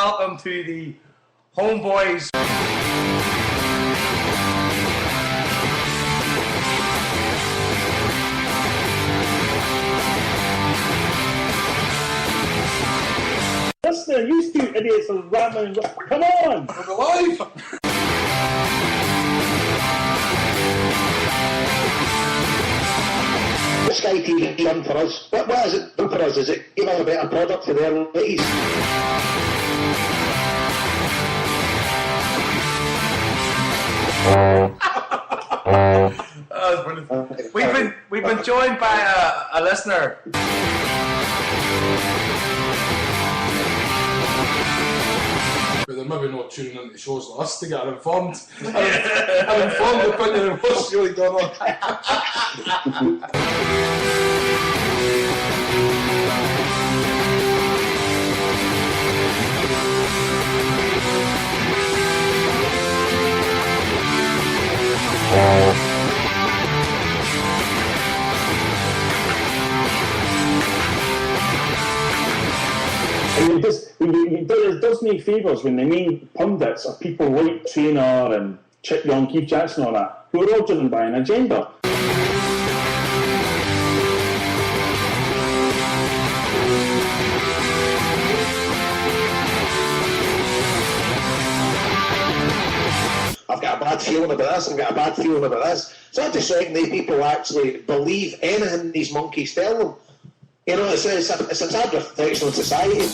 welcome to the HomeBhoys. Listen, you two idiots are rattling. Come on! We're alive! Sky TV done for us. What has it done for us? Is it give us a better product for their ladies? That's brilliant. We've been joined by a listener. But they're maybe not tuning into shows like us to get informed. An informed opinion of what's really going on. And it does me favours when the main pundits are people like Trainer and Chip Young, Keith Jackson, and all that, who are all driven by an agenda. I've got a bad feeling about this, I've got a bad feeling about this. It's not just saying these people actually believe anything these monkeys tell them. You know, it's a sad reflection on society.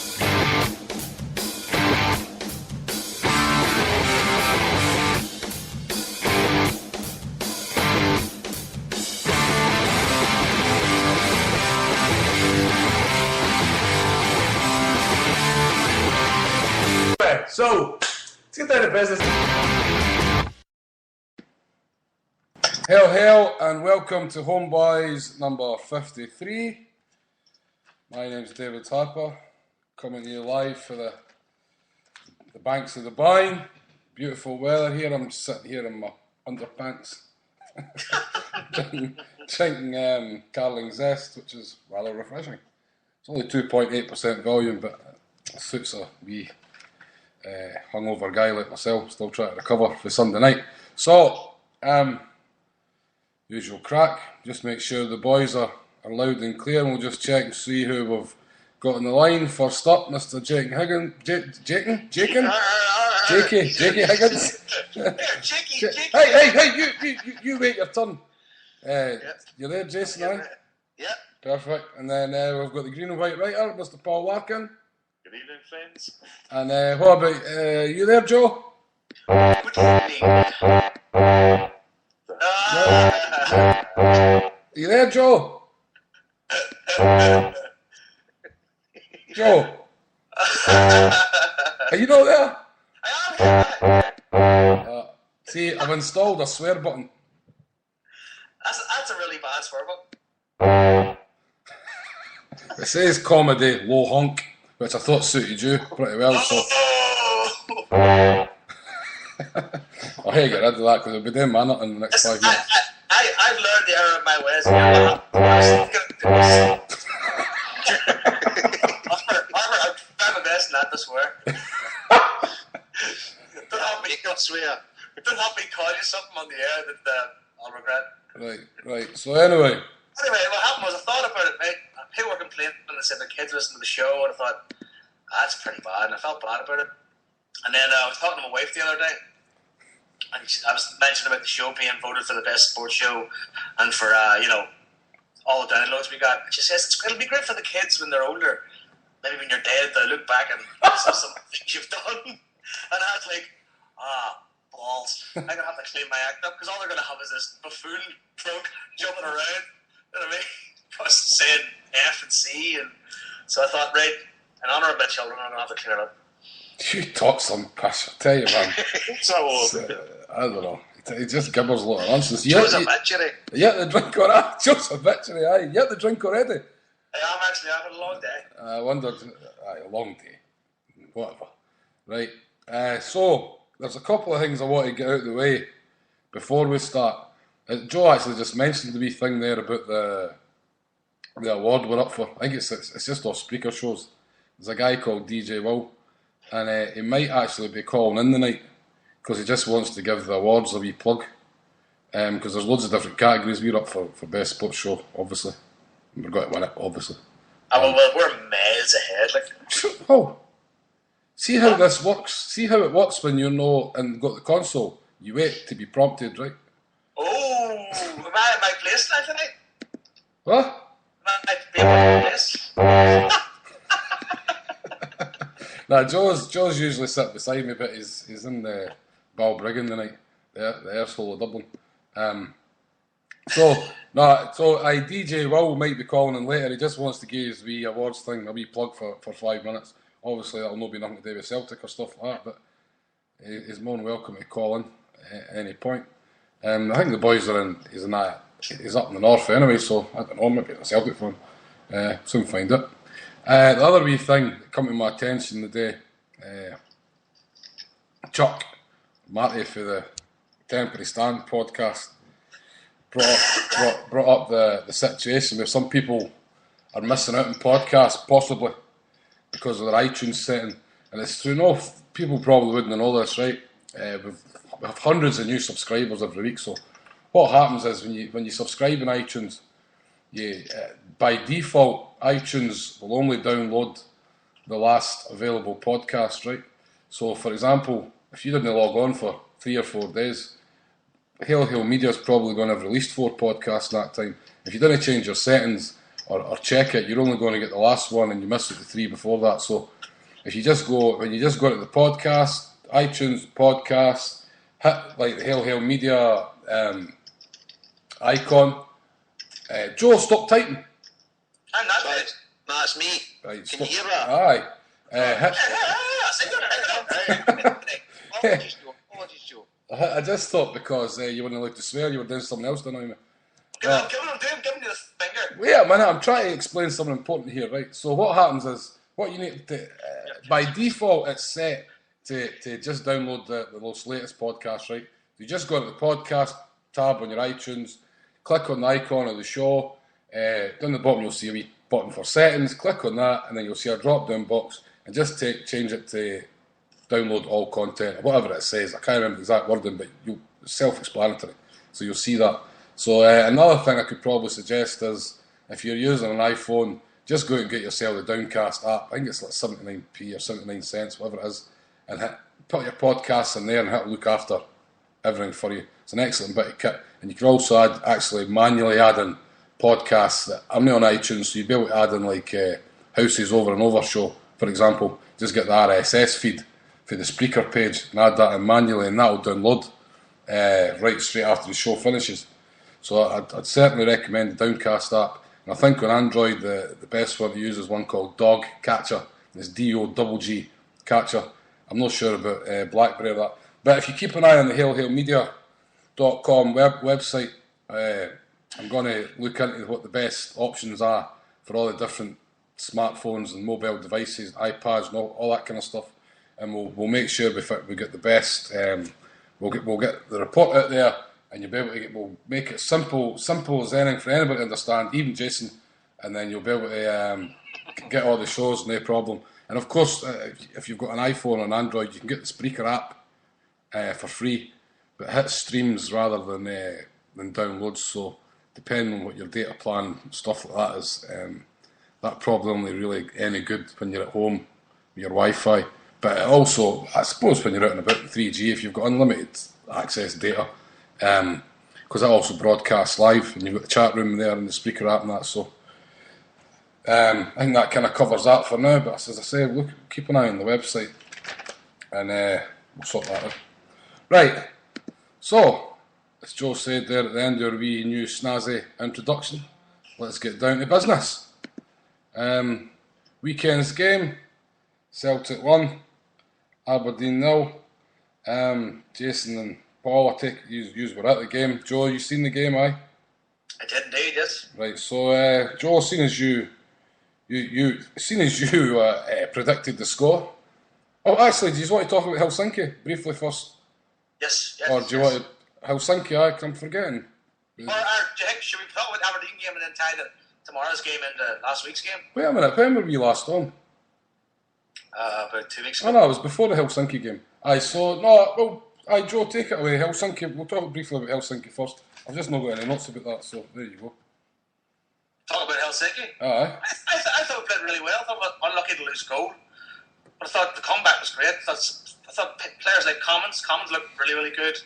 So, let's get down to business. Hail, and welcome to HomeBhoys number 53. My name's David Harper, coming to you live for the banks of the Boyne. Beautiful weather here. I'm sitting here in my underpants, drinking Carling Zest, which is rather refreshing. It's only 2.8% volume, but it suits a wee hungover guy like myself, still trying to recover for Sunday night. So, usual crack, just make sure the boys are loud and clear, and we'll just check and see who we've got on the line. First up, Mr. Jake Higgins. Jakey Higgins. Hey, you wait your turn. You there, Jason? Yeah. Perfect. And then we've got the green and white writer, Mr. Paul Larkin. Good evening, friends. And what about you there, Joe? Good evening. You there, Joe? Joe? Are you not there? See, I've installed a swear button. That's a really bad swear button. It says comedy, low honk, which I thought suited you pretty well, so I'll have to get rid of that because I'll be doing my nut in the next 5 minutes. I've learned the error of my ways. I'm trying my best not to swear. Don't have me swear. Don't have me call you something on the air that I'll regret. Right. So anyway, what happened was I thought about it, mate. People were complaining and they said the kids listened to the show, and I thought, that's pretty bad, and I felt bad about it. And then I was talking to my wife the other day, and I was mentioning about the show being voted for the best sports show, and for all the downloads we got. And she says it'll be great for the kids when they're older. Maybe when you're dead, they'll look back and see some things you've done. And I was like, balls. I'm gonna have to clean my act up because all they're gonna have is this buffoon drunk jumping around. You know what I mean? Saying F and C, and so I thought, right, in honour of my children, I'm gonna have to clean it up. you talk some piss, I tell you, man. I don't know. He just gibbers a lot of nonsense. Joe's a victory. You had the drink already. Joe's a victory, aye. You had the drink already. I am actually having a long day. I wondered, a long day. Whatever. Right. So, there's a couple of things I want to get out of the way before we start. Joe actually just mentioned the wee thing there about the award we're up for. I think it's just off Spreaker shows. There's a guy called DJ Will and he might actually be calling in the night because he just wants to give the awards a wee plug. Because there's loads of different categories. We're up for best sports show, obviously. We're going to win it, obviously. Well, we're miles ahead. Like, oh, see how this works. See how it works when you're not and got the console. You wait to be prompted, right? oh, am I in my place now tonight? What? Am I in my place? Nah, Joe's usually sat beside me, but he's in the Balbriggan tonight, the arsehole of Dublin. So DJ Will might be calling in later. He just wants to give his wee awards thing a wee plug for 5 minutes. Obviously, that'll not be nothing to do with Celtic or stuff like that, but he's more than welcome to call in at any point. I think the boys are in. He's up in the north anyway, so I don't know. Maybe a Celtic fan. Soon find it. The other wee thing that come to my attention today, Chuck Marty for the Temporary Stand podcast brought up the situation where some people are missing out on podcasts, possibly because of their iTunes setting. And it's true enough, people probably wouldn't know this, right? We have hundreds of new subscribers every week, so what happens is when you subscribe in iTunes, by default, iTunes will only download the last available podcast, right? So, for example, if you didn't log on for 3 or 4 days, Hail Media is probably going to have released 4 podcasts that time. If you didn't change your settings or check it, you're only going to get the last one, and you missed the 3 before that. So, if you just go to the podcast, iTunes podcast, hit like the Hail Media icon. Joe, stop typing. I'm not right. No, it's me. Right, Can you hear that? Aye. Apologies, Joe. I just thought because you weren't allowed to swear, you were doing something else to annoy me. I'm giving you the finger. Wait a minute, I'm trying to explain something important here, right? So what happens is, what you need to, by default, it's set to just download the most latest podcast, right? You just go to the podcast tab on your iTunes, click on the icon of the show, down the bottom you'll see a wee button for settings, click on that, and then you'll see a drop-down box, and just change it to download all content, or whatever it says. I can't remember the exact wording, but it's self-explanatory, so you'll see that. So another thing I could probably suggest is, if you're using an iPhone, just go and get yourself the Downcast app. I think it's like 79p or 79 cents, whatever it is, and put your podcasts in there and it'll look after everything for you. It's an excellent bit of kit, and you can also actually manually add in podcasts that are not on iTunes, so you'll be able to add in like Houses Over and Over show, for example. Just get the RSS feed for the Spreaker page and add that in manually, and that'll download right straight after the show finishes. So I'd certainly recommend the Downcast app. And I think on Android the best one to use is one called Dog Catcher. It's DOGG Catcher. I'm not sure about BlackBerry or that. But if you keep an eye on the hailhailmedia.com website, I'm going to look into what the best options are for all the different smartphones and mobile devices, iPads and all that kind of stuff. And we'll make sure we get the best. We'll get the report out there, and you'll be able to we'll make it simple as anything for anybody to understand, even Jason. And then you'll be able to get all the shows, no problem. And of course, if you've got an iPhone or an Android, you can get the Spreaker app for free, but it hits streams rather than downloads. So depending on what your data plan, stuff like that is, that probably only really any good when you're at home with your Wi-Fi. But also, I suppose when you're out and about 3G, if you've got unlimited access data, because that also broadcasts live, and you've got the chat room there and the Spreaker app and that. So I think that kind of covers that for now. But as I say, keep an eye on the website, and we'll sort that out. Right. So, as Joe said there at the end of our wee new snazzy introduction, let's get down to business. Weekend's game, Celtic 1, Aberdeen 0. Jason and Paul, I take you were at the game. Joe, you seen the game, aye? I did indeed, yes. Right, so Joe, seeing as you predicted the score. Oh, actually, do you want to talk about Helsinki briefly first? Yes. Or do you want to Helsinki? I'm forgetting. Or do you think, should we talk about the Aberdeen game and then tie tomorrow's game into last week's game? Wait a minute, when were we last on? about 2 weeks Oh ago. no, it was before the Helsinki game. Joe, take it away. Helsinki. We'll talk briefly about Helsinki first. I've just not got any notes about that, so there you go. Talk about Helsinki. Aye. I thought we played really well. I thought we were unlucky to lose goal. But I thought the comeback was great. I thought players like Commons looked really, really good.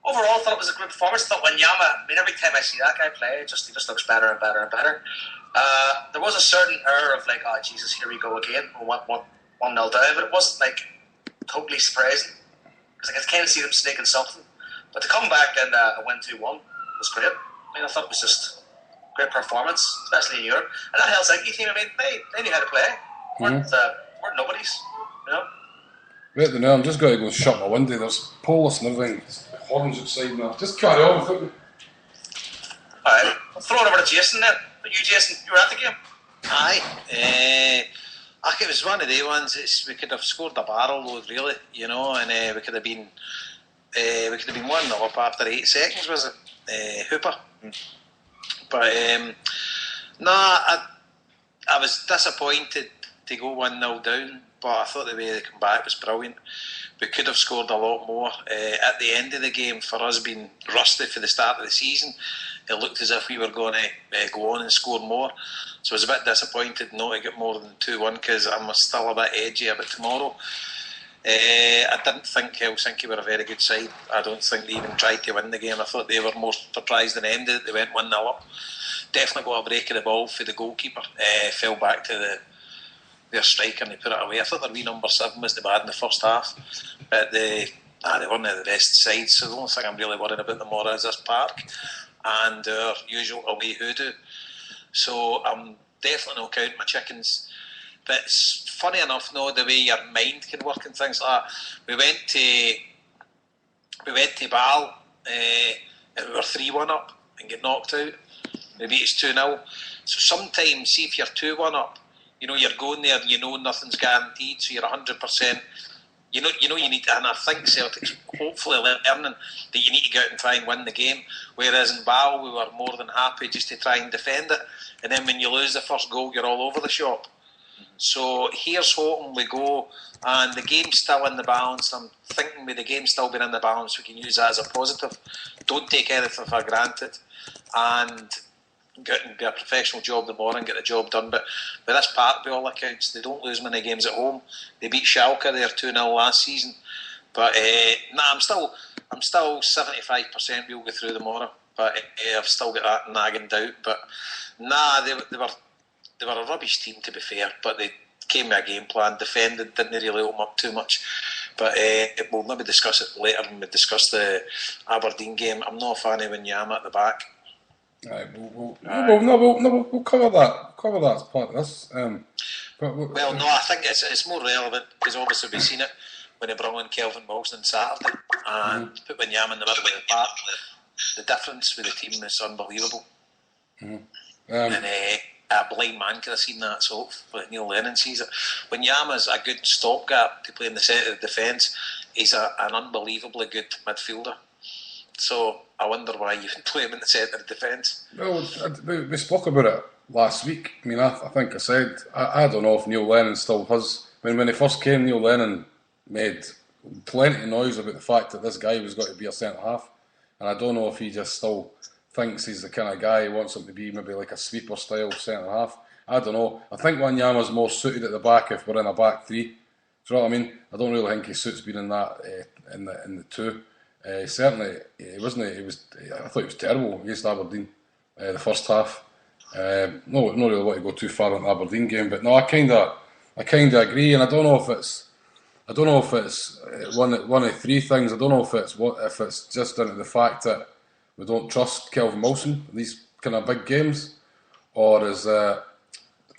Overall, I thought it was a good performance. I thought Wanyama, every time I see that guy play, he just looks better and better and better. There was a certain air of like, oh Jesus, here we go again. We went 1-0 down, but it wasn't like totally surprising because I could kind of see them sneaking something. But to come back and win 2-1 was great. I thought it was just a great performance, especially in Europe. And that Helsinki team, they knew how to play. Weren't nobodies, you know. Right now, I'm just going to go and shut my window. There's police and everything. Horns outside now. Just carry on with it. Alright, I'll throw it over to Jason then. But you, Jason, you were at the game? Aye. It was one of the ones. We could have scored a barrel load, really, and we could have been 1-0 up after 8 seconds. Was it Hooper? But I was disappointed to go 1-0 down. But I thought the way they come back was brilliant. We could have scored a lot more. At the end of the game, for us being rusty for the start of the season, it looked as if we were going to go on and score more. So I was a bit disappointed not to get more than 2-1 because I'm still a bit edgy about tomorrow. I didn't think Helsinki were a very good side. I don't think they even tried to win the game. I thought they were more surprised than ended. They went 1-0 up. Definitely got a break of the ball for the goalkeeper. Fell back to their striker and they put it away. I thought their wee number 7 was the bad in the first half, but they weren't the best side, so the only thing I'm really worried about tomorrow is this park and our usual away hoodoo. So I'm definitely not counting my chickens. But it's funny enough, the way your mind can work and things like that. We went to Bal and we were 3-1 up and get knocked out. We beat us 2-0. So sometimes, see if you're 2-1 up, you're going there and nothing's guaranteed, so you're 100%. You need to, and I think Celtic's hopefully learning that you need to go out and try and win the game. Whereas in Bal, we were more than happy just to try and defend it. And then when you lose the first goal, you're all over the shop. So here's hoping we go, and the game's still in the balance. I'm thinking with the game still being in the balance, we can use that as a positive. Don't take anything for granted, and get and be a professional job tomorrow and get the job done. But with this part, by all accounts, they don't lose many games at home. They beat Schalke there 2-0 last season. But I'm still 75% we'll go through tomorrow. But I've still got that nagging doubt. But they were a rubbish team, to be fair. But they came with a game plan, defended, didn't really open up too much. But we'll maybe discuss it later when we discuss the Aberdeen game. I'm not a fan of Wanyama at the back. Right, we'll cover that. Cover that as part of this. I think it's more relevant because obviously we've seen it when they brought in Kelvin Wilson on Saturday and put Wanyama in the middle of the park. The difference with the team is unbelievable. And a blind man could have seen that. So hopefully Neil Lennon sees it. Wanyama's a good stopgap to play in the centre of the defence. He's an unbelievably good midfielder. So I wonder why you play him in the centre of defence. Well, we spoke about it last week. I think I said, I don't know if Neil Lennon still has. When he first came, Neil Lennon made plenty of noise about the fact that this guy was going to be a centre half. And I don't know if he just still thinks he's the kind of guy who wants him to be maybe like a sweeper style centre half. I don't know. I think Wanyama's more suited at the back if we're in a back three. Do you know what I mean? I don't really think he suits being in that in the two. Certainly, he wasn't. I thought he was terrible against Aberdeen the first half. Not really want to go too far on the Aberdeen game, but no, I kind of agree, and I don't know if it's one of three things. I don't know if it's just down to the fact that we don't trust Kelvin Wilson in these kind of big games, or is it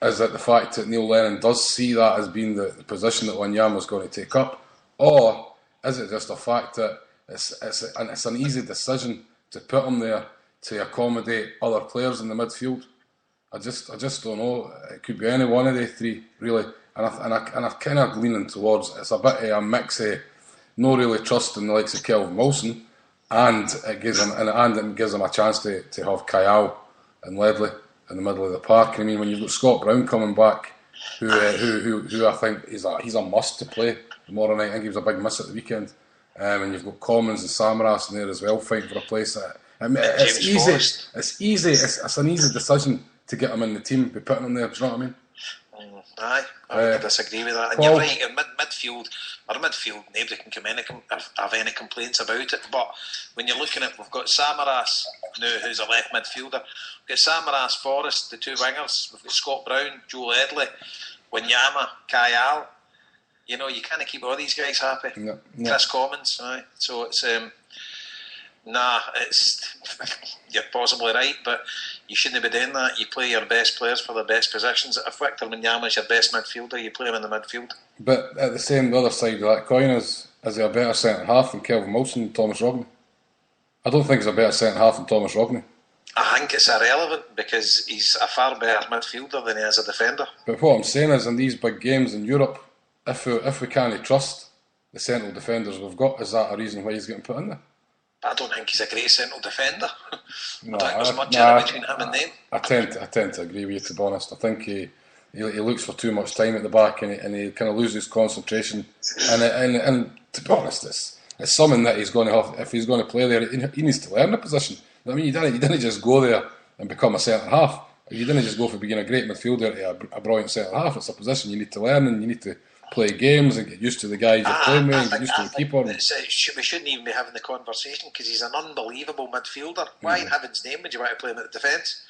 the fact that Neil Lennon does see that as being the position that Wanyama's going to take up, or is it just a fact that it's an easy decision to put him there to accommodate other players in the midfield? I just don't know. It could be any one of the three, really. And I'm kind of leaning towards it's a bit of a mix of not really trusting the likes of Kelvin Wilson, and it gives him a chance to have Kyle and Ledley in the middle of the park. I mean, when you've got Scott Brown coming back, who I think he's a must to play tomorrow night. I think he was a big miss at the weekend. And you've got Commons and Samaras in there as well, fighting for a place. I mean, it's easy. It's easy. It's an easy decision to get him in the team, be putting him there. Do you know what I mean? Aye, I would disagree with that. And Paul, you're right, in midfield, nobody can come in have any complaints about it. But when you're looking at, we've got Samaras now, who's a left midfielder. We've got Samaras, Forrest, the two wingers. We've got Scott Brown, Joe Ledley, Wanyama, Kayal. You know, you can't keep all these guys happy. No. Chris Commons, aye. So it's you're possibly right, but you shouldn't be doing that. You play your best players for the best positions. If Victor Wanyama is your best midfielder, you play him in the midfield. But at the other side of that coin is he a better centre half than Kelvin Wilson and Thomas Rogney? I don't think he's a better centre half than Thomas Rogney. I think it's irrelevant because he's a far better midfielder than he is a defender. But what I'm saying is, in these big games in Europe, if we can't trust the central defenders we've got, is that a reason why he's getting put in there? I don't think he's a great central defender. No, I don't think there's much in it between him and them. I tend to agree with you, to be honest. I think he looks for too much time at the back, and he kind of loses concentration. And to be honest, it's something that he's going to have. If he's going to play there, he needs to learn the position. I mean, you didn't just go there and become a centre half. You didn't just go from being a great midfielder to a brilliant centre half. It's a position you need to learn, and you need to play games and get used to the guys you're playing with, and get used to the keeper. We shouldn't even be having the conversation because he's an unbelievable midfielder. Why in heaven's name would you want to play him at the defence?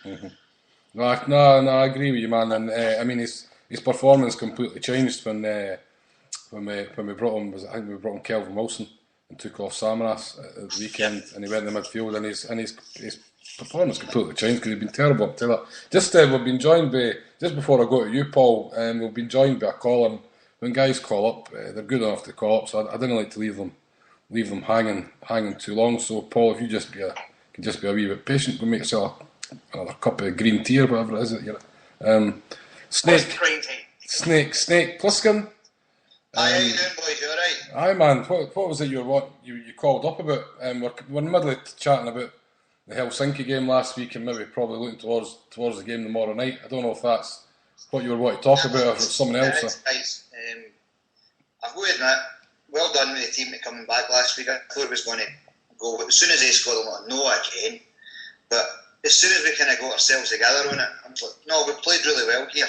No, I agree with you, man. And I mean, his performance completely changed when we brought him. I think we brought him Kelvin Wilson and took off Samaras at the weekend, and he went in the midfield, and his performance completely changed because he'd been terrible up to that. Just we've been joined by, just before I go to you, Paul, we've been joined by a caller. When guys call up, they're good enough to call up, so I didn't like to leave them hanging too long. So Paul, if you can just be a wee bit patient, we'll make yourself another cup of green tea or whatever it is that you're Snake Pliskin. How you doing, boys? You alright? Aye, man. What was it you called up about? We're in the middle of chatting about the Helsinki game last week, and maybe probably looking towards the game tomorrow night. I don't know if that's what you were wanting to talk about, or if it's something else. I've got to admit, well done with the team that coming back last week. I thought it was going to go, as soon as they scored, I'm like, no again. But as soon as we kind of got ourselves together on it, I'm like, no, we played really well here.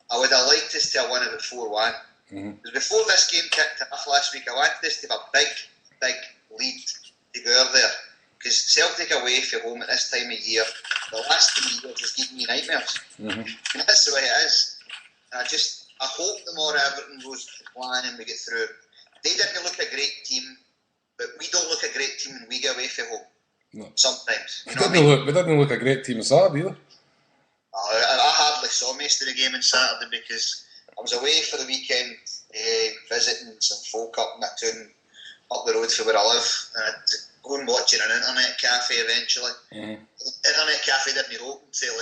I would have liked us to have won it at 4-1. Because before this game kicked off last week, I wanted us to have a big lead to go out there. Because Celtic away from home at this time of year, the last 3 years has given me nightmares. And that's the way it is. And I hope tomorrow everything goes to plan and we get through. They didn't look a great team, but we don't look a great team when we get away from home. No. Sometimes. We didn't look a great team on Saturday either. I hardly saw most of the game on Saturday because I was away for the weekend visiting some folk up in that town up the road from where I live, and I had to go and watch it in an internet cafe eventually. The internet cafe didn't open until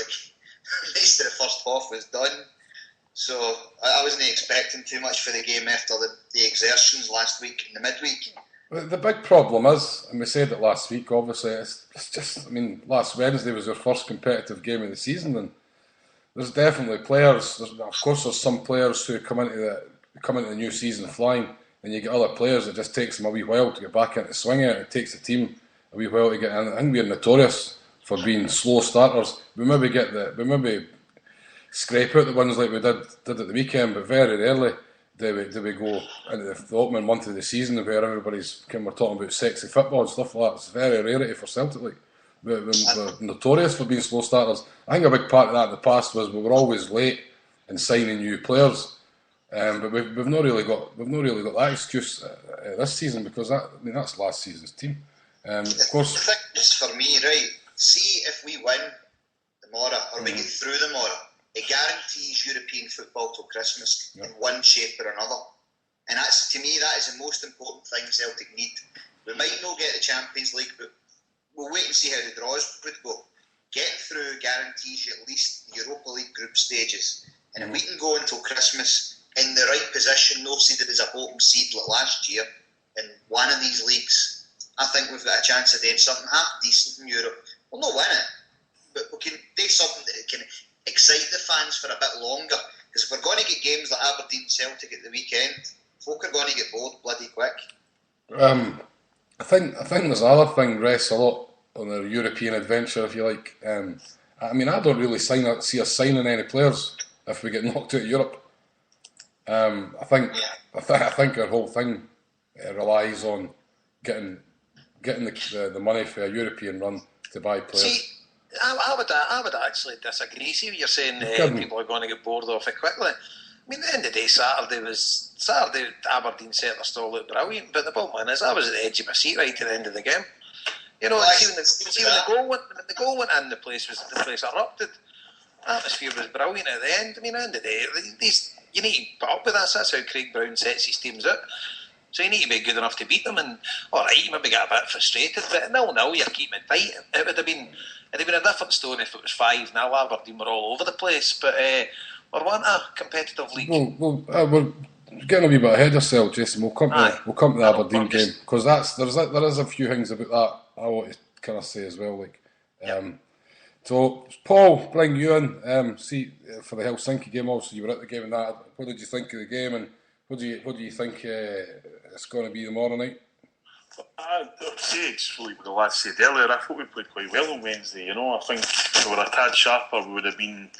most of the first half was done. So I wasn't expecting too much for the game after the exertions last week in the midweek. The big problem is, and we said it last week, obviously, it's just, I mean, last Wednesday was our first competitive game of the season, and there's definitely players, of course there's some players who come into the new season flying, and you get other players that just takes them a wee while to get back into the swing of it. It takes the team a wee while to get in. I think we're notorious for being slow starters. We maybe scrape out the ones like we did at the weekend, but very rarely do we go into the opening month of the season where everybody's we're talking about sexy football and stuff like that. It's very rarity for Celtic. We're notorious for being slow starters. I think a big part of that in the past was we were always late in signing new players, but we've not really got that excuse this season because that's last season's team. Of course, the thing is for me, right? See if we win tomorrow or we get through tomorrow. It guarantees European football till Christmas in one shape or another. And that's, to me, that is the most important thing Celtic need. We might not get the Champions League, but we'll wait and see how the draws would go. Getting through guarantees you at least the Europa League group stages. And if we can go until Christmas in the right position, no seeded as a bottom seed like last year, in one of these leagues, I think we've got a chance of doing something half decent in Europe. We'll not win it, but we can do something that can excite the fans for a bit longer. Because if we're going to get games like Aberdeen Celtic at the weekend, folk are going to get bored bloody quick. I think there's another thing rests a lot on the European adventure, if you like. I mean, I don't really see us signing any players if we get knocked out of Europe. I think our whole thing relies on getting the money for a European run to buy players. See, I would actually disagree. See, what you're saying people are going to get bored of it quickly. I mean, at the end of the day, Saturday Aberdeen set their stall out brilliant, but the bottom line is I was at the edge of my seat right to the end of the game. You know, see when the goal went in, the place erupted. The atmosphere was brilliant at the end. I mean, at the end of the day, you need to put up with this. That's how Craig Brown sets his teams up. So you need to be good enough to beat them. And alright, you maybe get a bit frustrated, but 0-0, you're keeping it tight. It would have been a different story if it was 5-0. Aberdeen were all over the place, but we're one a competitive league. We're getting a wee bit ahead of ourselves, Jason. We'll come to the Aberdeen game, because there is a few things about that I want to kind of say as well. So Paul, bring you in. For the Helsinki game, obviously you were at the game and that. What did you think of the game, and what do you think it's going to be tomorrow night? I'd say just like what the lad said earlier, I thought we played quite well on Wednesday. You know, I think if we were a tad sharper, we would have been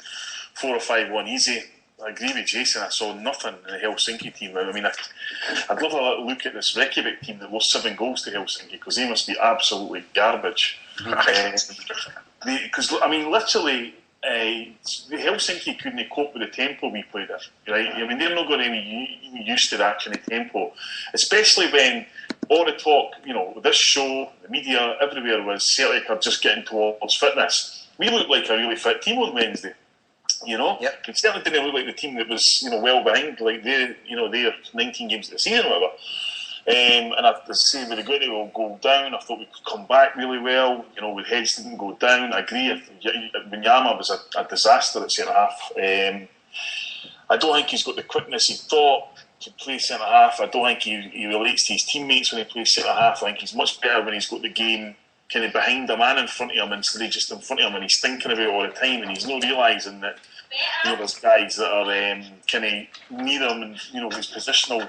4 or 5-1 easy. I agree with Jason. I saw nothing in the Helsinki team. I mean, I'd love a look at this Reykjavik team that lost 7 goals to Helsinki, because they must be absolutely garbage. Because I mean, literally, Helsinki couldn't cope with the tempo we played at. Right? I mean, they're not going to be used to that kind of tempo, especially when all the talk, you know, this show, the media, everywhere was Celtic are just getting towards fitness. We looked like a really fit team on Wednesday. You know, it certainly didn't look like the team that was, you know, well behind, like they're 19 games of the season or whatever. And I have to say, with the good will go down, I thought we could come back really well. You know, with heads didn't go down. I agree. Wanyama was a disaster at centre half. I don't think he's got the quickness he thought to play centre half. I don't think he relates to his teammates when he plays centre half. I think he's much better when he's got the game kind of behind him and in front of him instead of just in front of him, and he's thinking about it all the time, and he's not realising that, you know, there's guys that are kind of near him, and, you know, his positional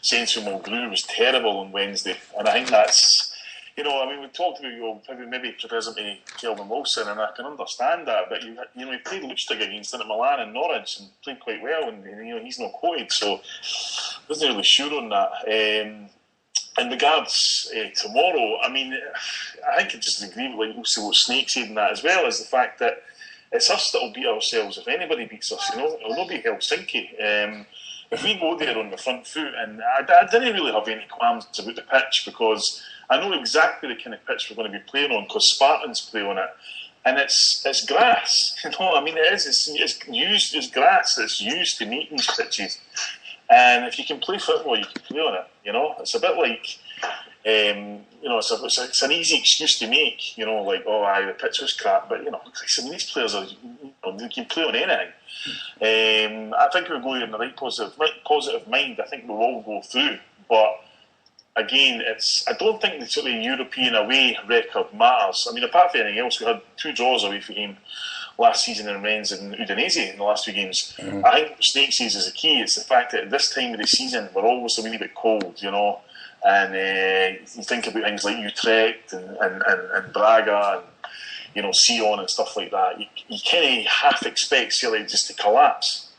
sense of Mulgrew was terrible on Wednesday, and I think that's, you know, I mean, we talked about, you know, maybe presenting Kelvin Wilson, and I can understand that, but you know, he played Lustig against Inter Milan and Norwich and played quite well, and you know, he's not quoted, so I wasn't really sure on that. In regards tomorrow, I mean, I think I just agree with what Snake said in that, as well as the fact that it's us that will beat ourselves if anybody beats us. You know, it'll not be Helsinki. If we go there on the front foot, and I didn't really have any qualms about the pitch, because I know exactly the kind of pitch we're going to be playing on, because Spartans play on it, and it's grass. You know, I mean, it's grass that's used to make these pitches. And if you can play football, you can play on it. You know, it's a bit like, you know, it's an easy excuse to make. You know, like, the pitch was crap, but you know, I mean, these players they can play on anything. I think we're going in the right positive mind. I think we'll all go through. But again, I don't think the sort of European away record matters. I mean, apart from anything else, we had 2 draws away from game last season in Rennes and Udinese in the last 2 games. I think what Snake says is the key. It's the fact that at this time of the season we're always a wee bit cold, you know, and you think about things like Utrecht and Braga and, you know, Sion and stuff like that. You kind of half expect Celtic just to collapse,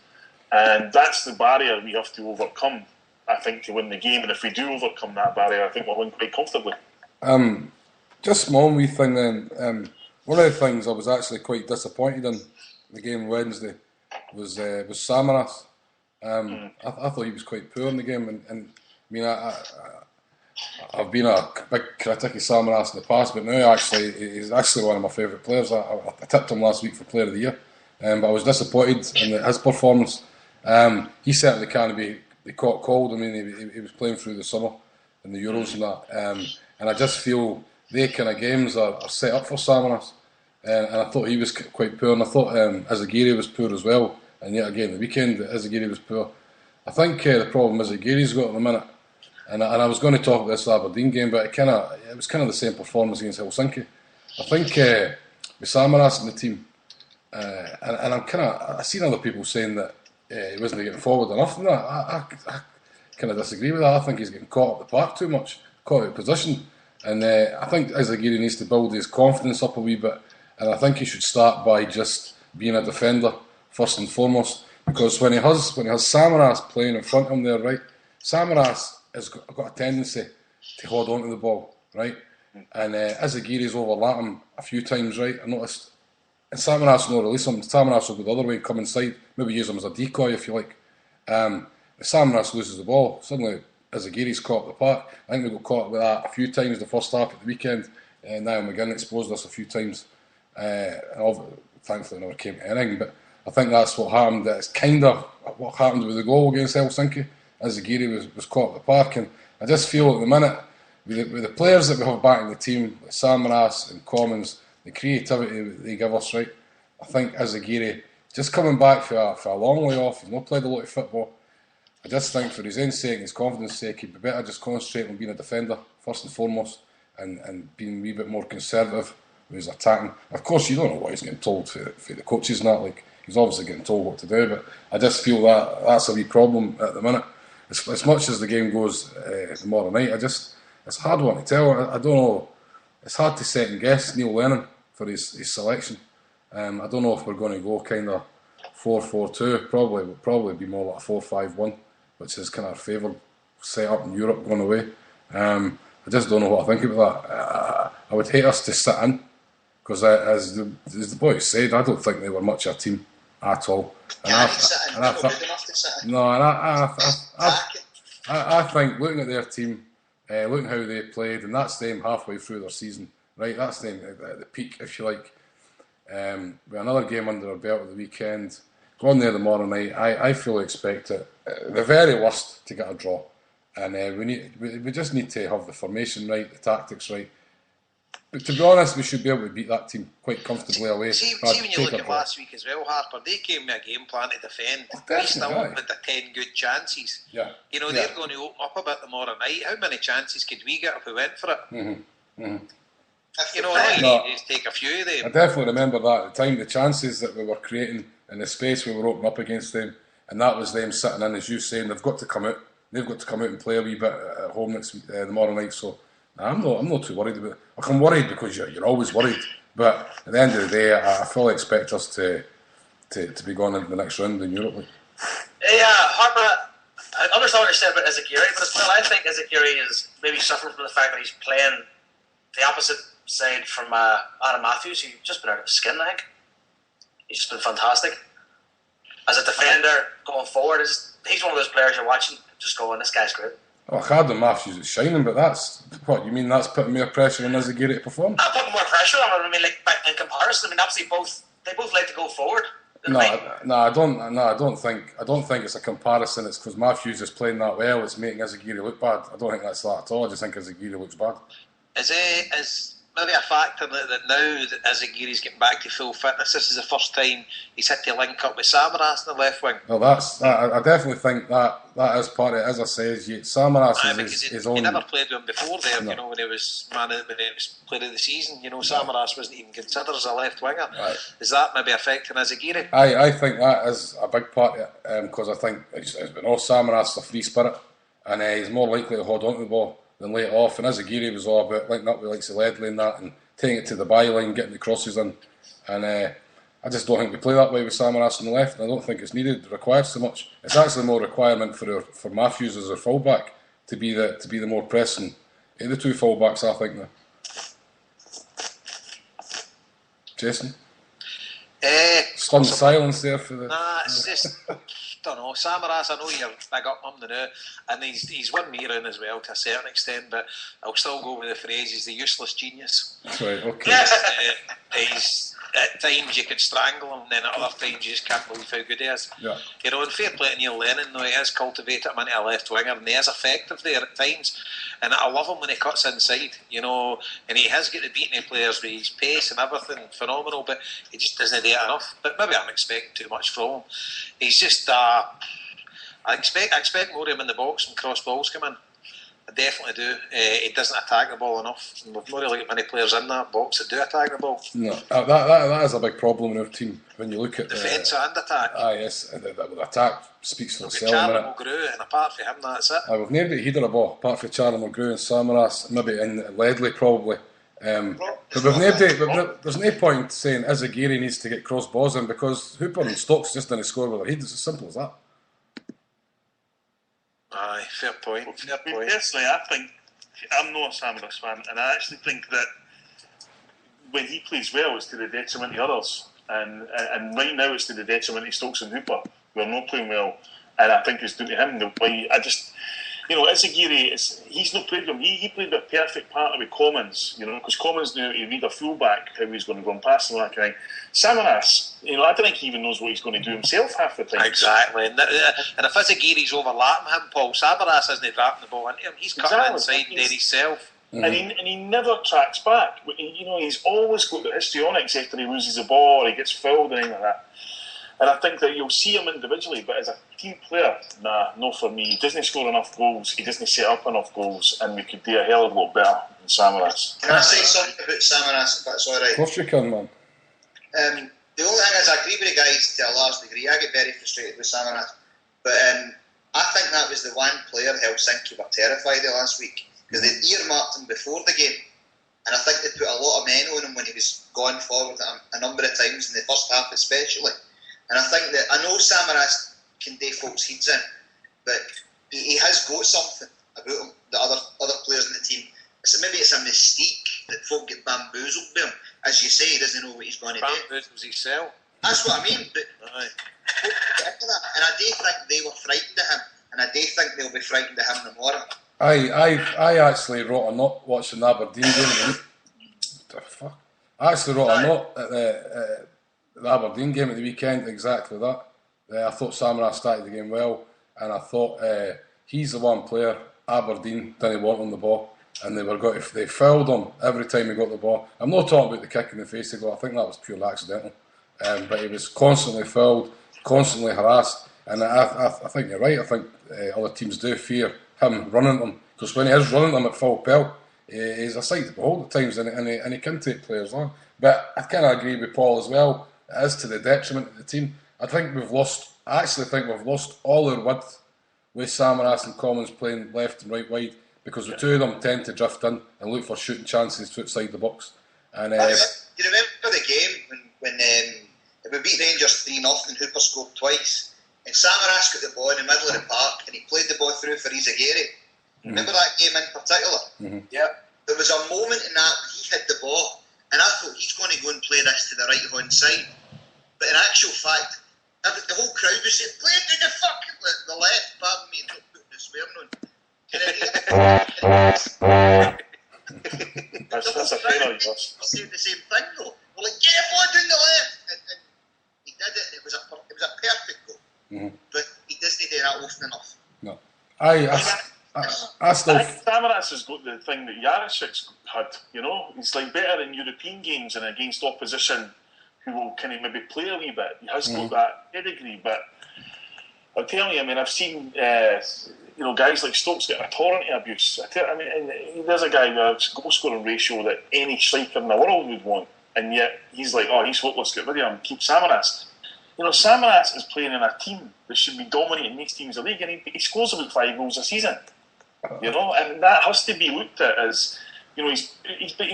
and that's the barrier we have to overcome, I think, to win the game. And if we do overcome that barrier, I think we'll win quite comfortably. Just small wee thing then. One of the things I was actually quite disappointed in the game Wednesday was Samaras. I thought he was quite poor in the game, and I mean, I've been a big critic of Samaras in the past, but now actually he's actually one of my favourite players. I tipped him last week for Player of the Year, but I was disappointed in his performance. He certainly can't be caught cold. I mean, he was playing through the summer in the Euros and that, and I just feel they kind of games are set up for Samaras. And I thought he was quite poor, and I thought Izagiri was poor as well. And yet again, the weekend, Izagiri was poor. I think the problem Izagiri's got at the minute, and I was going to talk about this Aberdeen game, but it was kind of the same performance against Helsinki. I think with Samaras in the team, And I'm I've seen other people saying that he wasn't getting forward enough, and I kind of disagree with that. I think he's getting caught up the park too much, caught out of position, and I think Izagiri needs to build his confidence up a wee bit, and I think he should start by just being a defender first and foremost, because when he has Samaras playing in front of him there, right, Samaras has got a tendency to hold on to the ball, right, and Izagiri's overlapped him a few times, right. I noticed. And Samaras will not release him. Samaras will go the other way, come inside, maybe use him as a decoy if you like. If Samaras loses the ball, suddenly Izagiri's caught up the park. I think we got caught with that a few times the first half of the weekend. Niall McGinn exposed us a few times. Thankfully, it never came to anything. But I think that's what happened. That's kind of what happened with the goal against Helsinki. Izagiri was caught up the park, and I just feel at the minute with the players that we have back in the team, like Samaras and Commons. The creativity that they give us, right? I think Izagiri, just coming back for a long way off, he's not played a lot of football. I just think for his own sake and his confidence sake, he'd be better just concentrating on being a defender, first and foremost, and being a wee bit more conservative with his attacking. Of course, you don't know what he's getting told for the coaches and that. Like, he's obviously getting told what to do, but I just feel that that's a wee problem at the minute. As much as the game goes tomorrow night, it's a hard one to tell. I don't know. It's hard to second guess Neil Lennon for his selection. I don't know if we're going to go kind of 4-4-2. Probably be more like 4-5-1, which is kind of our favoured setup in Europe going away. I just don't know what I think about that. I would hate us to sit in because, as the boys said, I don't think they were much of a team at all. I think looking at their team. Looking how they played, and that's them halfway through their season, right? That's them at the peak, if you like. With another game under our belt at the weekend, going there tomorrow night, I fully expect it, the very worst, to get a draw. And we just need to have the formation right, the tactics right. But to be honest, we should be able to beat that team quite comfortably away. See when you look at last week as well, Harper, they came with a game plan to defend. We still had the 10 good chances. Yeah. You know, they're going to open up a bit tomorrow night. How many chances could we get if we went for it? Mm-hmm. Mm-hmm. You know, all you need is take a few of them. I definitely remember that at the time, the chances that we were creating and the space we were opening up against them, and that was them sitting in, as you saying, they've got to come out. They've got to come out and play a wee bit at home tomorrow night, so I'm not too worried about it. I'm worried because you're always worried, but at the end of the day, I fully expect us to be going into the next round in Europe. Yeah, Harper, I understand what you're saying about Izagiri, but as well, I think Izagiri is maybe suffering from the fact that he's playing the opposite side from Adam Matthews, who's just been out of his skin, I think. He's just been fantastic. As a defender, going forward, he's one of those players you're watching, just going, this guy's great. Oh, Adam Matthews is shining, but that's what you mean. That's putting more pressure on Izagiri to perform. I'm putting more pressure on him. I mean, like in comparison, I mean, obviously they both like to go forward. I don't think it's a comparison. It's because Matthews is playing that well. It's making Izagiri look bad. I don't think that's that at all. I just think Izagiri looks bad. Is maybe a factor that now that Izagiri's getting back to full fitness, this is the first time he's had to link up with Samaras in the left wing. Well, I definitely think that is part of it. As I say, Samaras is on. He never played with him before there. No. You know, when he was player of the season. You know, Samaras wasn't even considered as a left winger. Right. Is that maybe affecting Izagiri? I think that is a big part of it because I think it's been all Samaras a free spirit, and he's more likely to hold on to the ball than lay it off. And Izagiri was all about linking up with like Ledley and that, and taking it to the byline, getting the crosses in. And I just don't think we play that way with Samaras on the left. And I don't think it's needed. It requires so much. It's actually more requirement for Matthews as a fullback to be the more pressing of the two fullbacks, I think. Now, Jason, stunned silence there for the. Nah, it's just. Don't know, Samaras, I know you're big up on him now, and he's won me around as well to a certain extent, but I'll still go with the phrase, he's the useless genius. Right, okay. He's, at times you can strangle him, and then at other times you just can't believe how good he is. Yeah. You know, and fair play to Neil Lennon, though, he has cultivated him into a left winger, and he is effective there at times, and I love him when he cuts inside, you know, and he has got the beating players with his pace and everything, phenomenal, but he just doesn't do it enough. But maybe I'm expecting too much from him. He's just, I expect more of him in the box when cross balls come in. I definitely do. He doesn't attack the ball enough. We've not really got many players in that box that do attack the ball. No, that is a big problem in our team when you look at defence and attack. Yes, the attack speaks for itself. Charlie McGrew, and apart from him, that's it. We've never got header a ball apart from Charlie McGrew and Samaras, maybe in Ledley probably. But there's no point saying Izagiri needs to get cross balls in because Hooper and Stokes just didn't score with their heads. It's as simple as that. Aye, fair point. Personally, I think I'm not a Samaras fan, and I actually think that when he plays well, it's to the detriment of others. And right now, it's to the detriment of Stokes and Hooper, who are not playing well. And I think it's due to him. Izagiri, he's not played with him. He played a perfect part with Commons, because Commons knew to read a fullback, how he's going to run past and that kind of thing. Samaras, I don't think he even knows what he's going to do himself half the time. Exactly. And if Izagiri's overlapping him, Paul, Samaras isn't dropping the ball into him. He's cutting inside there himself. Mm-hmm. And he never tracks back. He's always got the histrionics after he loses the ball or he gets fouled and anything like that. And I think that you'll see him individually, but as a team player, no for me. He doesn't score enough goals, he doesn't set up enough goals, and we could do a hell of a lot better than Samaras. Can I say something about Samaras, if that's alright? Of course you can, man. The only thing is, I agree with the guys to a large degree. I get very frustrated with Samaras. But I think that was the one player Helsinki were terrified of last week, because they'd earmarked him before the game. And I think they put a lot of men on him when he was going forward a number of times in the first half especially. And I think that, I know Samaras can do folks' heads in, but he has got something about him that other players in the team. Maybe it's a mystique that folk get bamboozled by him. As you say, he doesn't know what he's going to do. Bamboozles himself. That's what I mean. But folk get into that. And I do think they were frightened of him, and I do think they'll be frightened of him tomorrow. I actually wrote a note watching the Aberdeen game. The fuck? I actually wrote a note at the Aberdeen game at the weekend, exactly that. I thought Samaras started the game well, and I thought he's the one player Aberdeen didn't want on the ball, and they fouled him every time he got the ball. I'm not talking about the kick in the face of goal. I think that was purely accidental, but he was constantly fouled, constantly harassed, and I think you're right. I think other teams do fear him running them, because when he is running them at full pelt, he's a sight to behold at times, and he can take players on. But I kind of agree with Paul as well. It is to the detriment of the team. I actually think we've lost all our width with Samaras and Commons playing left and right wide, because the two of them tend to drift in and look for shooting chances outside the box. And do you remember the game when we beat Rangers 3-0 and Hooper scored twice, and Samaras got the ball in the middle of the park and he played the ball through for Izagiri? Remember that game in particular? Mm-hmm. Yeah. There was a moment in that he hit the ball, and I thought he's going to go and play this to the right hand side. But in actual fact, the whole crowd was saying, play it to the fucking the left, pardon me, not putting the swearing on. That's a fair idea. Saying the same thing though. We're like, get your ball down the left! And he did it, and it was a perfect goal. Mm-hmm. But he doesn't do that often enough. No. I still... I think Samaras has got the thing that Jarosic's had, He's like better in European games and against opposition who will kind of maybe play a wee bit. He has got that pedigree, but I'm telling you, I've seen guys like Stokes get a torrent of abuse. There's a guy with a goal scoring ratio that any striker in the world would want, and yet he's like, he's hopeless, get rid of him, keep Samaras. Samaras is playing in a team that should be dominating these teams in the league, and he scores about 5 goals a season. And that has to be looked at as, he's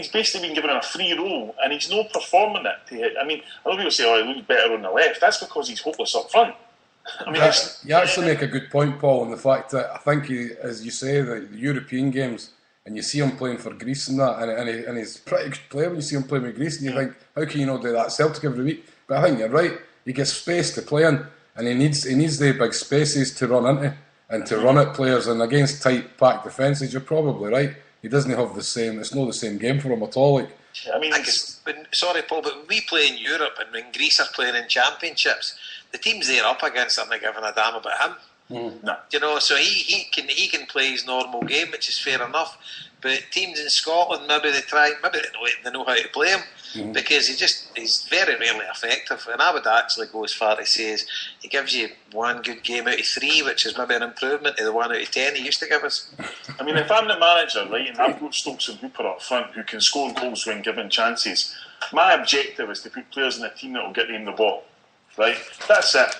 basically been given a free role, and he's not performing it. I know people say, he looks better on the left. That's because he's hopeless up front. You actually make a good point, Paul, on the fact that I think as you say, the European games, and you see him playing for Greece and that, and he's a pretty good player when you see him playing with Greece, and you think, how can you not do that at Celtic every week? But I think you're right. He gets space to play in, and he needs the big spaces to run into and to run at players. And against tight, packed defences, you're probably right. He doesn't have the same. It's not the same game for him at all. Sorry, Paul, but when we play in Europe and when Greece are playing in championships, the teams they're up against are not giving a damn about him. No. So he can play his normal game, which is fair enough. But teams in Scotland, maybe they know how to play him. because he's very rarely effective. And I would actually go as far to say is he gives you one good game out of 3, which is maybe an improvement to the 1 out of 10 he used to give us. I mean, if I'm the manager, right, and I've got Stokes and Hooper up front who can score goals when given chances, my objective is to put players in the team that will get them the ball. Right, that's it.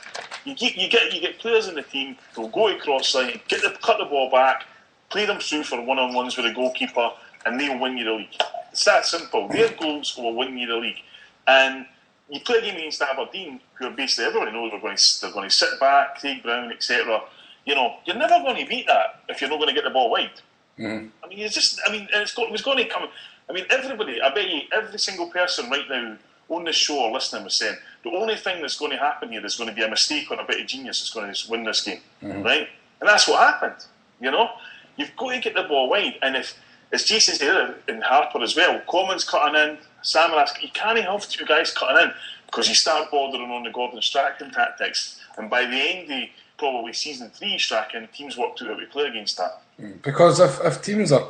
You get players in the team who'll go across line, cut the ball back, play them through for one-on-ones with the goalkeeper, and they'll win you the league. It's that simple. Their goals will win you the league. And you play a game against Aberdeen, who are basically everybody knows they're going to sit back, Craig Brown, etc. You know, you're never going to beat that if you're not going to get the ball wide. Mm-hmm. I mean, it was going to come. I mean, everybody. I bet you, every single person right now on this show or listening was saying the only thing that's going to happen here is going to be a mistake on a bit of genius that's going to win this game, right? And that's what happened. You know, you've got to get the ball wide, and if, as Jason said, and Harper as well, Commons cutting in, Samaras, you can't have 2 guys cutting in because you start bordering on the Gordon Strachan tactics, and by the end of probably season 3 Strachan, teams worked out how to play against that. Because if teams are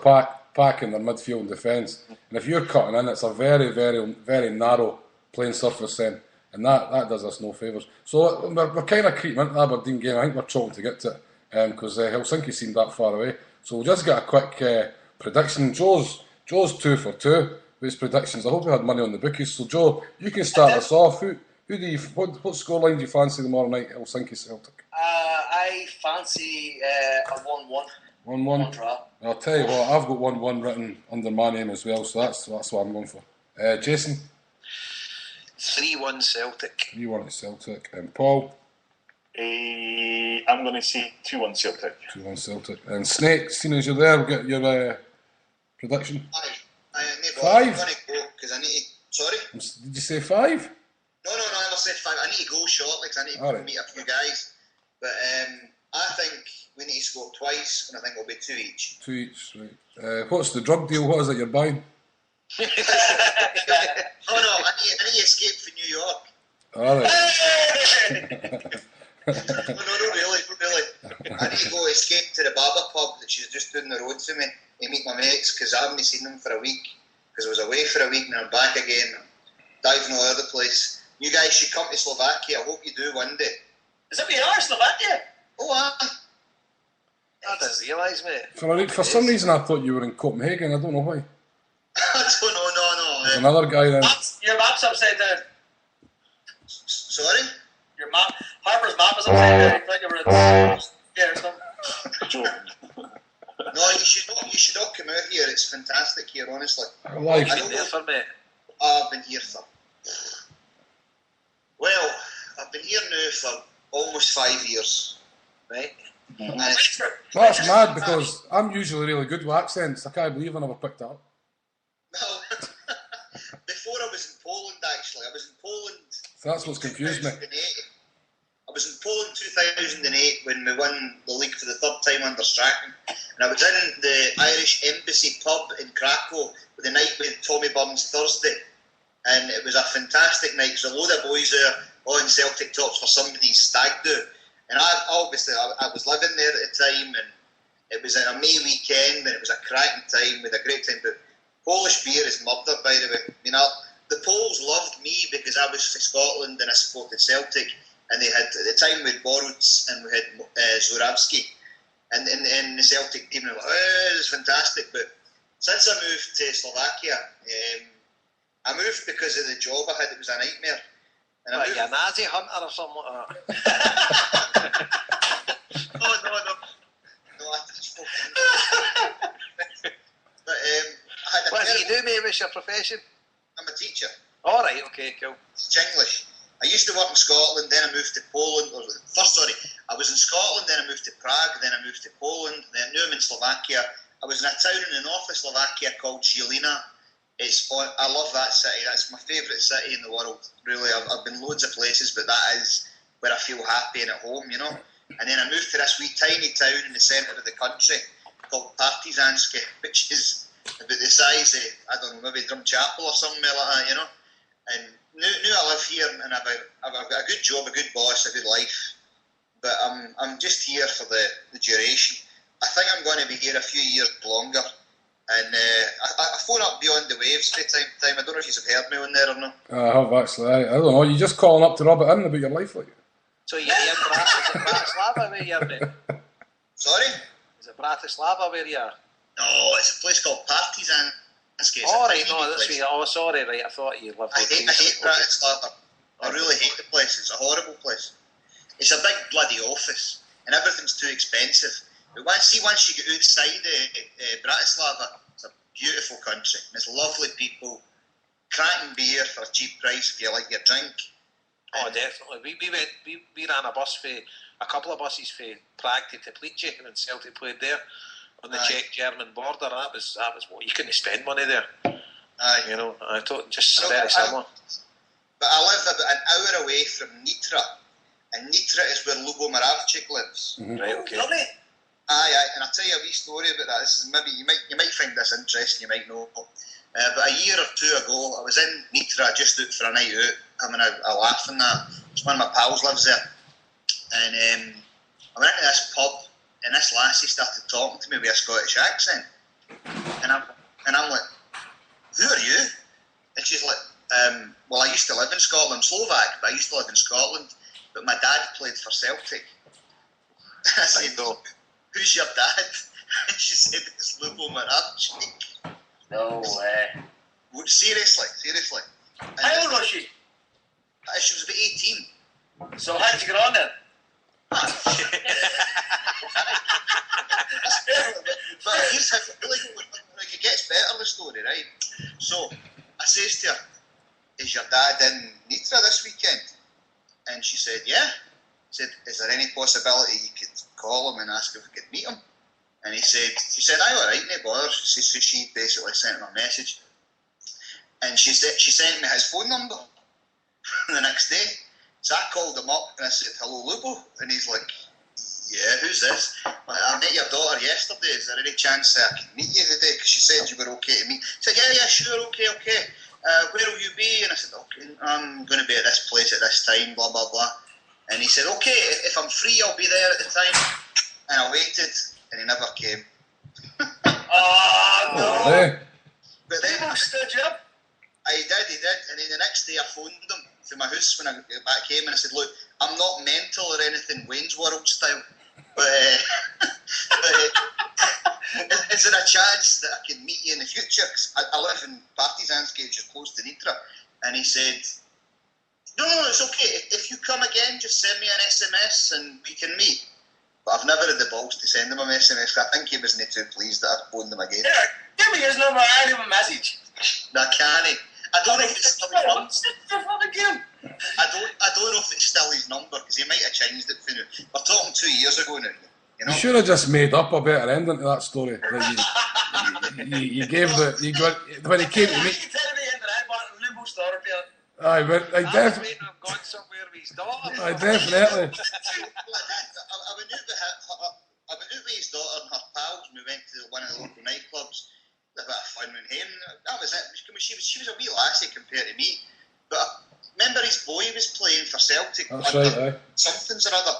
packing their midfield and defence, and if you're cutting in, it's a very, very, very narrow playing surface then, and that does us no favours. So we're kind of creeping into the Aberdeen game. I think we're trying to get to it because Helsinki seemed that far away. So we'll just get a quick prediction. Joe's 2 for 2 with his predictions. I hope he had money on the bookies. So Joe, you can start us off. What scoreline do you fancy tomorrow night, Helsinki Celtic? I fancy a 1-1. 1-1. Draw. I'll tell you what, I've got 1-1 written under my name as well, so that's what I'm going for. Jason? 3-1 Celtic. 3-1 Celtic. And Paul? I'm going to say 2-1 Celtic. 2-1 Celtic. And Snake, seeing as you're there, we'll get your prediction. 5? I'm going to go because I need to. Sorry? Did you say 5? No, I never said 5. I need to go shortly because I need to go meet a few guys. But I think we need to score twice, and I think it'll be 2 each. 2 each, right. What's the drug deal? What is it you're buying? Oh no, I need to escape from New York. Alright. No, really. I need to go escape to the Baba pub that she's just down the road to me and meet my mates because I haven't seen them for a week because I was away for a week and I'm back again, diving all over the place. You guys should come to Slovakia. I hope you do one day. Is that where you are, Slovakia? Oh, I didn't realise, mate. For some reason I thought you were in Copenhagen. I don't know why. I don't know, no. There's another guy then. Your map's upside down. Sorry? Your map, Harper's map is upside down. I think you were in or something. No, you should all come out here. It's fantastic here, honestly. I like Been there for me. I've been here for. Well, I've been here now for almost 5 years, right? Mm-hmm. And That's mad because I'm usually really good with accents. I can't believe I never picked it up. Well, before I was in Poland, actually. I was in Poland. So that's what's confused me. I was in Poland 2008 when we won the league for the 3rd time under Strachan. And I was in the Irish Embassy pub in Krakow with the night with Tommy Burns Thursday. And it was a fantastic night. There was a load of boys there, all in Celtic tops for somebody's stag do. And I was living there at the time, and it was a May weekend, and it was a cracking time with a great time. But Polish beer is murder, by the way. You know, the Poles loved me because I was from Scotland and I supported Celtic, and they had at the time we had Boruc and we had Zurawski, and in the Celtic team, they were like, oh, it was fantastic. But since I moved to Slovakia, I moved because of the job I had. It was a nightmare. And What, you a Nazi hunter or something like that? No, I just But What do you do, mate? What's your profession? I'm a teacher. Alright, okay, cool. Teach English. I used to work in Scotland, then I moved to Poland. I was in Scotland, then I moved to Prague, then I moved to Poland, then now I'm in Slovakia. I was in a town in the north of Slovakia called Žilina. I love that city. That's my favourite city in the world. Really, I've been loads of places, but that is where I feel happy and at home, you know. And then I moved to this wee tiny town in the centre of the country called Partizanski, which is about the size of, I don't know, maybe Drumchapel or something like that, you know. And now I live here and I've got a good job, a good boss, a good life. But I'm just here for the duration. I think I'm going to be here a few years longer. And I phone up Beyond the Waves from time to time. I don't know if you've heard me on there or not. I have actually. I don't know. You just calling up to rub it in about your life, like. So you hear Bratislava where you're, mate? Sorry? Is it Bratislava where you are? No, it's a place called Partizan. Oh, right, no, that's me. Oh, sorry, right. I thought you lived I hate Bratislava. I really hate the place. It's a horrible place. It's a big bloody office, and everything's too expensive. But once you get outside Bratislava, it's a beautiful country. And it's lovely people, cracking beer for a cheap price if you like your drink. Oh, definitely. We ran a couple of buses for Prague to Teplice when Celtic played there on the Czech-German border. That was what you couldn't spend money there. Aye. You know, I thought just very similar. But I live about an hour away from Nitra, and Nitra is where Lubo Moravcik lives. Mm-hmm. Right, okay. Lovely. Aye, and I'll tell you a wee story about that. This is maybe you might find this interesting. You might know. But a year or two ago, I was in Nitra just out for a night out, having a laugh and that. One of my pals lives there, and I went into this pub, and this lassie started talking to me with a Scottish accent, and I'm like, "Who are you?" And she's like, "Well, I used to live in Scotland, I'm Slovak, but I used to live in Scotland, but my dad played for Celtic." I said, "Who's your dad?" And she said, "It's Lubo Moravcik." No way. Seriously. How old was she? She was about 18. So how did you get on then? But here's how it gets better, the story, right? So I says to her, "Is your dad in Nitra this weekend?" And she said, "Yeah." I said, "Is there any possibility you could call him and ask if we could meet him?" And she said, "Aye, all right, no bother." So she basically sent him a message, and she sent me his phone number the next day. So I called him up and I said, "Hello, Lubo," and he's like, "Yeah, who's this?" "I met your daughter yesterday. Is there any chance I can meet you today? Because she said you were okay to meet." I said, "Yeah, sure, okay. Where will you be?" And I said, "Okay, I'm going to be at this place at this time, blah, blah, blah." And he said, "Okay, if I'm free, I'll be there at the time." And I waited, and he never came. Oh, no. Hey. But then People stood you up. he did. And then the next day I phoned him to my house when I got back home, and I said, "Look, I'm not mental or anything Wayne's World style, but is there a chance that I can meet you in the future? 'Cause I live in Partizanski, which is close to Nitra." And he said, No, it's okay. If you come again, just send me an SMS and we can meet." But I've never had the balls to send him an SMS. I think he wasn't too pleased that I phoned him again. Yeah, give me his number, I'll give him a message. I can't. I don't know if it's still his number. I don't know if it's still his number, because he might have changed it for now. We're talking 2 years ago now. You know? You should have just made up a better ending to that story. Like you gave when he came to me. You tell me in the right one, Limbo story, Peter. Aye, but I I was definitely. waiting to have gone somewhere with his daughter. I definitely. I went out with his daughter and her pals, and we went to one of the local nightclubs. A bit of fun with him. That was it. She was a wee lassie compared to me. But remember his boy was playing for Celtic. That's right, aye. Something's or other.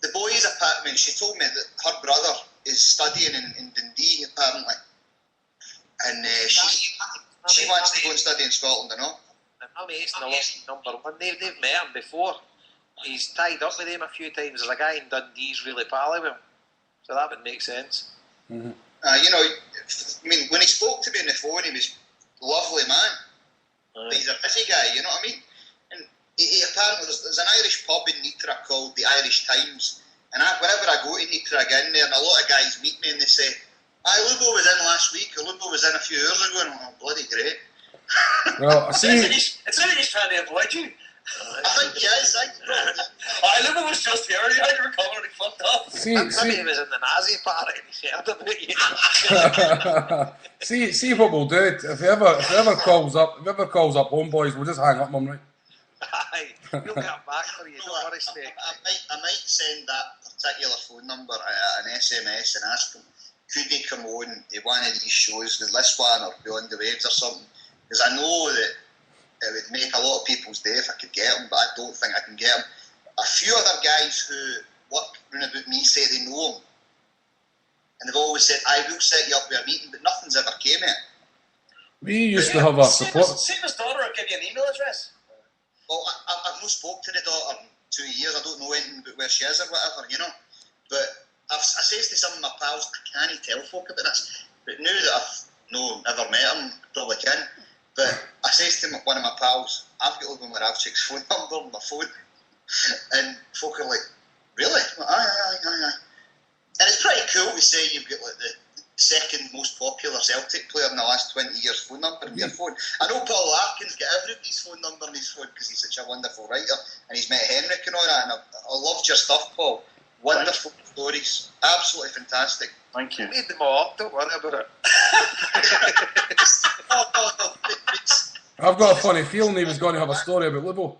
The boy's apartment, she told me that her brother is studying in Dundee, apparently. And she wants to go and study in Scotland, you know. My mate's in the list number one. They've met him before. He's tied up with him a few times. There's a guy in Dundee's really pally with him. So that would make sense. Mm-hmm. You know, I mean, when he spoke to me on the phone, he was a lovely man. But he's a busy guy, you know what I mean? And he apparently, there's an Irish pub in Nitra called the Irish Times. And whenever I go to Nitra, I get in there, and a lot of guys meet me and they say, "Aye, Lubo was in last week, or Lubo was in a few hours ago," and I'm like, bloody great. Well, I see. It's like he's trying to avoid you. I think he is, Limbo was just here, you had to recover and he fucked up. Maybe he was in the Nazi party and he heard about you. see what we'll do. If he ever calls up HomeBhoys, we'll just hang up on him, right? Aye, we'll get him back for you, don't worry, Snake. I might send that particular phone number an SMS and ask him, could he come on to one of these shows, this one or Beyond the Waves or something? Because I know that it would make a lot of people's day if I could get him, but I don't think I can get him. A few other guys who work round about me say they know him, and they've always said, I will set you up with a meeting, but nothing's ever came of it. We used to have a support. Same as daughter, I'll give you an email address. Well, I've not spoke to the daughter in 2 years. I don't know anything about where she is or whatever, you know. But I says to some of my pals, I can't tell folk about this. But now that I've ever met him, probably can. But I says to one of my pals, I've got Logan Moravchik's phone number on my phone. And folk are like, really? Like, aye. And it's pretty cool to say you've got like the second most popular Celtic player in the last 20 years phone number in your phone. I know Paul Larkin's got everybody's phone number on his phone because he's such a wonderful writer and he's met Henrik and all that, and I loved your stuff, Paul. Wonderful stories, absolutely fantastic. Thank you. Made them all up, don't worry about it. I've got a funny feeling he was going to have a story about Libo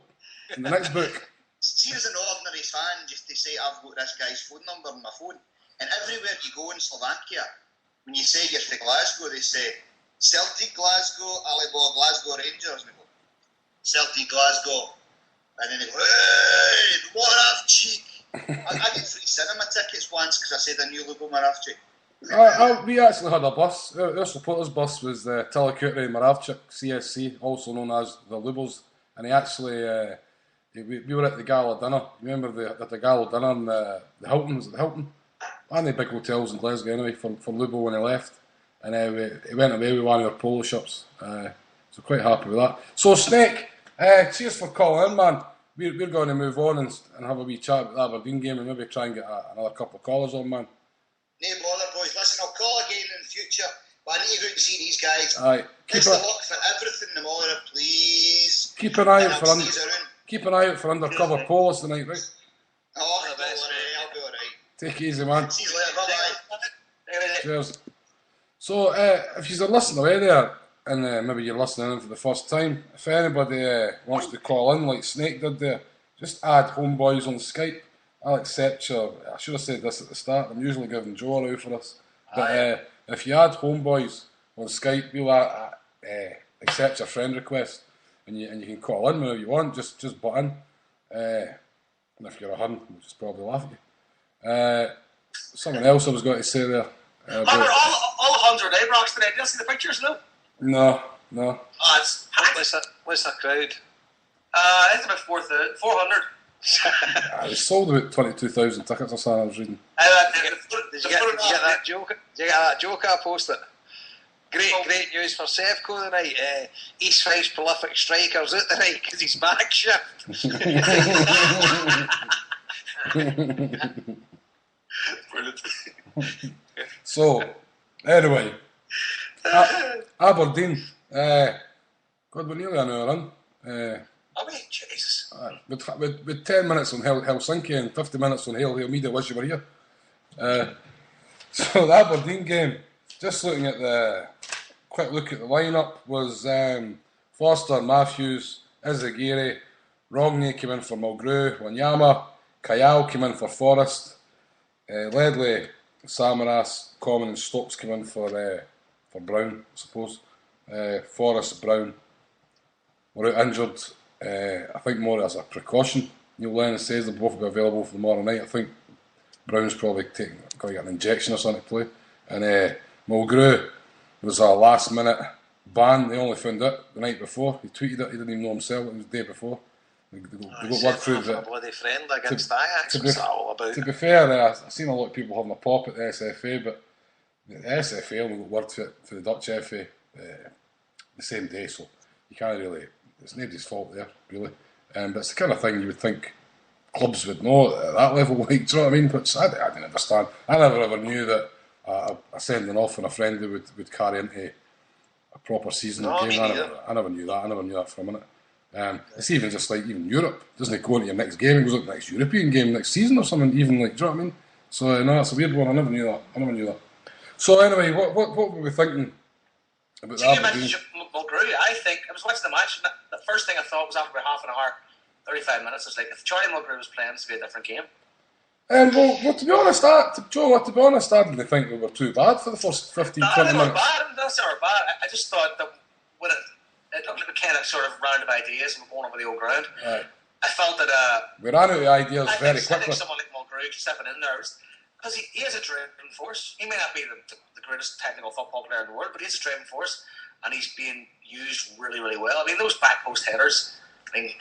in the next book. See, as an ordinary fan, just to say I've got this guy's phone number on my phone, and everywhere you go in Slovakia, when you say you're from Glasgow, they say Celtic Glasgow, Alibor Glasgow Rangers, and they go Celtic Glasgow, and then they go, hey, Moravchik. I get free cinema tickets once because I said I knew Lubo Moravchik. We actually had a bus. Our supporters bus was the Telekutri Moravchik CSC, also known as the Lubos, and he actually we were at the gala dinner. Remember at the gala dinner in the Hilton? Was it the Hilton? One of the big hotels in Glasgow anyway for Lubo when he left, and he went away with one of our polo shirts. So quite happy with that. So Snake, cheers for calling in, man. We're going to move on and have a wee chat about the Aberdeen game and maybe try and get another couple of callers on, man. No bother, boys. Listen, I'll call again in the future, but I need to go out and see these guys. Aye. Best of luck for everything tomorrow, please. Keep an eye out for around. undercover polos tonight, right? Oh, don't worry, I'll be alright. Take it easy, man. See you later, bye-bye. Cheers. So, if you're listening away there, and maybe you're listening in for the first time, if anybody wants to call in like Snake did there, just add HomeBhoys on Skype. I'll accept your... I should have said this at the start. I'm usually giving Joe a row for this. But if you add HomeBhoys on Skype, we'll accept your friend request. And you can call in whenever you want. Just butt in. And if you're a hun, we'll just probably laugh at you. Something else I was going to say there. All 100 Ibrox today. Did you see the pictures, no? No. Oh, it's packed. What's that crowd? It's about 400. They sold about 22,000 tickets or something I was reading. Did you get that joke? Did you get that joke I posted? Great news for Sevco tonight. East 5's prolific striker's out tonight because he's back shift. So, anyway, Aberdeen. God, we're nearly an hour in. I mean, Jesus. With 10 minutes on Helsinki and 50 minutes on Hail Media, wish you were here. So the Aberdeen game, just looking at the quick look at the lineup, was Foster, Matthews, Izagiri, Romney came in for Mulgrew, Wanyama, Kayal came in for Forrest, Ledley, Samaras, Common and Stokes came in for Brown, I suppose. Forrest, Brown were out injured. I think more as a precaution. Neil Lennon says they'll both be available for tomorrow night. I think Brown's probably got to get an injection or something to play. And Mulgrew was a last minute ban. They only found out the night before. He tweeted it. He didn't even know himself. It was the day before. They got word through that. Bloody friend against Ajax. What's that all about? To be fair, I've seen a lot of people having a pop at the SFA, but the SFA only got word for the Dutch FA the same day, so you can't really. It's nobody's fault there, really. But it's the kind of thing you would think clubs would know at that level, like, do you know what I mean? But I didn't understand. I never ever knew that a sending off on a friendly would carry into a proper season game. I never knew that. I never knew that for a minute. It's even just like even Europe. Doesn't it go into your next game? It goes like the next European game next season or something. Even like, do you know what I mean? So no, it's a weird one. I never knew that. So anyway, what were we thinking about that? You mentioned Mulgrew. I think I was watching the match, and the first thing I thought was after about half an hour, 35 minutes. It's like if Charlie Mulgrew was playing, this would be a different game. Well, to be honest, I didn't think we were too bad for the first 15, 20 minutes. That's not bad. I just thought that when it looked like we kind of sort of rounded ideas and we're going over the old ground. Right. I felt that we ran out of ideas very I think quickly. someone like Mulgrew stepping in there. because he is a driving force. He may not be the greatest technical football player in the world, but he's a driving force, and he's being used really, really well. I mean, those back post headers, I mean,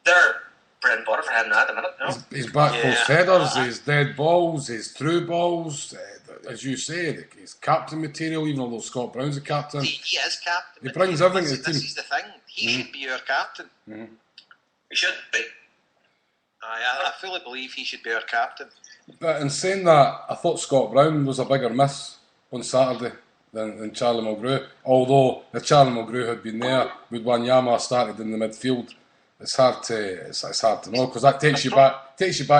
they're bread and butter for him now at the minute. You know? His back post headers, his dead balls, his through balls, as you say, he's captain material, even although Scott Brown's a captain. He is captain. He brings everything to the team. This is the thing. He should be our captain. He should be. I fully believe he should be our captain. But in saying that, I thought Scott Brown was a bigger miss on Saturday than Charlie Mulgrew. Although if Charlie Mulgrew had been there, with Wanyama started in the midfield, it's hard to know, because that takes you back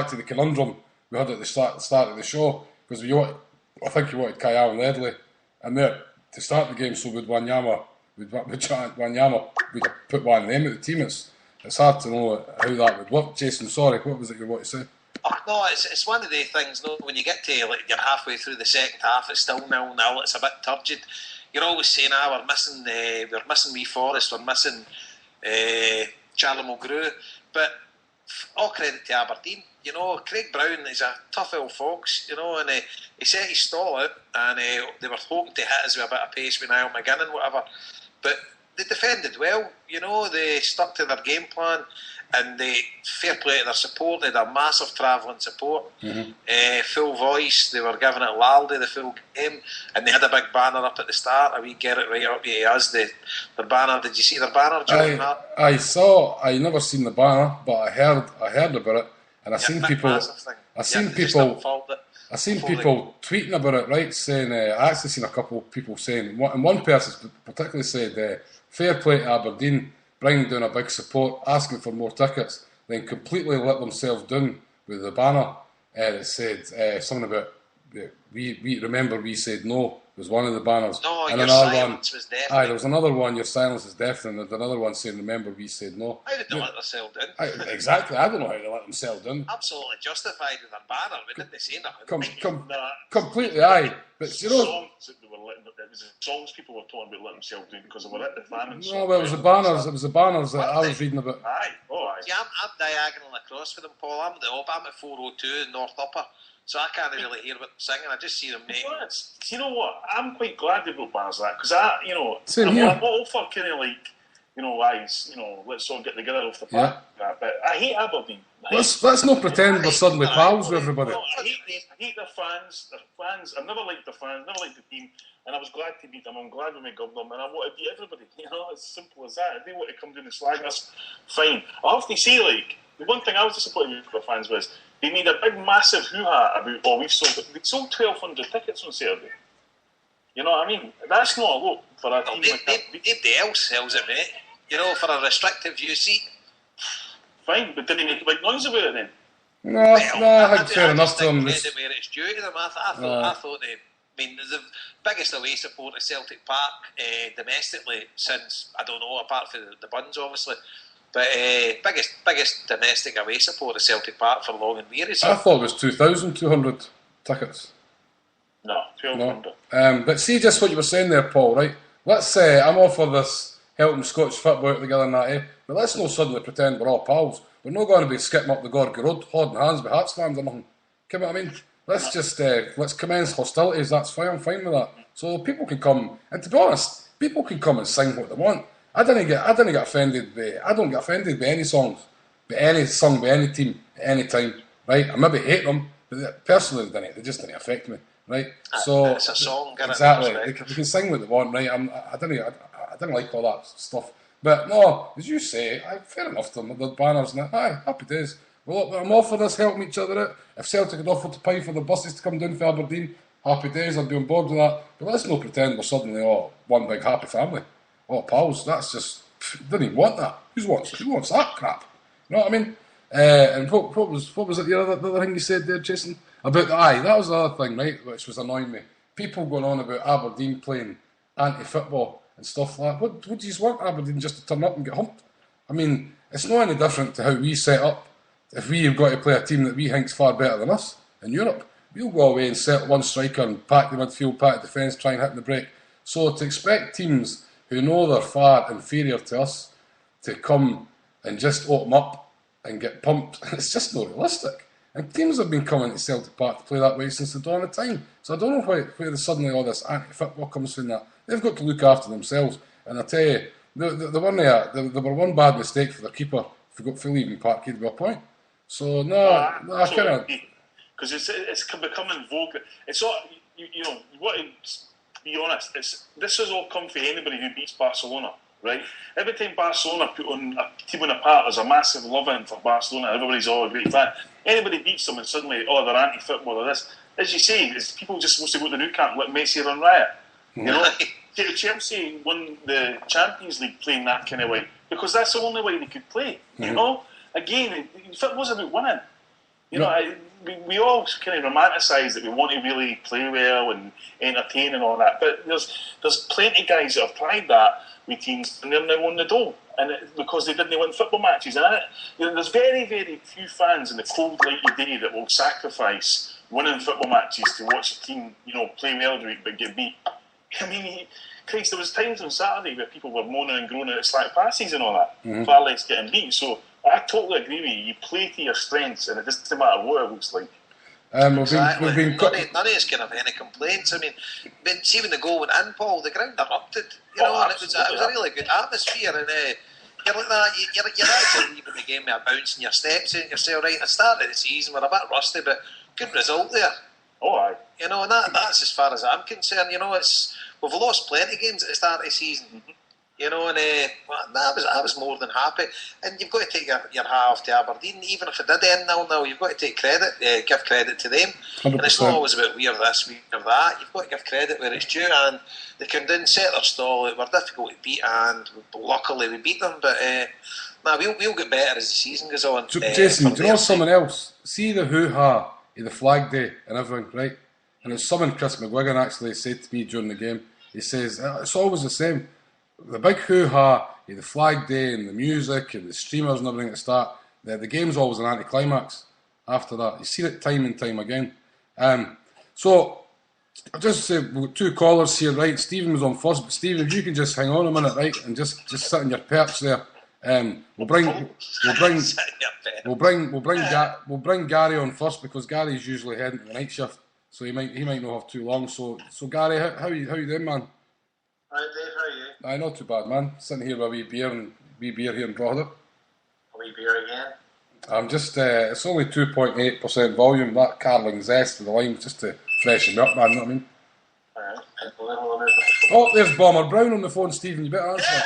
to the conundrum we had at the start of the show, because I think you wanted Kai Allen Ledley in there to start the game, so with Wanyama we'd put one of them at the team. It's hard to know how that would work. Jason, sorry, what was it you want to say? Oh, no, it's one of the things. No, when you get to you're halfway through the second half, it's still 0-0. It's a bit turgid. You're always saying, we're missing Wee Forrest, we're missing Charlie Mulgrew, but all credit to Aberdeen. You know, Craig Brown is a tough old fox. You know, and he set his stall out, and they were hoping to hit us with a bit of pace with Niall McGinn and whatever, but they defended well. You know, they stuck to their game plan, and they fair play to their support. They had a massive travelling support, full voice. They were giving it loudly the full game, and they had a big banner up at the start. A wee get it right up to us. The banner. Did you see their banner, John? I never seen the banner, but I heard about it, and I seen people tweeting about it, right? Saying I actually seen a couple of people saying, and one person particularly said, "Fair play to Aberdeen, bringing down a big support, asking for more tickets, then completely let themselves down with the banner." It said something about we said no. Was one of the banners. No, and your another silence one, was deafening. there was another one. Your silence is deafening. And another one saying, "Remember, we said no." How did they let themselves down? Exactly. I don't know how they let themselves down. Absolutely justified with their banner. We didn't say nothing. Completely, aye. But you know, songs that they were letting, it was the songs people were talking about letting themselves down because they were at the fan. No, well, it was the banners. It was the banners that I was reading about. Aye. See, I'm diagonal across with them, Paul. I'm at 402 North Upper, so I can't really hear what they're singing. I just see them making. You know what? I'm quite glad they built banners like that, because I'm all for kind of like, let's all get together off the park. Yeah. But I hate Aberdeen. Let's not pretend we're suddenly pals with everybody. No, I hate their fans. I've never liked the fans, never liked the team, and I was glad to beat them. I'm glad we made them, and I want to beat everybody. It's simple as that. If they want to come down and slag us, fine. I have to say, the one thing I was disappointed with the fans was they made a big, massive hoo-ha about, we sold 1,200 tickets on Saturday. You know what I mean? That's not a lot for a team like that. Nobody else sells it, mate. You know, for a restricted view seat. Fine, but didn't he make a big noise about it then? No, I think fair enough to them. Where it's due to them. I thought the biggest away support of Celtic Park domestically since, I don't know, apart from the Buns obviously, but biggest domestic away support of Celtic Park for long and weary. So. I thought it was 2,200 tickets. No, 1,200. No. But see just what you were saying there, Paul, right? Let's say I'm all for this helping Scottish football out together and that, but let's not suddenly pretend we're all pals. We're not going to be skipping up the Gorgie Road, holding hands with Hearts fans or nothing. Get what I mean? Let's just let's commence hostilities. That's fine. I'm fine with that. So people can come, and to be honest, people can come and sing what they want. I don't get offended by any songs, by any sung by any team at any time. Right? I maybe hate them, but personally they just didn't affect me. Right? So it's a song. Exactly. They can sing what they want. Right? I didn't like all that stuff. But no, as you say, fair enough to them, the banners and that. Aye, happy days. Well, I'm all for this, helping each other out. If Celtic had offered to pay for the buses to come down for Aberdeen, happy days, I'd be on board with that. But let's not pretend we're suddenly one big happy family. Pals, that's just, didn't even want that. Who wants that crap? You know what I mean? And what was it, the other thing you said there, Jason? About that was the other thing, right, which was annoying me. People going on about Aberdeen playing anti-football and stuff like that. What do you want Aberdeen just to turn up and get humped? I mean, it's not any different to how we set up. If we've got to play a team that we think's far better than us in Europe, we'll go away and set one striker and pack the midfield, pack the defence, try and hit the break. So to expect teams who know they're far inferior to us to come and just open up and get pumped, it's just not realistic. And teams have been coming to Celtic Park to play that way since the dawn of time. So I don't know where suddenly all this anti-football comes from that. They've got to look after themselves. And I tell you, there were one bad mistake for the keeper. If we got Phil leaving Park, he'd be a point. So, I kind of... Because it's becoming vogue. It's all, you know, what, to be honest, this has all come for anybody who beats Barcelona, right? Every time Barcelona put on a team on a part, there's a massive love-in for Barcelona. Everybody's all a great fan. Anybody beats them and suddenly, they're anti-football or this. As you say, it's people just supposed to go to the new camp and let Messi run riot. You know? Chelsea won the Champions League playing that kind of way because that's the only way they could play. You know? Again, football's about winning. You know, we all kind of romanticise that we want to really play well and entertain and all that, but there's plenty of guys that have tried that with teams and they're now on the dole, and because they didn't win football matches. And there's very, very few fans in the cold light of day that will sacrifice winning football matches to watch a team, you know, play well but get beat. I mean, Christ, there was times on Saturday where people were moaning and groaning at slack passes and all that, far less getting beat. So I totally agree with you. You play to your strengths, and it doesn't matter what it looks like. Exactly. None of us can have any complaints. I mean, see when the goal went in, Paul, the ground erupted. You know, and it was a really good atmosphere. And you're like that. You're actually leaving the game with a bounce in your steps, and you're saying, right, at the start of the season, we're a bit rusty, but good result there. Oh, aye. You know, and that's as far as I'm concerned. You know, we've lost plenty of games at the start of the season. You know, and I was more than happy. And you've got to take your hat off to Aberdeen, even if it did end 0-0. You've got to take credit, give credit to them. 100%. And it's not always about we're this, we're that. You've got to give credit where it's due. And they came down, set their stall. It were difficult to beat, and luckily we beat them. But we'll get better as the season goes on. Jason, do you know someone else? See the hoo-ha of the flag day and everything, right? And it's something Chris McGuigan actually said to me during the game. He says, it's always the same. The big hoo-ha of the flag day and the music and the streamers and everything at the start, the game's always an anticlimax after that. You see it time and time again. So, I'll just say, we've got two callers here, right? Stephen was on first, but Stephen, if you can just hang on a minute, right, and just sit in your perch there. We'll bring Gary on first because Gary's usually heading to the night shift, so he might not have too long. So Gary, how you doing, man? Hi Dave, how are you? Aye, not too bad, man. Sitting here with a wee beer here in Drogheda. A wee beer again? I'm just, it's only 2.8% volume, that Carling Zest for the lime, just to freshen me up, man, you know what I mean? Alright, oh, there's Bomber Brown on the phone, Stephen, you better answer.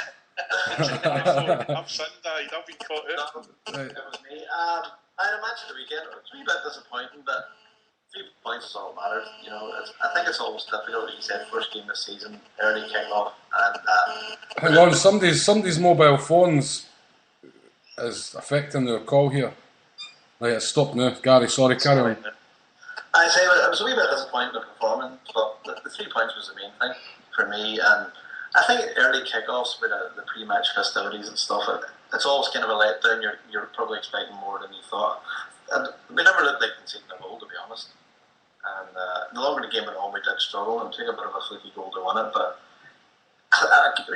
I'm sun-dyed, I've been caught out. Right. It was me. I'd imagine the weekend, it was a wee bit disappointing, but 3 points is all that matters. You know, I think it's always difficult, like you said, first game this season, early kick-off, and hang on, somebody's mobile phones is affecting their call here. Right, it's stopped now. Gary, sorry, carry on. I say it was a wee bit disappointing the performance, but the 3 points was the main thing for me, and I think early kick-offs with the pre-match festivities and stuff, it's always kind of a letdown. You're probably expecting more than you thought. And we never looked like conceding a goal, to be honest. And the longer the game went on, we did struggle and took a bit of a fluky goal to win it. But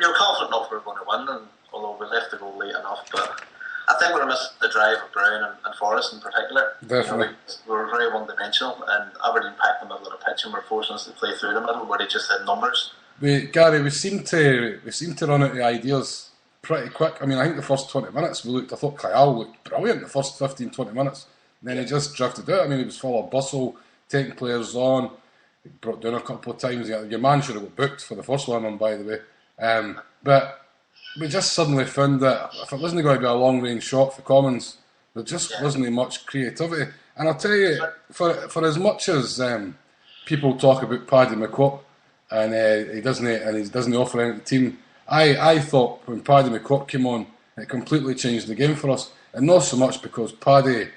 you're confident enough we were going to win, and although we left the goal late enough. But I think we were missing the drive of Brown and Forrest in particular. Definitely. You know, we were very one-dimensional, and Aberdeen packed the middle of the pitch and were forcing us to play through the middle where they just had numbers. Gary, we seem to run out of ideas pretty quick. I mean, I think the first 20 minutes I thought Kyle looked brilliant the first 15-20 minutes. And then he just drifted out. I mean, he was full of bustle, taking players on. He brought down a couple of times. Your man should have got booked for the first one, by the way. But we just suddenly found that if it wasn't going to be a long-range shot for Commons, there just wasn't much creativity. And I'll tell you, for as much as people talk about Paddy McCourt and he doesn't offer anything to the team, I thought when Paddy McCourt came on, it completely changed the game for us. And not so much because Paddy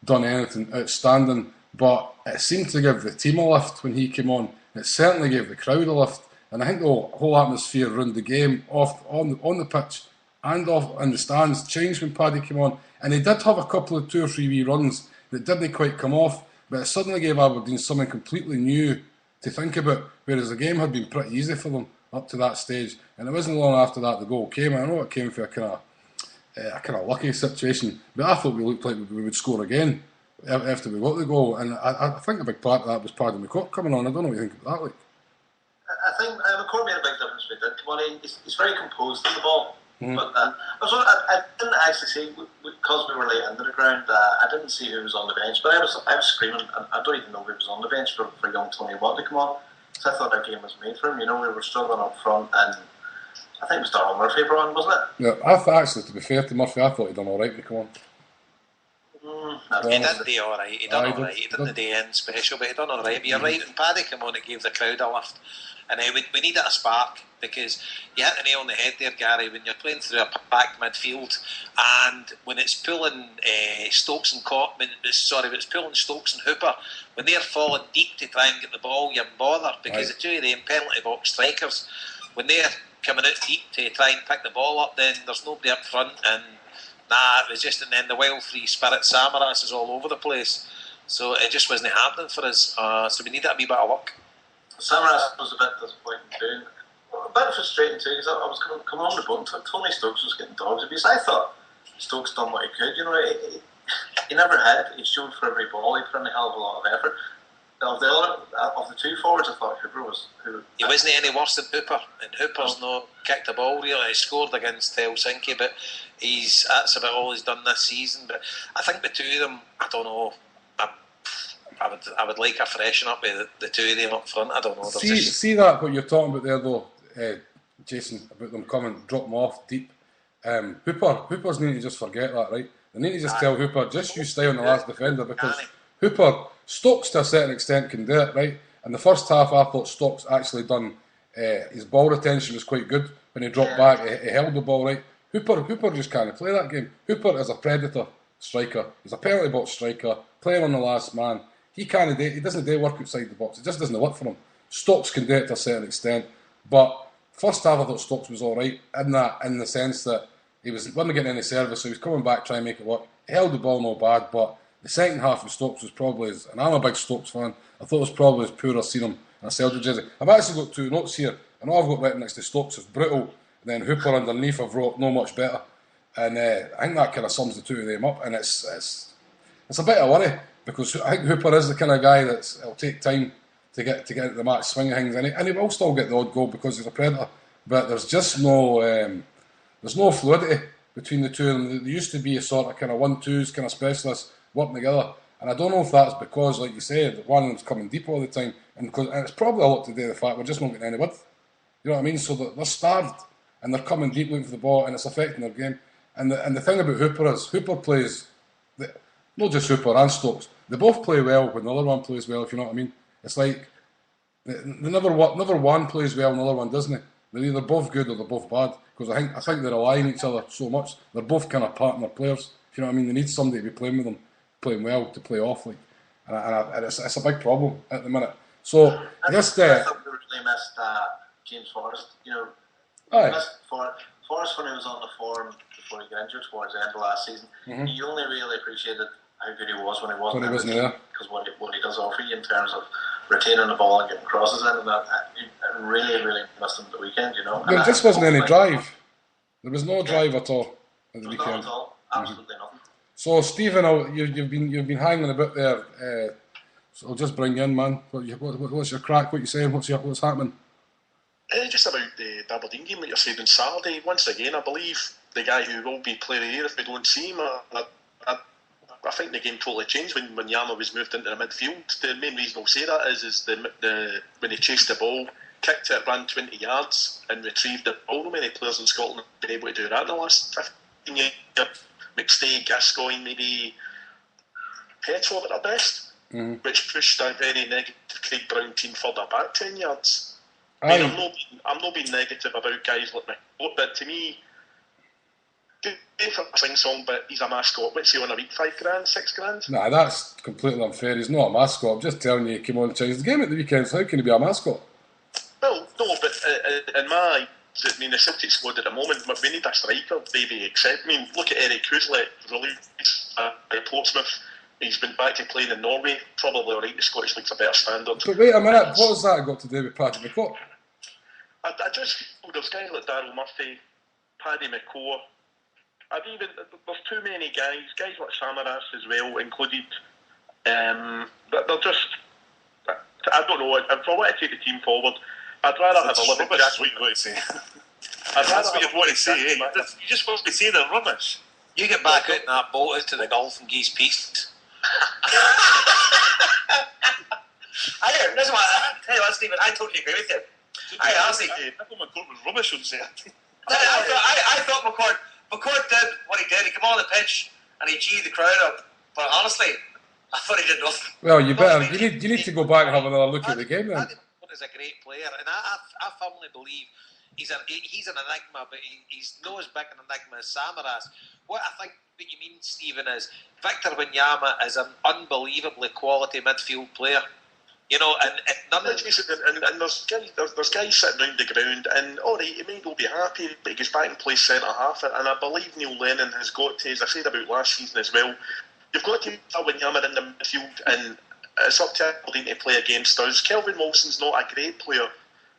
done anything outstanding, but it seemed to give the team a lift when he came on. It certainly gave the crowd a lift, and I think the whole atmosphere around the game, on the pitch and off in the stands, changed when Paddy came on. And he did have a couple of 2 or 3 wee runs that didn't quite come off, but it suddenly gave Aberdeen something completely new to think about, whereas the game had been pretty easy for them up to that stage. And it wasn't long after that the goal came. I know it came for a kind of lucky situation, but I thought we looked like we would score again after we got the goal, and I think a big part of that was Paddy McCourt coming on. I don't know what you think about that, like. I think McCourt made a big difference when he did come on. He's very composed on the ball. Mm-hmm. But I didn't actually see, because we were late into the ground, I didn't see who was on the bench. But I was screaming, I don't even know who was on the bench for young Tony Watt to come on. So I thought that game was made for him. You know, we were struggling up front, and I think it was Darryl Murphy for one, wasn't it? Yeah, I thought, actually, to be fair to Murphy, I thought he'd done all right when he come on. He did do all right. He done all right. He didn't do anything special, but he done all right. But you're right. When Paddy came on, it gave the crowd a lift, and we needed a spark, because you hit the nail on the head there, Gary. When you're playing through a packed midfield, and when it's pulling Stokes and it's pulling Stokes and Hooper, when they're falling deep to try and get the ball, you're bothered, because the two of them penalty box strikers, when they're coming out deep to try and pick the ball up, then there's nobody up front, and it was just, and then the wild free spirit Samaras is all over the place, so it just wasn't happening for us. So we needed a wee bit of luck. Samaras was a bit disappointing too, a bit frustrating too, because I was coming on the boat and Tony Stokes was getting dogs abuse. I thought Stokes done what he could. You know, he never hit. He showed for every ball. He put in a hell of a lot of effort. Of the two forwards, I thought Hooper was. He wasn't any worse than Hooper, and Hooper's not kicked the ball really. He scored against Helsinki, but that's about all he's done this season. But I think the two of them, I don't know. I would like a freshen up with the two of them up front. I don't know. See that what you're talking about there though, Jason, about them drop them off deep. Hooper's need to just forget that, right? They need to just tell Hooper, just you stay on the last defender, because Hooper, Stokes to a certain extent can do it, right? In the first half, I thought Stokes actually done, his ball retention was quite good. When he dropped back, he held the ball right. Hooper just can't play that game. Hooper is a predator striker. He's a penalty box striker, playing on the last man. He doesn't do work outside the box. It just doesn't work for him. Stokes can do it to a certain extent, but first half I thought Stokes was all right in the sense that he wasn't getting any service, so he was coming back trying to make it work. He held the ball no bad, but the second half of Stokes was probably, and I'm a big Stokes fan, I thought it was probably as poor as I've seen him in a Celtic jersey. I've actually got two notes here, and all I've got written next to Stokes is brutal, and then Hooper underneath I've wrote no much better, and I think that kind of sums the two of them up, and it's a bit of worry, because I think Hooper is the kind of guy it'll take time to get the match swing of things, and he will still get the odd goal because he's a predator, but there's just there's no fluidity between the two of them. There used to be a sort of kind of 1-2s, kind of specialists working together, and I don't know if that's because, like you said, one of them's coming deep all the time, and it's probably a lot to do with the fact we're just not getting any width. You know what I mean? So they're starved, and they're coming deep looking for the ball, and it's affecting their game. And the thing about Hooper is, Hooper plays, not just Hooper and Stokes, they both play well when the other one plays well, if you know what I mean. It's like, never one plays well and the other one doesn't. They're either both good or they're both bad, because I think they rely on each other so much. They're both kind of partner players, if you know what I mean. They need somebody to be playing with them, playing well, to play off, like. And it's a big problem at the minute. So, I thought we really missed James Forrest. You know, missed Forrest when he was on the form before he got injured towards the end of last season. Mm-hmm. You only really appreciated how good he was when he wasn't there. Because what he does offer you in terms of retaining the ball and getting crosses in, and that, I really, really missed him at the weekend, you know. There just wasn't any drive. There was no drive at all at the weekend. Not at all. Absolutely nothing. So, Stephen, you've been hanging a bit there. So I'll just bring you in, man. What's your crack? What you saying? What's happening? Just about the Aberdeen game that you said on Saturday. Once again, I believe the guy who will be player of the year if we don't see him. I think the game totally changed when Yama was moved into the midfield. The main reason I'll say that is when he chased the ball, kicked it, ran 20 yards and retrieved the ball. Not many players in Scotland have been able to do that in the last 15 years. McStay, Gascoigne, maybe Petrov at their best, which pushed a very negative Craig Brown team further back 10 yards. I mean, I'm not being negative about guys like McCourt, but to me, good for a sing-song, but he's a mascot. What's he on a week? $5,000, $6,000? Nah, that's completely unfair. He's not a mascot. I'm just telling you, he came on and changed the game at the weekend, so how can he be a mascot? Well, no, but in my... I mean, the Celtic squad at the moment, we need a striker, maybe accept. I mean, look at Eric Kuzlet, released at Portsmouth. He's been back to playing in Norway. Probably alright, the Scottish League's a better standard. But wait a minute, what has that got to do with Paddy McCourt? I just feel there's guys like Darryl Murphy, Paddy McCourt. There's too many guys like Samaras as well, included. But they're just, I don't know, if I want to take the team forward, I'd rather have a living rubbish Jack. is what you want to say. That's what you want to say, eh? You just want to say they're rubbish. You get back out in that boat out to the Gulf and geese peace. Listen, I tell you what, Stephen, I totally agree with you. I honestly, McCourt was rubbish on Saturday. I thought McCourt did what he did. He came on the pitch and he G'd the crowd up. But honestly, I thought he did nothing. Well, you need to go back and have another look at the game then. Paddy McCourt is a great player, and I firmly believe he's an enigma, but he's not as big an enigma as Samaras. What you mean, Stephen, is Victor Wanyama is an unbelievably quality midfield player. You know, and there's guys sitting around the ground, and alright, he may not be happy, but he goes back and plays centre half. And I believe Neil Lennon has got to, as I said about last season as well, you've got to have Wanyama in the midfield, and it's up to Aberdeen to play against us. Kelvin Wilson's not a great player,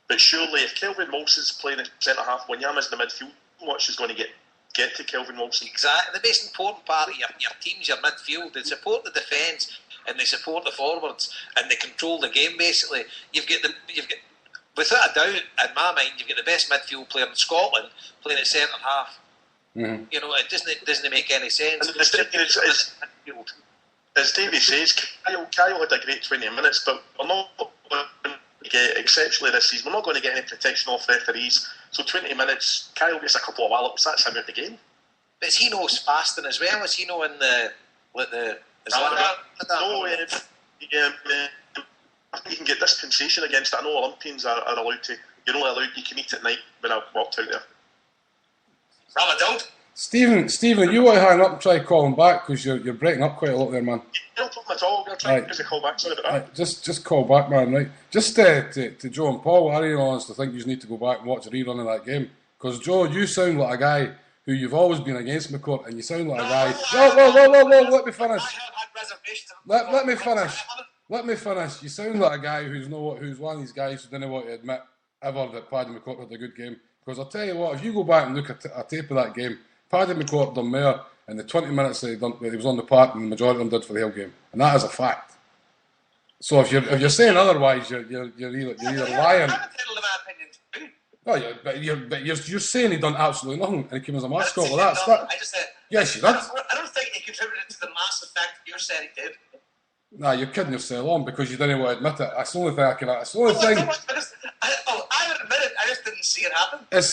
but surely if Kelvin Wilson's playing at centre half, Wanyama's in the midfield, how much is going to get to Kelvin Wilson? Exactly. The most important part of your team's your midfield. They support the defence and they support the forwards and they control the game. Basically, you've got without a doubt, in my mind, you've got the best midfield player in Scotland playing at centre half. Mm-hmm. You know, it doesn't make any sense. As Davey says, Kyle had a great 20 minutes, but we're not going to get, exceptionally this season, we're not going to get any protection off referees. So 20 minutes, Kyle gets a couple of wallops, that's him out the game. But is he no fasting as well? Is he no in the No, you can get dispensation against it. I know Olympians are allowed to. You're only allowed, you can eat at night when I walked out there. Ramadan? Stephen, you want to hang up and try calling back because you're breaking up quite a lot there, man. No problem at all. We're trying to call back. Sorry about that. Right, just call back, man. Right, just to Joe and Paul. I really honestly think you need to go back and watch a rerun of that game because Joe, you sound like a guy who you've always been against McCourt, and you sound like a guy. Whoa! Let me finish. Let me finish. Let me finish. You sound like a guy who's one of these guys who didn't want to admit ever that Paddy McCourt had a good game. Because I'll tell you what, if you go back and look at a tape of that game, Paddy McCourt done more in the 20 minutes that he was on the park than the majority of them did for the whole game, and that is a fact. So if you're saying otherwise, you're either lying. No, but you're saying he done absolutely nothing, and he came as a mascot. Well, that's that. I just said. Yes, you did. I don't think he contributed to the massive fact that you're saying he did. Nah, you're kidding yourself on because you didn't want to admit it. That's the only thing I can. It's the only thing. I would admit it. I just didn't see it happen. It's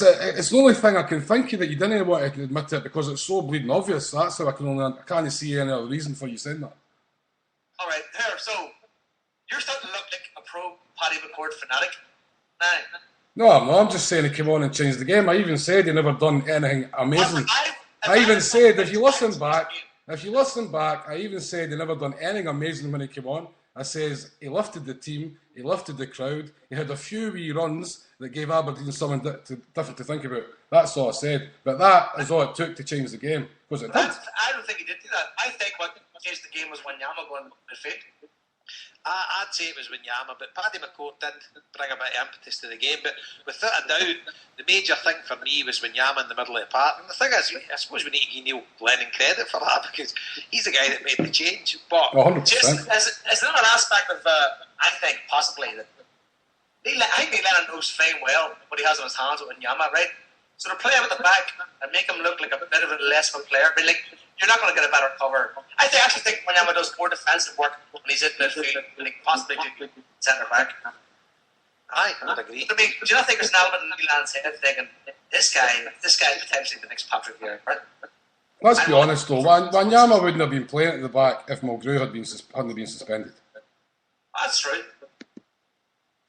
the only thing I can think of that you didn't want to admit it because it's so bleeding obvious. That's how I can't see any other reason for you saying that. All right, there. So you're starting to look like a pro Paddy McCourt fanatic. No, I'm not. I'm just saying he came on and changed the game. I even said he never done anything amazing. I even said if you listen back, I even said he never done anything amazing when he came on. I says he lifted the team, he lifted the crowd, he had a few wee runs that gave Aberdeen something different to think about. That's all I said. But that is all it took to change the game. Because it did. I don't think he did do that. I think what changed the game was Wanyama going midfield. I'd say it was Wanyama, but Paddy McCourt did bring a bit of impetus to the game. But without a doubt, the major thing for me was Wanyama in the middle of the park. And the thing is, I suppose we need to give Neil Lennon credit for that because he's the guy that made the change. But 100%. Just as another aspect of, I think possibly that I think Neil Lennon knows fine well what he has on his hands with Wanyama, right? So to play him at the back and make him look like a bit of a less of a player, but like you're not going to get a better cover. I actually think Wanyama does more defensive work when he's in midfield than he possibly do centre back. I would agree. I mean, do you not think there's an element in Neil Lennon's head thinking this guy is potentially the next Patrick Vieira? Right? Let's be honest though, Wanyama wouldn't have been playing at the back if Mulgrew hadn't been suspended. That's true.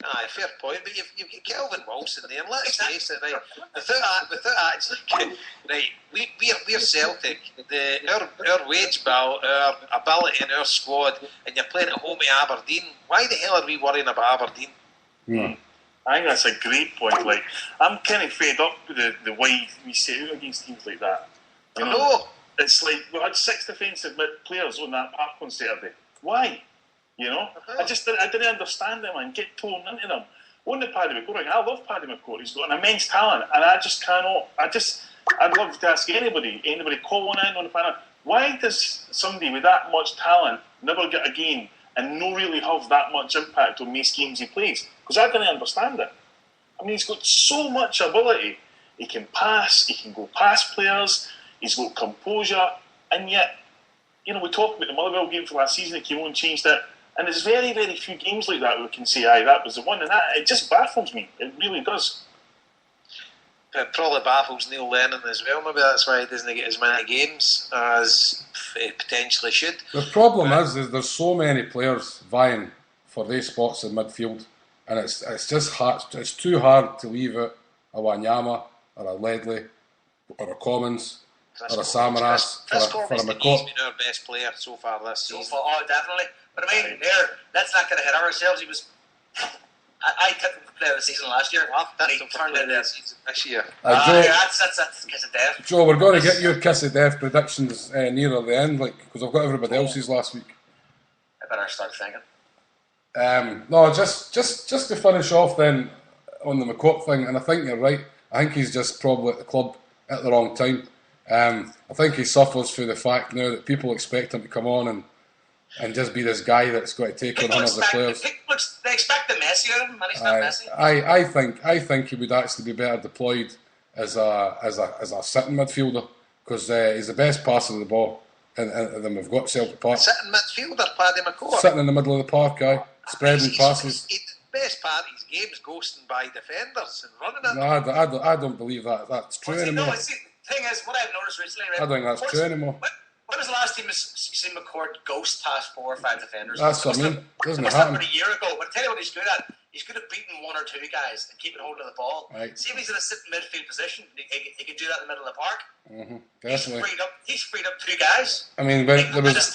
Aye, fair point, but you've got Kelvin Wilson there, and let's face it, right, without actually, right, we're Celtic, our wage bill, our ability in our squad, and you're playing at home at Aberdeen, why the hell are we worrying about Aberdeen? I think that's a great point. Like, I'm kind of fed up with the way we set out against teams like that. You know? It's like, we had 6 defensive players on that park on Saturday. Why? You know, I didn't understand them and get torn into them. On the Paddy McCourt, I love Paddy McCourt. He's got an immense talent, and I just cannot. I'd love to ask anybody calling in on the panel, Why does somebody with that much talent never get a game and not really have that much impact on most games he plays? Because I don't understand it. I mean, he's got so much ability. He can pass, he can go past players, he's got composure, and yet, you know, we talked about the Motherwell game from last season, he came on and changed it, and there's very, very few games like that where we can say, aye, that was the one, and that, it just baffles me. It really does. It probably baffles Neil Lennon as well. Maybe that's why he doesn't get as many games as he potentially should. The problem is there's so many players vying for these spots in midfield, and it's just hard. It's too hard to leave out a Wanyama or a Ledley or a Commons or a Samaras for a McCourt. He's been our best player so far this season. Oh, definitely. But I mean, let's not get ahead of ourselves. He was. I took him for player of the season last year. That's the turned into the season this year. Joe, that's kiss of death. Joe, we're going to get your kiss of death predictions nearer the end, because I've got everybody else's last week. I better start thinking. No, just to finish off then on the McCourt thing, and I think you're right. I think he's just probably at the club at the wrong time. I think he suffers through the fact now that people expect him to come on and just be this guy that's got to take on hundreds of players. They expect the Messi out of him, and he's not Messi. I think he would actually be better deployed as a sitting midfielder, because he's the best passer of the ball, and then we've got Celtic Park. Sitting midfielder, Paddy McCourt. Sitting in the middle of the park, guy, spreading passes. The best part of his game is ghosting by defenders and running it. No, I don't believe that's true anymore. No, the thing is, what I've noticed recently, I don't think that's true anymore. When was the last time you seen McCourt ghost past 4 or 5 defenders? That's what I mean. Doesn't it happen. About a year ago. But tell you what he's good at. He's good at beating 1 or 2 guys and keeping hold of the ball. Right. See if he's in a sitting midfield position, he can do that in the middle of the park. Mm-hmm. Definitely. He's freed up 2 guys. I mean, there was... His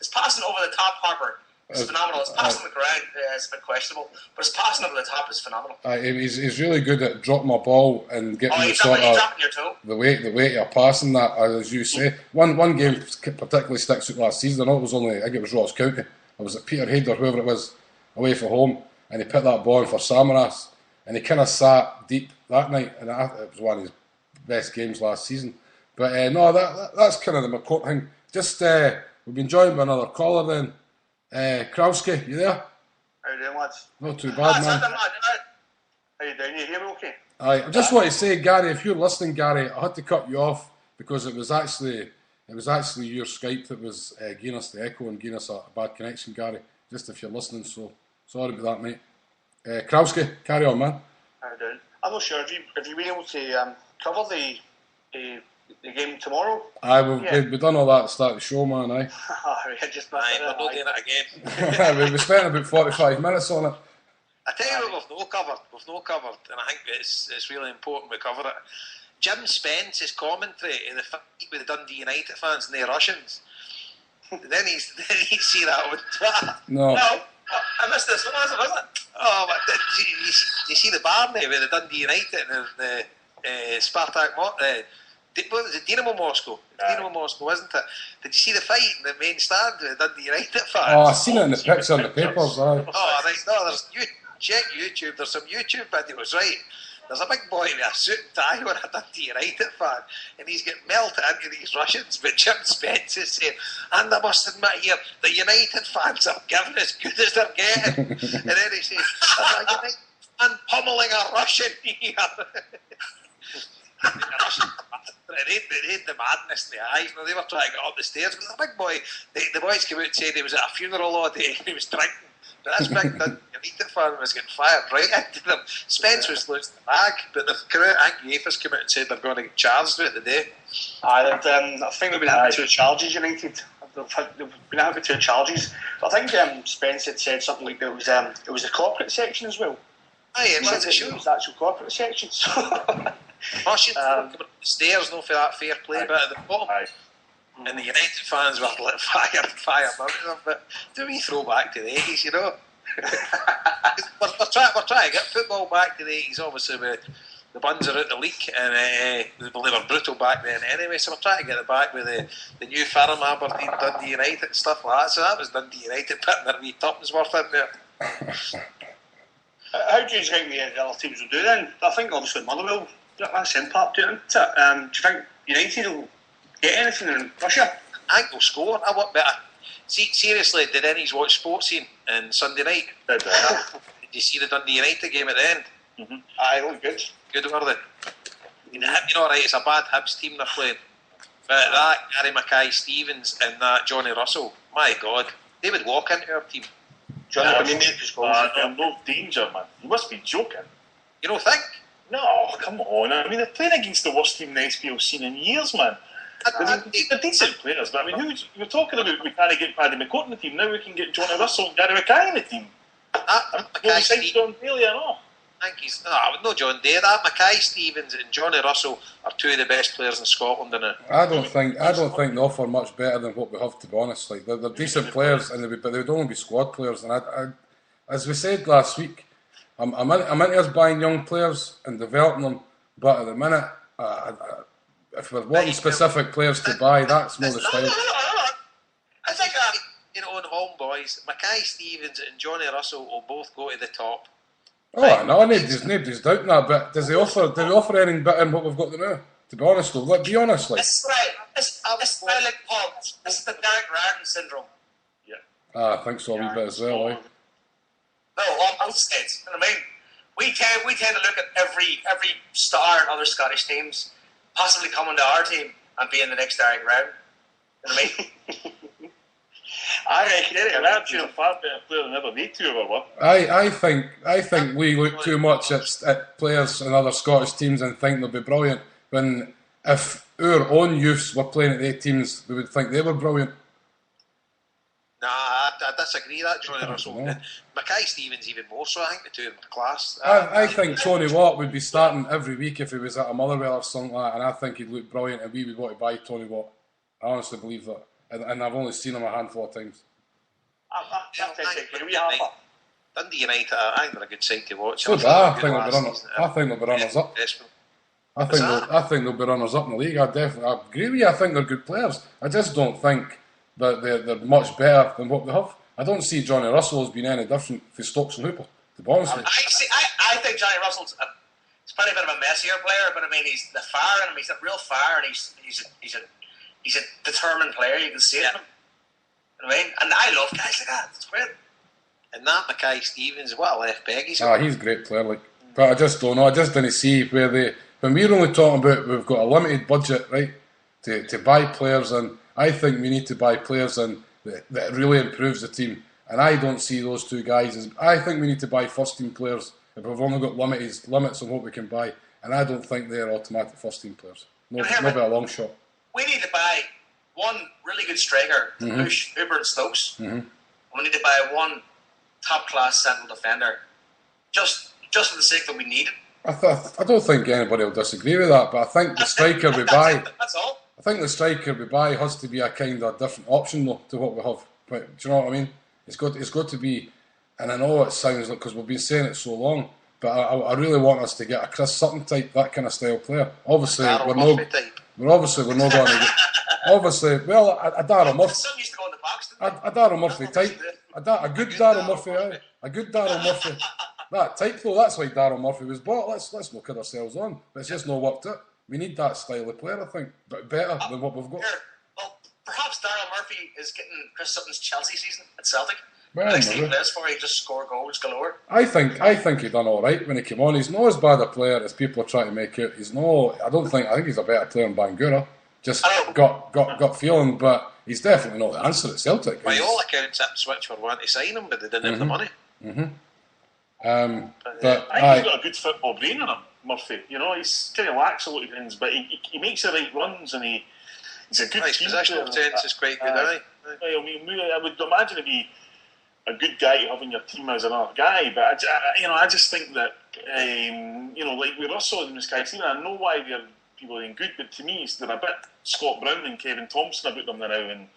passing over the top, Harper. It's phenomenal. His passing on the ground is a bit questionable, but his passing over the top is phenomenal. He's really good at dropping my ball and getting he's dropping your toe. the way you're passing that, as you say. One game particularly sticks out last season. I think it was Ross County. I was at Peterhead or whoever it was, away from home, and he put that ball in for Samaras, and he kind of sat deep that night, and it was one of his best games last season. But no, that's kind of the McCourt thing. Just we've been joined by another caller then. Krauski, you there? How you doing, lads? Not too bad, man. How you doing? You hear me okay? I just want to say, Gary, if you're listening, Gary, I had to cut you off because it was actually your Skype that was giving us the echo and giving us a bad connection, Gary. Just if you're listening, so sorry about that, mate. Krauski, carry on, man. How you doing? I'm not sure if you were able to cover the game tomorrow. We've done all that at the start of the show, man. We're not doing it again. We spent about 45 minutes on it. I tell you what we've no covered, and I think it's really important we cover it. Jim Spence's commentary in the fight with the Dundee United fans and the Russians. then he see that on Twitter. No, I missed this. What was it? Oh, but did you see the Barney with the Dundee United and the Spartak? What was it? Dynamo Moscow. Dynamo Moscow, wasn't it? Did you see the fight in the main stand with the Dundee United fans? Oh, I've seen it in the picture in the papers. Oh, right. No, check YouTube. There's some YouTube videos, right? There's a big boy with a suit and tie with a Dundee United fan, and he's getting melted into these Russians. But Jim Spence is saying, and I must admit here, the United fans are giving as good as they're getting. And then he says, there's a United fan pummeling a Russian here. They had the madness in the eyes. They were trying to get up the stairs. But the big boy, the boys came out and said he was at a funeral all day and he was drinking. But this big United fan was getting fired right into them. Spence was losing the bag, but the UEFA's come out and said they're going to get charged with it today. I think they've been hit with 2 charges, United. They've been hit with 2 charges. But I think Spence had said something like that it was the corporate section as well. It was the actual corporate section. Russians coming up the stairs, no for that fair play, but at the bottom. And the United fans were lit fire mounting them. But do we throw back to the 80s, you know? we're trying to get football back to the 80s, obviously. The buns are out the league, and they were brutal back then anyway, so we're trying to get it back with the new Fareham, Aberdeen, Dundee United, and stuff like that. So that was Dundee United putting their wee tuppence worth in there. How do you think the other teams will do then? I think obviously Motherwell, that's in part to it, isn't it? Do you think United will get anything in Russia? I think they'll score. I want better. See, seriously, did any of you watch Sports Scene on Sunday night? Did you see the Dundee United game at the end? Mm-hmm. Aye, it was good. Good, were they? You know, right, it's a bad Hibs team they're playing. But that Gary Mackay-Stevens and that Johnny Russell, my God, they would walk into our team. Johnny Russell, they're no danger, man. You must be joking. You don't think? No, come on. I mean, they're playing against the worst team in the SPL's seen in years, man. They're decent players, but I mean, you're talking about we can't get Paddy McCourt in the team, now we can get Johnny Russell and Gary Mackay in the team. Besides John Daly and all. I think he's no John Day. That Mackay-Stevens and Johnny Russell are two of the best players in Scotland now. I don't think they offer much better than what we have, to be honest. Like they're decent players, but they would only be squad players. And I, as we said last week, I'm into us buying young players and developing them. But at the minute, if we're wanting specific players to buy, that's more the style. I think on HomeBhoys, Mackay-Stevens and Johnny Russell will both go to the top. Oh, no, nobody's doubting that, but do they offer anything better than what we've got now? To be honest though, let's be honest. Like. It's like Paul. This is the Derek Ryan syndrome. Yeah. I think so a wee bit as well, No, on both sides. You know what I mean? We tend to look at every star in other Scottish teams possibly coming to our team and being the next Derek Ryan. You know what I mean? I reckon Ramsey's a far better player than ever they two ever were. I think we look too much at players in other Scottish teams and think they'll be brilliant. When if our own youths were playing at the teams, we would think they were brilliant. Nah, I disagree. That Johnny Russell, Mackay-Stevens even more so. I think the two of them are class. I think Tony Watt would be starting every week if he was at a Motherwell or something like that, and I think he'd look brilliant, and we would want to buy Tony Watt. I honestly believe that. And I've only seen him a handful of times. Dundee United, I think they're a good side to watch. So I think they'll be runners up. I think they'll be runners up in the league. I agree with you. I think they're good players. I just don't think that they're much better than what they have. I don't see Johnny Russell as being any different for Stokes and Hooper, to be honest with you. I think Johnny Russell's he's probably a bit of a messier player, but I mean he's the fire in him. He's a real fire, and he's a determined player. You can see it in him. You know what I mean? And I love guys like that. It's great. And that Mackay-Stevens, what a left peg he's got. He's a great player. Like, but I just don't know. I just didn't see where they. When we're only talking about we've got a limited budget, right, to buy players, and I think we need to buy players and that really improves the team. And I don't see those two guys. I think we need to buy first team players if we've only got limits on what we can buy. And I don't think they're automatic first team players. No, not by a long shot. We need to buy one really good striker to push Hooper and Stokes. Mm-hmm. We need to buy one top class central defender, just for the sake that we need it. I don't think anybody will disagree with that, but I think the striker we buy. That's all. I think the striker we buy has to be a kind of different option though to what we have. But do you know what I mean? It's got to be, and I know it sounds like because we've been saying it so long, but I really want us to get a Chris Sutton type, that kind of style player. Obviously, we're not going to get. Obviously, well, a Darryl Murphy. Some used to go in the box. A Darryl Murphy type. A good Darryl Murphy. A good Darryl Murphy. That type though, that's why Darryl Murphy was bought. Let's not kid ourselves on. But it's just not worked out. We need that style of player, I think, but better than what we've got. Well, perhaps Darryl Murphy is getting Chris Sutton's Chelsea season at Celtic. Well, the next thing he plays for, he just score goals galore. I think he done all right when he came on. He's not as bad a player as people are trying to make out. I think he's a better player than Bangura. Just got feeling, but he's definitely not the answer at Celtic. By all accounts, Ipswich were wanting to sign him, but they didn't have the money. Mm-hmm. But I think he's got a good football brain in him, Murphy. You know, he's kind of lacks a lot of things, but he makes the right runs, and he's a good team player. His positional sense is quite good, I would imagine to be a good guy to have in your team as another guy, but I just think that like with Russell and Mackay-Stevens, I know why they're people are good, but to me they're a bit Scott Brown and Kevin Thompson about them now, and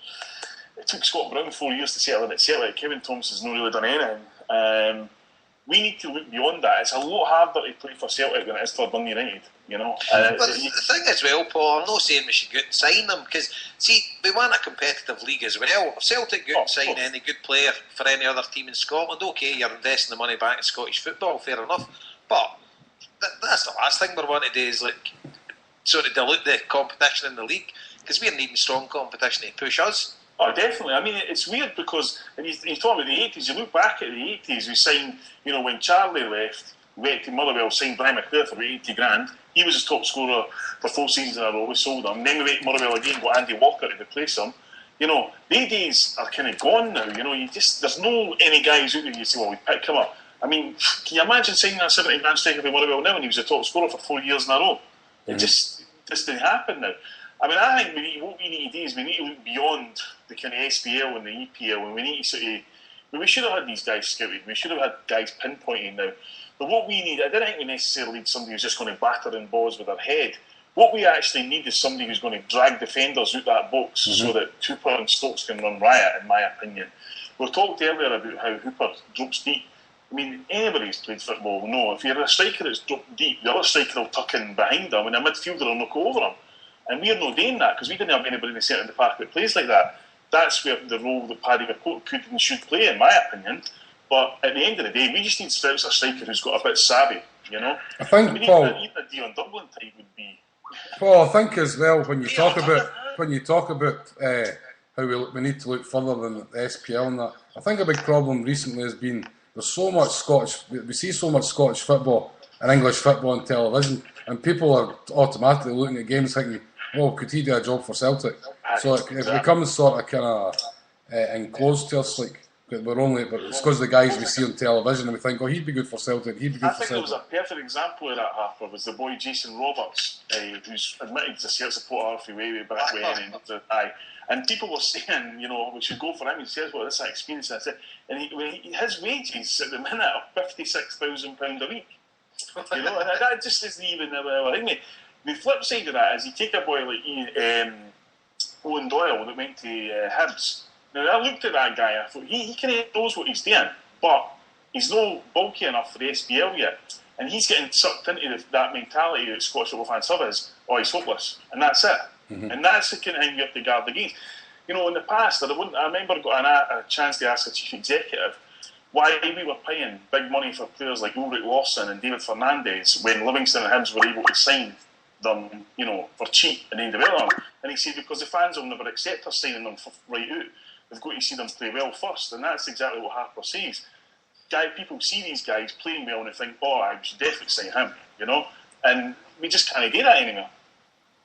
it took Scott Brown 4 years to settle in at Celtic. Kevin Thompson's not really done anything. We need to look beyond that. It's a lot harder to play for Celtic than it is for Dundee United, you know. But the thing is, well, Paul, I'm not saying we should go out and sign them, because, see, we want a competitive league as well. If Celtic go out and sign any good player for any other team in Scotland, okay, you're investing the money back in Scottish football, fair enough. But that's the last thing we want to do is, like, sort of dilute the competition in the league. because we're needing strong competition to push us. Oh, definitely. I mean, it's weird because and you talk about the 80s, you look back at the 80s, we signed, when Charlie left, we went to Motherwell, signed Brian McClare for 80 grand. He was his top scorer for 4 seasons in a row, we sold him. Then we went to Motherwell again, got Andy Walker to replace him. The days are kind of gone now, there's no any guys out there you say, well, we pick him up. I mean, can you imagine signing that 70 grand striker for Motherwell now when he was the top scorer for 4 years in a row? It just didn't happen now. I mean, I think what we need to do is we need to look beyond the kind of SPL and the EPL, and we need to sort of. We should have had these guys scouted. We should have had guys pinpointing now. But what we need, I don't think we necessarily need somebody who's just going to batter in balls with their head. What we actually need is somebody who's going to drag defenders out that box so that Hooper and Stokes can run riot, in my opinion. We talked earlier about how Hooper drops deep. I mean, anybody who's played football will know if you're a striker that's dropped deep, the other striker will tuck in behind him and a midfielder will knock over him. And we're not doing that because we didn't have anybody in the centre of the park that plays like that. That's where the role that Paddy McCourt could and should play, in my opinion. But at the end of the day, we just need a striker who's got a bit savvy, I think, Paul, even a Dion Dublin type would be. Paul, I think as well when you talk about how we need to look further than the SPL and that. I think a big problem recently has been there's so much we see so much Scottish football and English football on television, and people are automatically looking at games thinking, "Oh, could he do a job for Celtic?" So it becomes sort of kind of enclosed to us, like but it's because the guys we see on television and we think, "Oh, he'd be good for Celtic. He'd be good for Celtic." I think there was a perfect example of that, Harper, was the boy Jason Roberts, who's admitted to support Arthur way back when, and people were saying, we should go for him. He says, "Well, this is experience." I said, and his wages at the minute are £56,000 a week. And that just isn't even a thing. The flip side of that is you take a boy like Owen Doyle that went to Hibs. Now, I looked at that guy, I thought, he kind of knows what he's doing, but he's not bulky enough for the SPL yet. And he's getting sucked into that mentality that Scottish football fans have is, he's hopeless, and that's it. Mm-hmm. And that's the kind of thing you have to guard against. In the past, I remember got a chance to ask a chief executive why we were paying big money for players like Ulrich Lawson and David Fernandez when Livingston and Hibs were able to sign them, for cheap and then develop them. And he said, because the fans will never accept us signing them right out. They've got to see them play well first, and that's exactly what Harper says. People see these guys playing well and they think, I should definitely sign him, and we just can't do that anymore.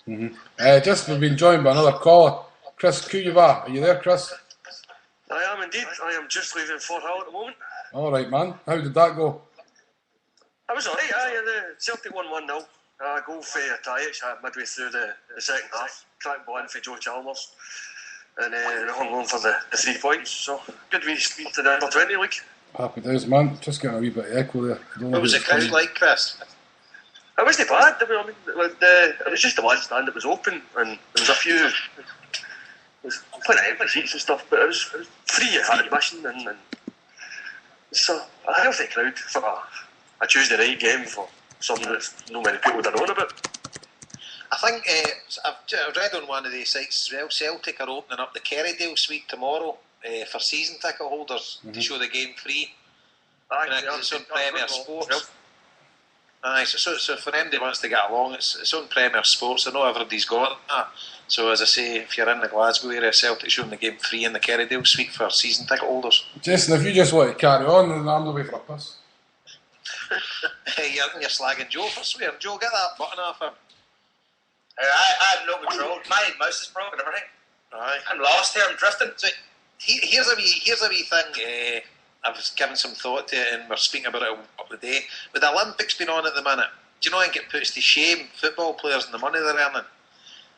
Mm-hmm. We've been joined by another caller, Chris Kuyava. Are you there, Chris? I am indeed. I am just leaving Fort Hill at the moment. All right, man. How did that go? I was alright. The Celtic won 1-0. Goal for Tajic midway through the second half. Crack ball in for Joe Chalmers. And hung on for the 3 points. So, good wee speed to the under 20 league. Happy days, man. Just getting a wee bit of echo there. What was the crowd like, Chris? It wasn't bad. It was just the one stand that was open, and there was a few. There was plenty of empty seats and stuff, but it was free admission, and so a healthy crowd for a Tuesday night game for something that not many people don't know about. I think I've read on one of the sites as well, Celtic are opening up the Kerrydale suite tomorrow for season ticket holders to show the game free. It's on Premier Sports. Aye, so for anybody who wants to get along, it's on Premier Sports. I know everybody's got that. So as I say, if you're in the Glasgow area, Celtic showing the game free in the Kerrydale suite for season ticket holders. Jason, if you just want to carry on, then I'm away for a piss. You're slagging Joe for swearing. Joe, get that button off him. I have no control. My mouse is broken and everything. Aye. I'm lost here. I'm drifting. So here's a wee thing. I was giving some thought to it, and we're speaking about it up the day. With the Olympics being on at the minute, do you know I think it puts to shame football players and the money they're earning?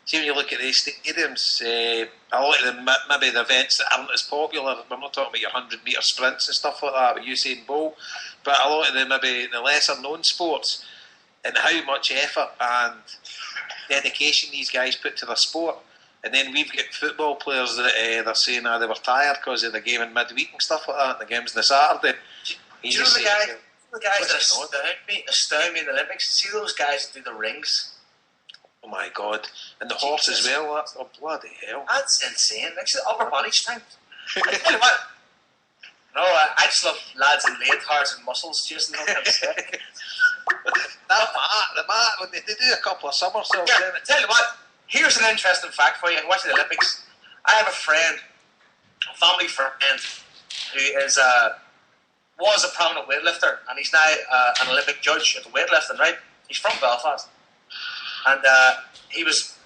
See, when you look at the stadiums, a lot of them, maybe the events that aren't as popular, we're not talking about your 100-metre sprints and stuff like that with Usain Bolt, but a lot of the maybe the lesser known sports, and how much effort and dedication these guys put to their sport. And then we've got football players that they're saying they were tired because of the game in midweek and stuff like that, and the games on the Saturday. Do you know the guys that astound me in the Olympics? See those guys that do the rings? Oh my God. And the horse as well, that's bloody hell. That's insane. That's the upper body strength. I tell you what, no, I just love lads in leotards and muscles, Jason. The mat, when they do a couple of somersaults. Yeah, I tell you what, Here's an interesting fact for you. Watching the Olympics, I have a friend, a family friend, who was a prominent weightlifter, and he's now an Olympic judge at the weightlifting, right? He's from Belfast. And he was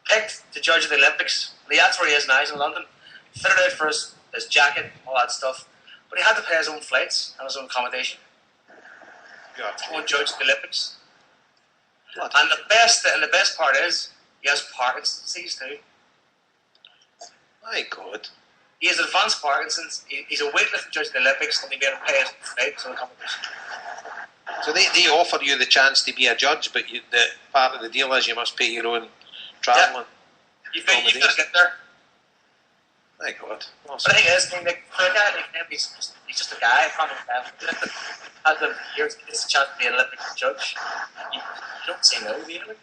picked to judge the Olympics. That's where he is now, he's in London. Fitted out for his jacket, all that stuff. But he had to pay his own flights and his own accommodation. To go and judge the Olympics. And the best part is, he has Parkinson's disease too. My God. He has advanced Parkinson's. He's a weightlifting judge at the Olympics, and he made him pay his own flights and accommodation. So they offer you the chance to be a judge, but the part of the deal is you must pay your own travelling. You've got to get there. My God. But the thing is, for a guy like him, he's just a guy from the has been for years. He gets a chance to be an Olympic judge. You don't say no, really.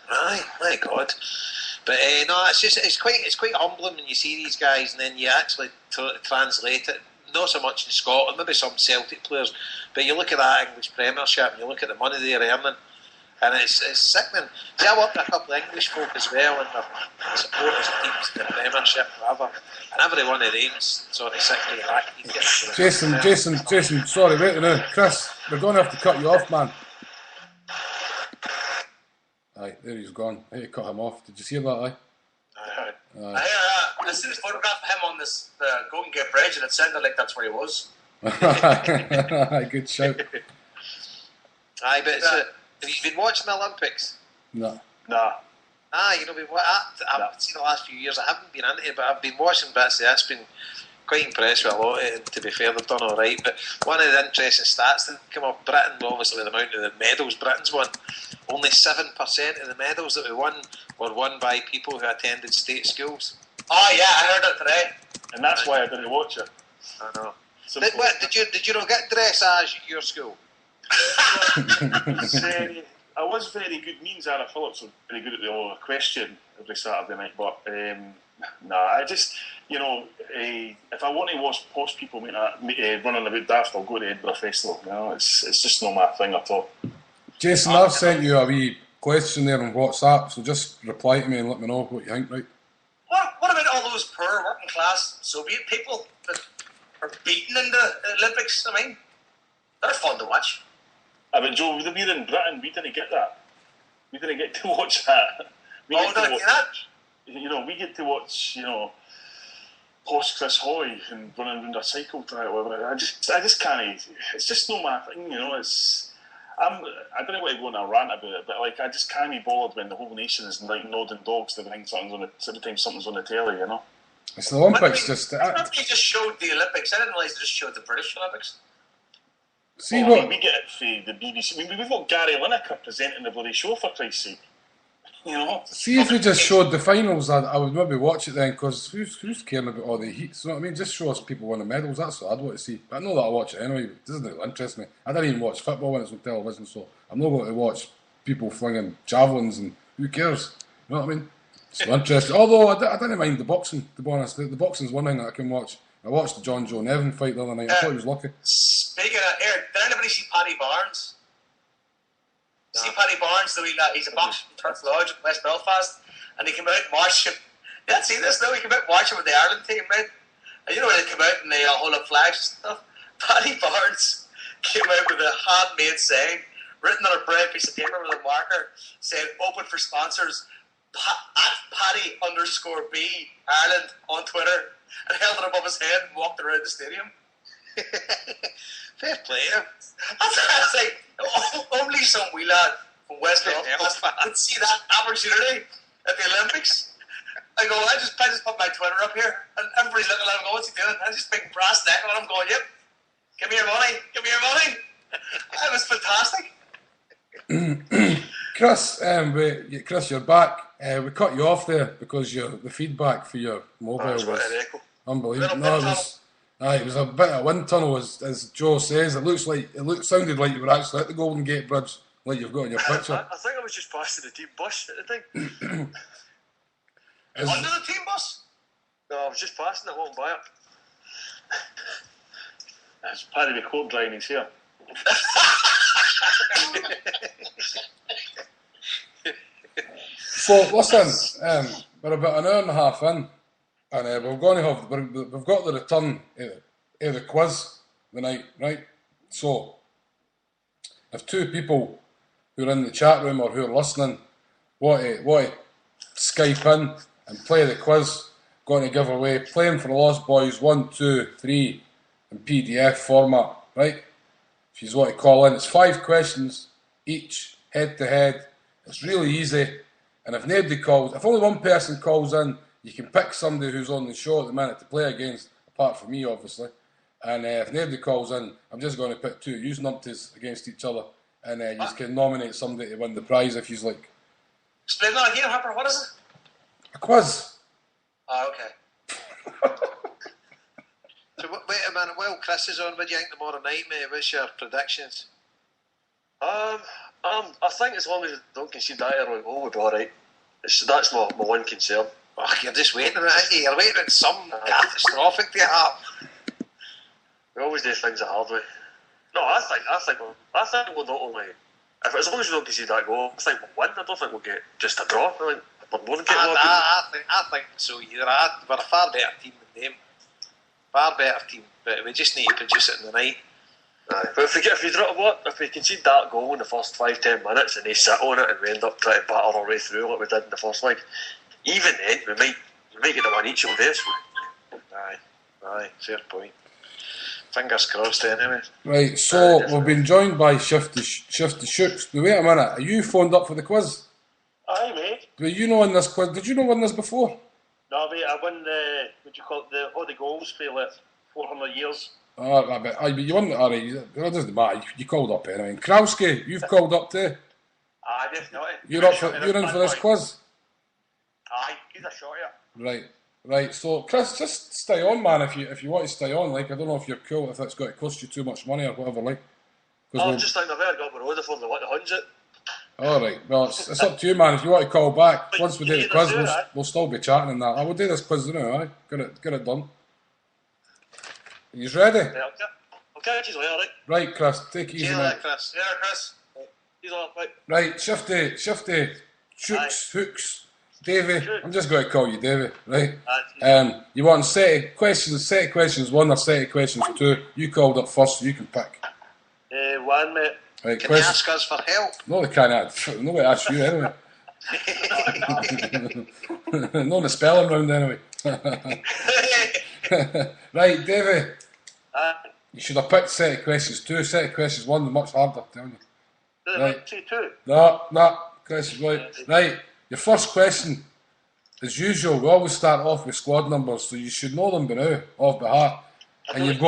Aye, my God. But no, it's quite humbling when you see these guys and then you actually translate it. Not so much in Scotland, maybe some Celtic players, but you look at that English Premiership and you look at the money they're earning, and it's sickening. See, I work with a couple of English folk as well, and their supporters of teams in the Premiership and whatever, and every one of them is sort of sick of the back. Jason, sorry, wait a minute. Chris, we're going to have to cut you off, man. Aye, there he's gone. I had to cut him off. Did you see that, aye? I seen a photograph of him on the Golden Gate Bridge, and it sounded like that's where he was. Good shout. Aye, but have you been watching the Olympics? No. I've seen the last few years. I haven't been into it, but I've been watching bits of it. It's been quite impressed with a lot of it, and to be fair, they've done alright. But one of the interesting stats that come up, Britain, obviously the amount of the medals Britain's won, only 7% of the medals that we won were won by people who attended state schools. Oh yeah, I heard it today. And that's why I didn't watch it. I know. Did you not get dressage at your school? I was very good. Me and Zara Phillips were very good at the question every Saturday night, but I just, if I want to watch posh people running about daft, I'll go to Edinburgh Festival. It's just not my thing at all. Jason, I've sent you a wee question there on WhatsApp, so just reply to me and let me know what you think, right? What about all those poor working class Soviet people that are beaten in the Olympics? I mean, they're fun to watch. But Joe, we were in Britain, we didn't get that. We didn't get to watch that. We get to watch, post Chris Hoy and running around a cycle track or whatever. I just can't. It's just not my thing, I don't want to go on a rant about it, but I just can't be bothered when the whole nation is nodding dogs every time something's on the telly, It's the Olympics. They just showed the Olympics. I didn't realise they just showed the British Olympics. See what we get it for the BBC. We've got Gary Lineker presenting the bloody show, for Christ's sake. See if we just showed the finals, I would maybe watch it then, because who's caring about all the heats? You know what I mean? Just show us people winning medals. That's what I'd want to see. But I know that I'll watch it anyway. It doesn't really interest me. I don't even watch football when it's on television, so I'm not going to watch people flinging javelins and who cares? You know what I mean? It's not interesting. Although I didn't mind the boxing, to be honest. The boxing's one thing that I can watch. I watched the John Joe Nevin fight the other night. I thought he was lucky. Speaking of Eric, did anybody see Paddy Barnes? See Paddy Barnes, he's a boxer from Turf Lodge in West Belfast, and he came out and watched him. You didn't see this, no? He came out and watched him with the Ireland team, right? And when they come out and they hold up flags and stuff, Paddy Barnes came out with a handmade saying, written on a brown piece of paper with a marker, saying, open for sponsors, at Paddy_B Ireland on Twitter, and held it above his head and walked around the stadium. Fair play. I was like, only some wee lad from West Belfast would see that opportunity at the Olympics. I just put my Twitter up here, and everybody's looking at him going, what's he doing? I just big brass neck on him going, yep, give me your money. That was fantastic. Chris, you're back. We cut you off there because the feedback for your mobile was unbelievable. It was a bit of a wind tunnel, as Joe says. It sounded like you were actually at the Golden Gate Bridge, like you've got in your picture. I think I was just passing the team bus at the time. Under the team bus? No, I was just passing it, walking by it. That's Paddy the coat drying his hair. So listen, we're about an hour and a half in, and we're going to have we've got the return of the quiz tonight, right? So if two people who are in the chat room or who are listening want to Skype in and play the quiz, going to give away Playing for the Lost Boys 1, 2, 3 in PDF format, right? If you want to call in, it's 5 questions each, head to head. It's really easy. And if nobody calls, if only one person calls in, you can pick somebody who's on the show at the minute to play against, apart from me, obviously. And if nobody calls in, I'm just going to put 2 use numpties against each other, and you can nominate somebody to win the prize if you like. Explain that again, Harper. What is it? A quiz. Oh, okay. So wait a minute, while Chris is on, what do you think tomorrow night, mate? What's your predictions? I think as long as you don't concede that early goal, we'll be alright. That's my one concern. Oh, you're just waiting, aren't you? You're waiting on some catastrophic to happen. We always do things the hard way. No, I think we'll not only... as long as we don't concede that goal, I think we'll win. I don't think we'll get just a draw. I think we're more than getting I think so either. We're a far better team than them. Far better team, but we just need to produce it in the night. But if we concede that goal in the first 5-10 minutes and they sit on it and we end up trying to batter our way through like we did in the first leg, even then we might get the one each of this. Aye, fair point. Fingers crossed anyway. Right, so we've been joined by Shifty Shooks. Now wait a minute, are you phoned up for the quiz? Aye, mate. Were you not in this quiz? Did you not win this before? No, mate, I won all the goals for like 400 years. But you won. Alright, it doesn't matter. You called up anyway. And Krauski, you've called up too. Aye, definitely. You're in for this quiz. Aye, he's a shot, yeah. Right. So Chris, just stay on, man. If you want to stay on, like I don't know if you're cool, if that's got to cost you too much money or whatever, like. I just think I've ever got my road before they want to hunch it. Alright, well, it's up to you, man. If you want to call back, once we do the quiz, we'll still be chatting and that. I will do this quiz now, aye? Get it done. Are you ready? Yeah, I'll catch you later, right? Right, Chris, take it easy, man. Chris. Yeah, Chris. He's on, right. Right, Shifty, Shooks, Hooks, Davy. I'm just going to call you Davy, right? You want set of questions 1 or set of questions 2. You called up first, so you can pick. 1, mate. Right, Can you ask us for help? No, they can't. Nobody asked you anyway. No, the spelling round anyway. Right, Davy. You should have picked set of questions 2. Set of questions 1 is much harder, telling you. Right. Say 2. No. Question right. Your first question, as usual, we always start off with squad numbers, so you should know them by now, off by heart. And you've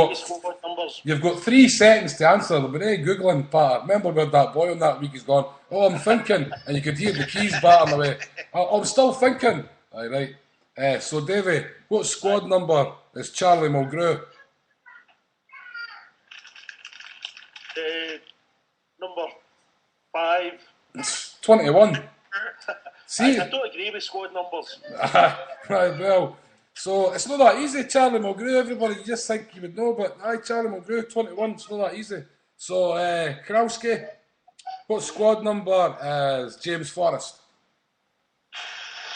got 3 seconds to answer. There'll be no Googling, Pat. Remember where that boy on that week is gone, oh, I'm thinking, and you could hear the keys battering away. I'm still thinking. Right. So, Davey, what squad number is Charlie Mulgrew? Number 5. 21. See? I don't agree with squad numbers. Right, well. So it's not that easy, Charlie Mulgrew. Everybody, you just think you would know, but Charlie Mulgrew, 21, it's not that easy. So, Krauski, what squad number is James Forrest?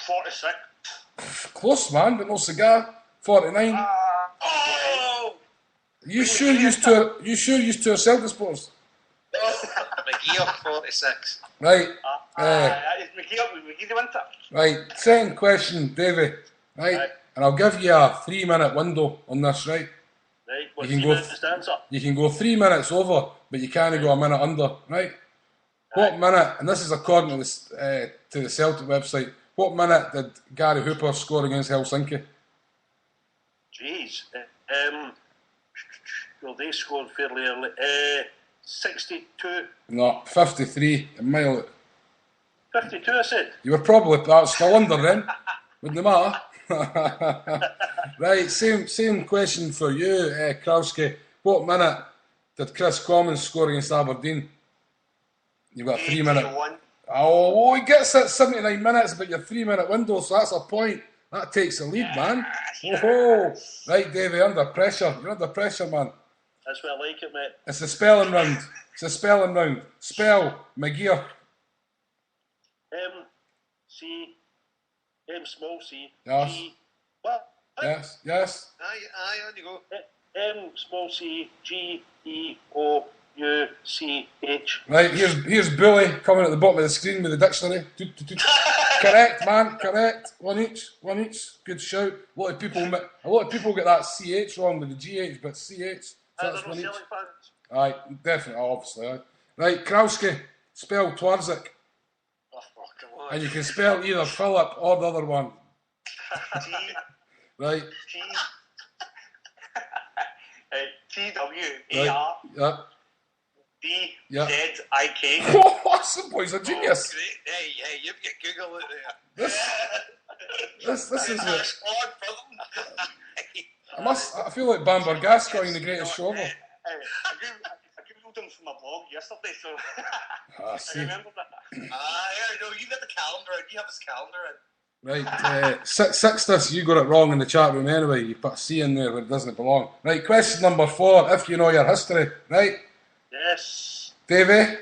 46. Close, man, but no cigar. 49. You sure used to our Celtic supporters? McGeer, 46. Right. McGeer the winter. Right. Second question, Davey. Right. And I'll give you a 3-minute window on this, right? Right, what, 3 minutes to answer? You can go 3 minutes over, but you can't go a minute under, right? What minute, and this is according to the Celtic website, what minute did Gary Hooper score against Helsinki? Jeez. Well, they scored fairly early. 62. No, 53, a mile out. 52, I said. You were probably still under then. Wouldn't it matter? Right, same question for you, Krauski. What minute did Chris Commons score against Aberdeen? You've got a 3 minute. Oh, he gets it 79 minutes, but your 3 minute window, so that's a point. That takes the lead, man. Oh, right, Davey, under pressure. You're under pressure, man. That's what I like it, mate. It's a spelling round. Spell McGeer. C, M small c, Yes. G, what? Yes, yes. Aye, on you go. M small c, G, E, O, U, C, H. Right, here's Bully coming at the bottom of the screen with the dictionary. Toot, toot, toot. Correct, man, correct. One each. Good shout. A lot of people get that CH wrong with the GH, but CH. So that's one each. Aye, definitely, obviously. Aye. Right, Krauski, spell Twarzik. Oh, come on. And you can spell either Philip or the other one. T. Right. T. T-W-A-R. Right. Yep. D-Z-I-K. Oh, some boy's a genius. Great. Hey, you've got Google out there. This is it. I feel like Bamber Gascoigne, the greatest show ever. I googled them from my blog yesterday, so I see. I remember that. Yeah, no, you got the calendar and you have his calendar and Right, Sixtus, you got it wrong in the chat room anyway. You put a C in there where it doesn't belong. Right, question number 4, if you know your history. Right? Yes. Davey?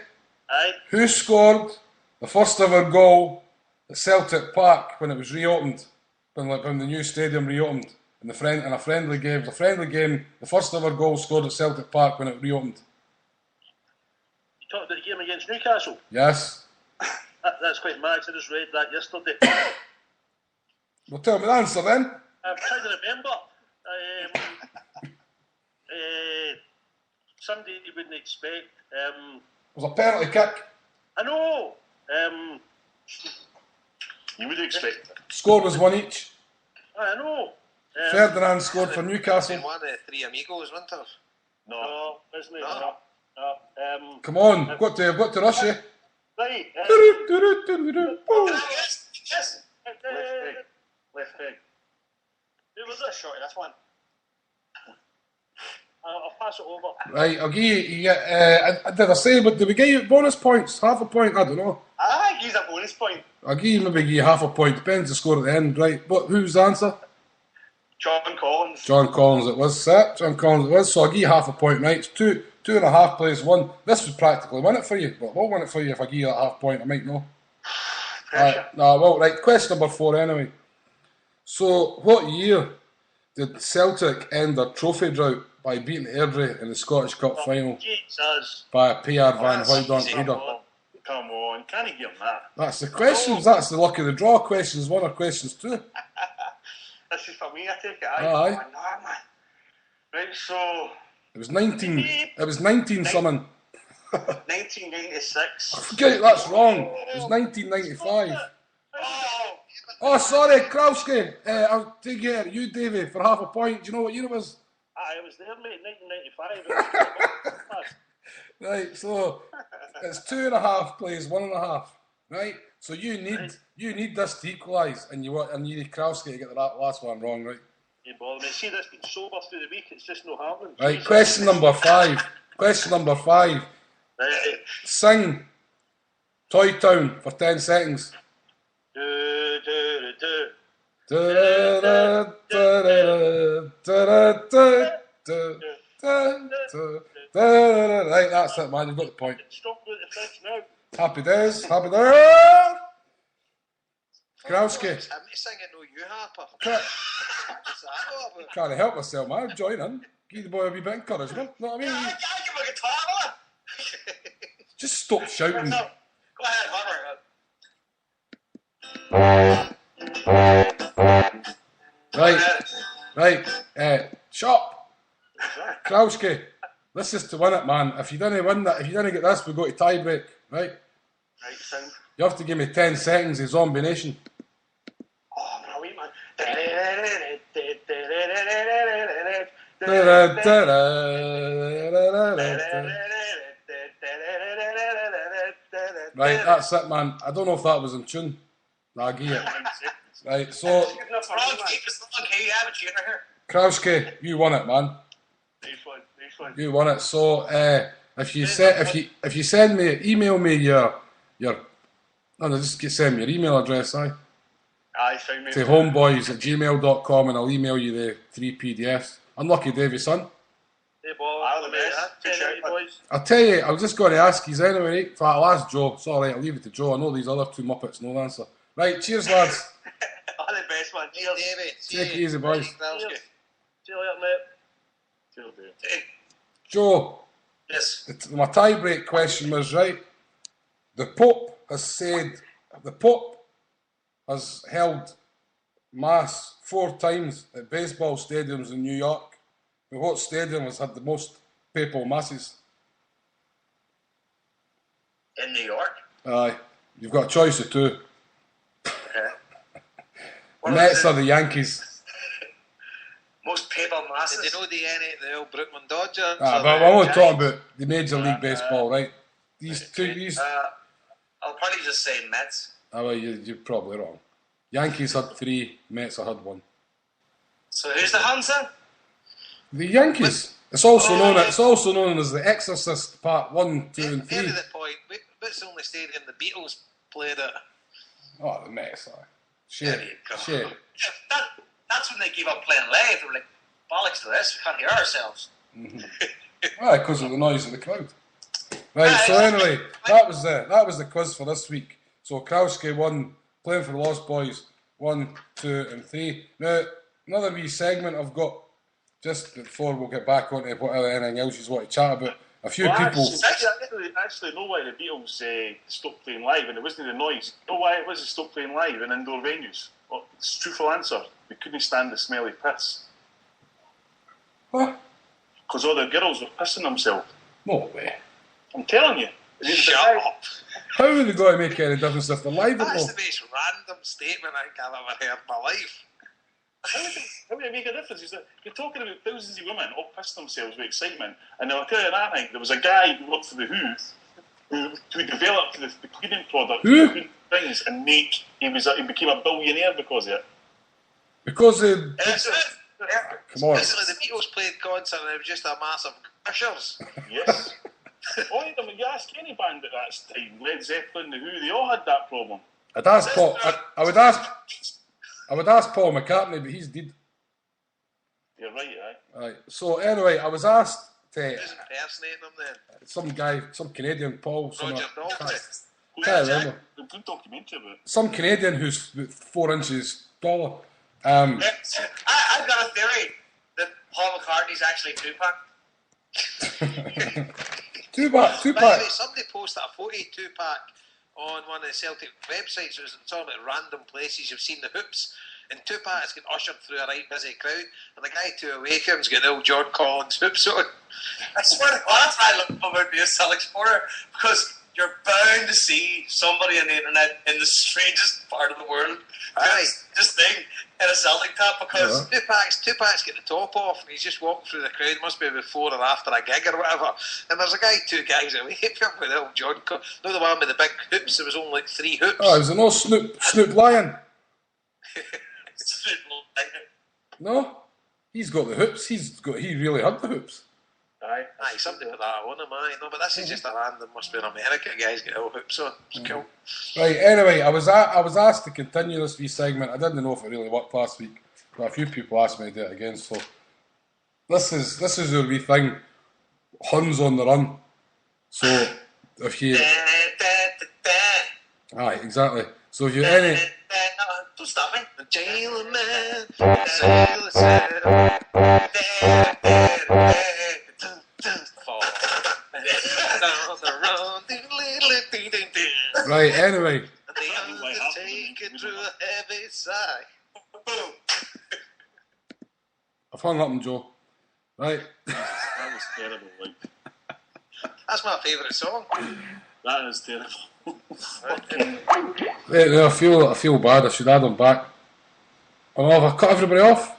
Aye. Who scored the first ever goal at Celtic Park when it was reopened? When the new stadium reopened? In a friendly game. The first ever goal scored at Celtic Park when it reopened. You talked about the game against Newcastle? Yes. That's quite mad. I just read that yesterday. Well, tell me the answer then. I'm trying to remember. Somebody you wouldn't expect. It was a penalty kick. I know. You would expect it. Score was one each. I know. Ferdinand scored for Newcastle. One of the three amigos, wasn't it? No, isn't it? No. Come on, I've got to rush you. Right. yes. Left peg. Who was this shot? This one. I'll pass it over. Right, I'll give you get, did I say, but did we get you bonus points? Half a point? I don't know. I give you a bonus point. I'll give you half a point, depends the score at the end. Right, who's the answer? John Collins. John Collins it was, set. John Collins it was, so I'll give you half a point, right? It's 2.5 plays 1. This would practically win it for you, but we'll win it for you if I give you that half point, I might know. Right, question number 4 anyway. So, what year did Celtic end their trophy drought by beating Airdrie in the Scottish Cup final Jesus. by a PR Van Hooydonk header? Come on, can't you give him that? That's the questions, that's the luck of the draw. Questions 1 or questions 2? This is for me, I take it. Aye. Man. Right, so... It was 19 something. 1996. Forget that's wrong. It was 1995. Oh, sorry, Krauski. I'll take it. You, Davey, for half a point. Do you know what year it was? I was there, mate, 1995. Right, so it's 2.5 plays 1.5. Right, so you need this to equalise, and you need Krauski to get that last one wrong, right? You bother me. See, this been sober through the week. It's just not happening. Right, Jesus. question number 5. Right. Sing Toy Town for 10 seconds. Right, that's it, man. You've got the point. Stop with the French now. Happy days. Krauski. I'm singing No You Harper. Can't help myself, man. Join in. Give the boy a wee bit of encouragement. Know what I mean? Yeah, give him a guitar. Just stop shouting. Go ahead, Hummer. Right. Shop. Krauski. This is to win it, man. If you didn't win that, if you didn't get this, we go to tie break. Right? Right, sound. You have to give me 10 seconds of Zombie Nation. Oh, brilliant, man. Right, that's it, man. I don't know if that was in tune. Nah, give it. Right, so Krauski, you won it, man. Nice one. You won it. So if you send me, email me just send me your email address, Aye, sound me. to homeboys@gmail.com, and I'll email you the 3 PDFs. Unlucky Davey, son. Hey, ball. Boys. I'll tell you, I was just going to ask you anyway, right? I'll ask Joe. It's alright, I'll leave it to Joe. I know these other two Muppets know the answer. Right, cheers, lads. All the best, man. Cheers. David, Take it easy, boys. Cheers. See you later, mate. Cheers, Dave. Joe, Yes. my tie-break question was right. The Pope has held Mass 4 times at baseball stadiums in New York. But what stadium has had the most papal masses? In New York. Aye, you've got a choice of 2. Okay. The Mets or the Yankees. Most papal masses. Did you know the old Brooklyn Dodgers? But I'm only talking about the Major League Baseball, right? These two, I'll probably just say Mets. well, you're probably wrong. Yankees had 3, Mets had 1. So who's the Hansa? The Yankees. It's also known as the Exorcist Part 1, 2, and 3. Fair to the point. What's the only stadium the Beatles played at? Oh, the Mets. There you go. That's when they gave up playing live. They were like, bollocks to this, we can't hear ourselves. Well, because of the noise of the crowd. Right, so anyway, that was the quiz for this week. So Krauske won, playing for the Lost Boys, 1, 2, and 3. Now, another wee segment I've got, just before we'll get back onto anything else you want to chat about. A few people... Actually, know why the Beatles stopped playing live, and it wasn't the noise. Know why it was they stopped playing live in indoor venues? Well, it's a truthful answer. They couldn't stand the smelly piss. What? Because all the girls were pissing themselves. No way. I'm telling you. Shut up. How are they going to make any difference if they're live? That's the most random statement I think I've ever heard in my life. How would it make a difference? You're talking about thousands of women all pissed themselves with excitement, and I'll tell you that thing. There was a guy who worked for the who developed the cleaning product, things, and he became a billionaire because of it. Because they... Come on. Basically, the Beatles played concert and it was just a massive gushers. Yes. You ask any band at that time, Led Zeppelin, the Who, they all had that problem. I'd ask Paul. I would ask Paul McCartney, but he's dead. You're right, aye. Right. So anyway, I was asked to Who's impersonating them then? some guy, some Canadian, Paul. Roger Daltrey. Good documentary about it. Some Canadian who's 4 inches taller. I've got a theory that Paul McCartney's actually Tupac. Tupac. By the way, somebody posted a 42-pack on one of the Celtic websites. It was talking about random places you've seen the hoops. And Tupac's getting ushered through a right busy crowd, and the guy to Awaken's getting the old John Collins hoops on. I swear to God, that's why I love about being a Celtic supporter, because you're bound to see somebody on the internet in the strangest part of the world this thing in a Celtic top, because Tupac's getting the top off and he's just walking through the crowd. It must be before or after a gig or whatever, and there's a guy 2 guys away from with the old John Collins. No, the one with the big hoops. There was only like 3 hoops. Oh, is it no Snoop Lion? No, he's got the hoops. He really had the hoops. Aye, something like that. I want him. No, but this is just a random. Must be in America. Guys get all hoops on. It's cool. Right. Anyway, I was asked to continue this wee segment. I didn't know if it really worked last week, but a few people asked me to do it again. So this is your wee thing. Huns on the run. So if you, aye, exactly. So if you any. Don't stop me. The jailer man. Right, anyway. I've hung up on Joe. Right. That was terrible. That's my favourite song. That is terrible. I feel bad. I should add them back. Oh, have I cut everybody off?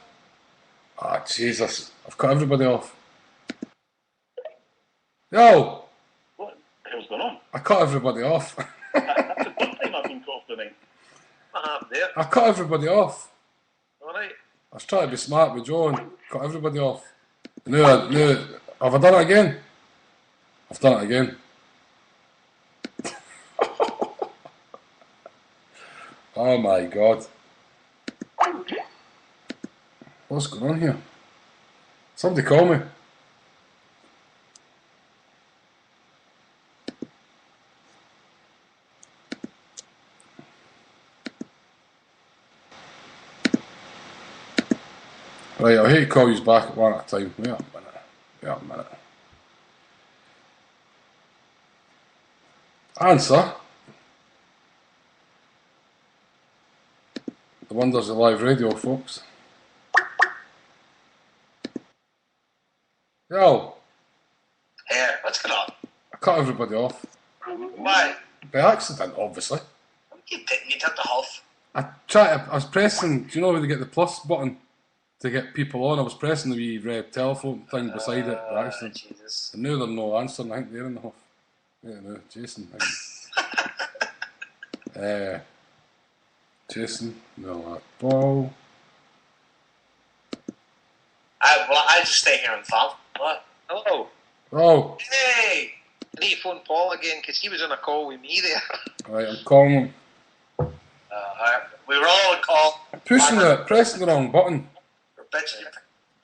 Ah, Jesus. I've cut everybody off. Yo! What the hell's going on? I cut everybody off. That's the third time I've been cut off tonight. What happened there? I cut everybody off. Alright. I was trying to be smart with Joe and cut everybody off. No, have I done it again? I've done it again. Oh my God. What's going on here? Somebody call me. Right, I'll hate to call you back at one at a time. Wait a minute. Answer. The wonders of live radio, folks. Yo. Here, what's going on? I cut everybody off. Why? By accident, obviously. You didn't, you took the half. I was pressing, do you know where they get the plus button to get people on? I was pressing the wee red telephone thing beside it by accident. Jesus. And now they're no answering. I think they're in the huff. Yeah, no, Jason. Jason, no, that ball. I'll just stay here and fall. What? Hello. Oh. Hey! I need to phone Paul again because he was on a call with me there. Right, I'm calling him. We were all on call. Pressing the wrong button.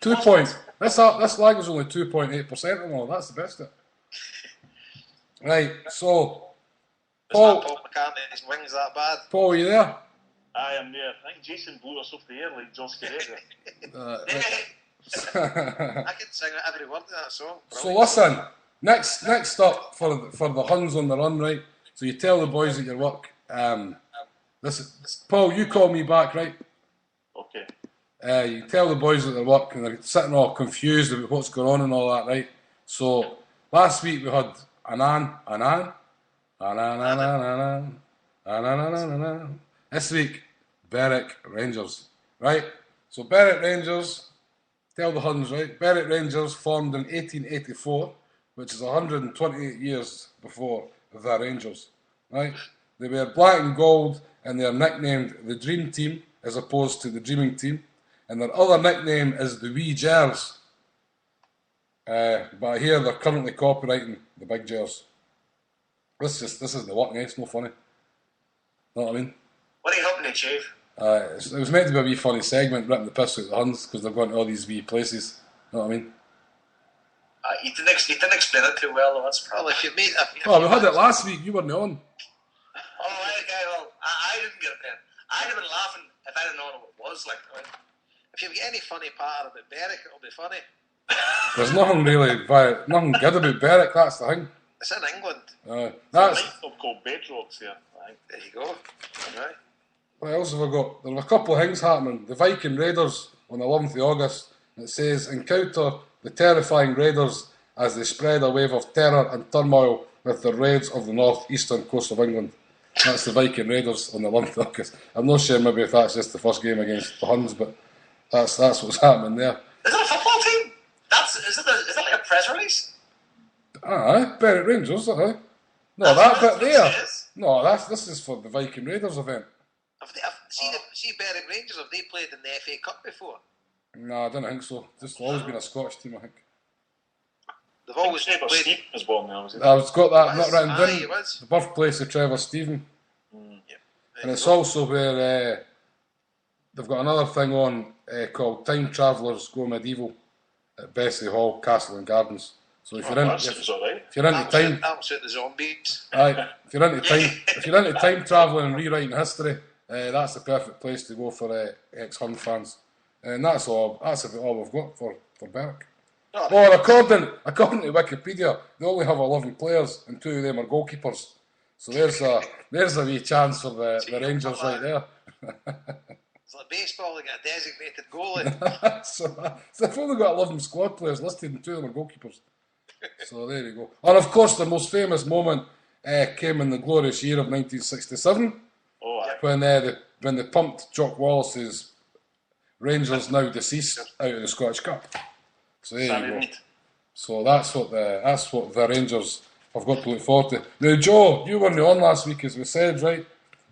2 points. This lag was only 2.8% and all. That's the best of it. Right, so Paul McCartney's wings that bad. Paul, are you there? I am there. I think Jason blew us off the air like Josh Carrera. I can sing every word of that song. So listen, next up for the Huns on the run, right? So you tell the boys at your work. This is, Paul, you call me back, right? Okay. You tell the boys at their work, and they're sitting all confused about what's going on and all that, right? So last week we had Anan. This week, Berwick Rangers, right? So Berwick Rangers, tell the Huns, right? Berwick Rangers formed in 1884, which is 128 years before the Rangers, right? They were black and gold, and they are nicknamed the Dream Team as opposed to the Dreaming Team, and their other nickname is the Wee Gers. But I hear they're currently copyrighting the Big Gers. This is the work, eh? It's no funny. Know what I mean? What are you hoping to achieve? It was meant to be a wee funny segment, ripping the piss out of the Huns because they're going to all these wee places. Know what I mean? You didn't explain it too well, though. That's Well, if you've made... Oh, we had it last week. You weren't on. Oh, okay, well, I didn't get it then. I'd have been laughing if I'd have known what it was like. If you've got any funny patter about Berwick, it'll be funny. There's nothing nothing good about Berwick, that's the thing. It's in England. That's... There's a club called Bedrocks here. There you go. Right. What else have I got? There are a couple of things happening. The Viking Raiders on the 11th of August. It says, encounter the terrifying Raiders as they spread a wave of terror and turmoil with the raids of the north-eastern coast of England. That's the Viking Raiders on the 11th of August. I'm not sure maybe if that's just the first game against the Huns, but that's what's happening there. Is it a football team? Is it like a press release? Aye, Berwick Rangers, aye. No, that bit there. No, this is for the Viking Raiders event. See Berwick Rangers, have they played in the FA Cup before? No, I don't think so. It's always been a Scottish team, I think. They've always Trevor played... Stephen was born there, was he? I've got that not written down. It was. The birthplace of Trevor Stephen. Yep. And it's also where they've got another thing on called Time Travellers Go Medieval at Bessie Hall, Castle and Gardens. So if you're into time, Absolute the zombies. aye, if you're into time travelling and rewriting history, that's the perfect place to go for ex-Hun fans. And that's about all we've got for Berwick. Well, according to Wikipedia, they only have 11 players, and 2 of them are goalkeepers. So there's a wee chance for the Rangers right there. It's like baseball, they get a designated goalie. so they've only got 11 squad players listed, and 2 of them are goalkeepers. So there you go. And of course, the most famous moment came in the glorious year of 1967, when they pumped Jock Wallace's Rangers, now deceased, out of the Scottish Cup. So there you go. So that's what the Rangers have got to look forward to. Now, Joe, you weren't on last week, as we said, right?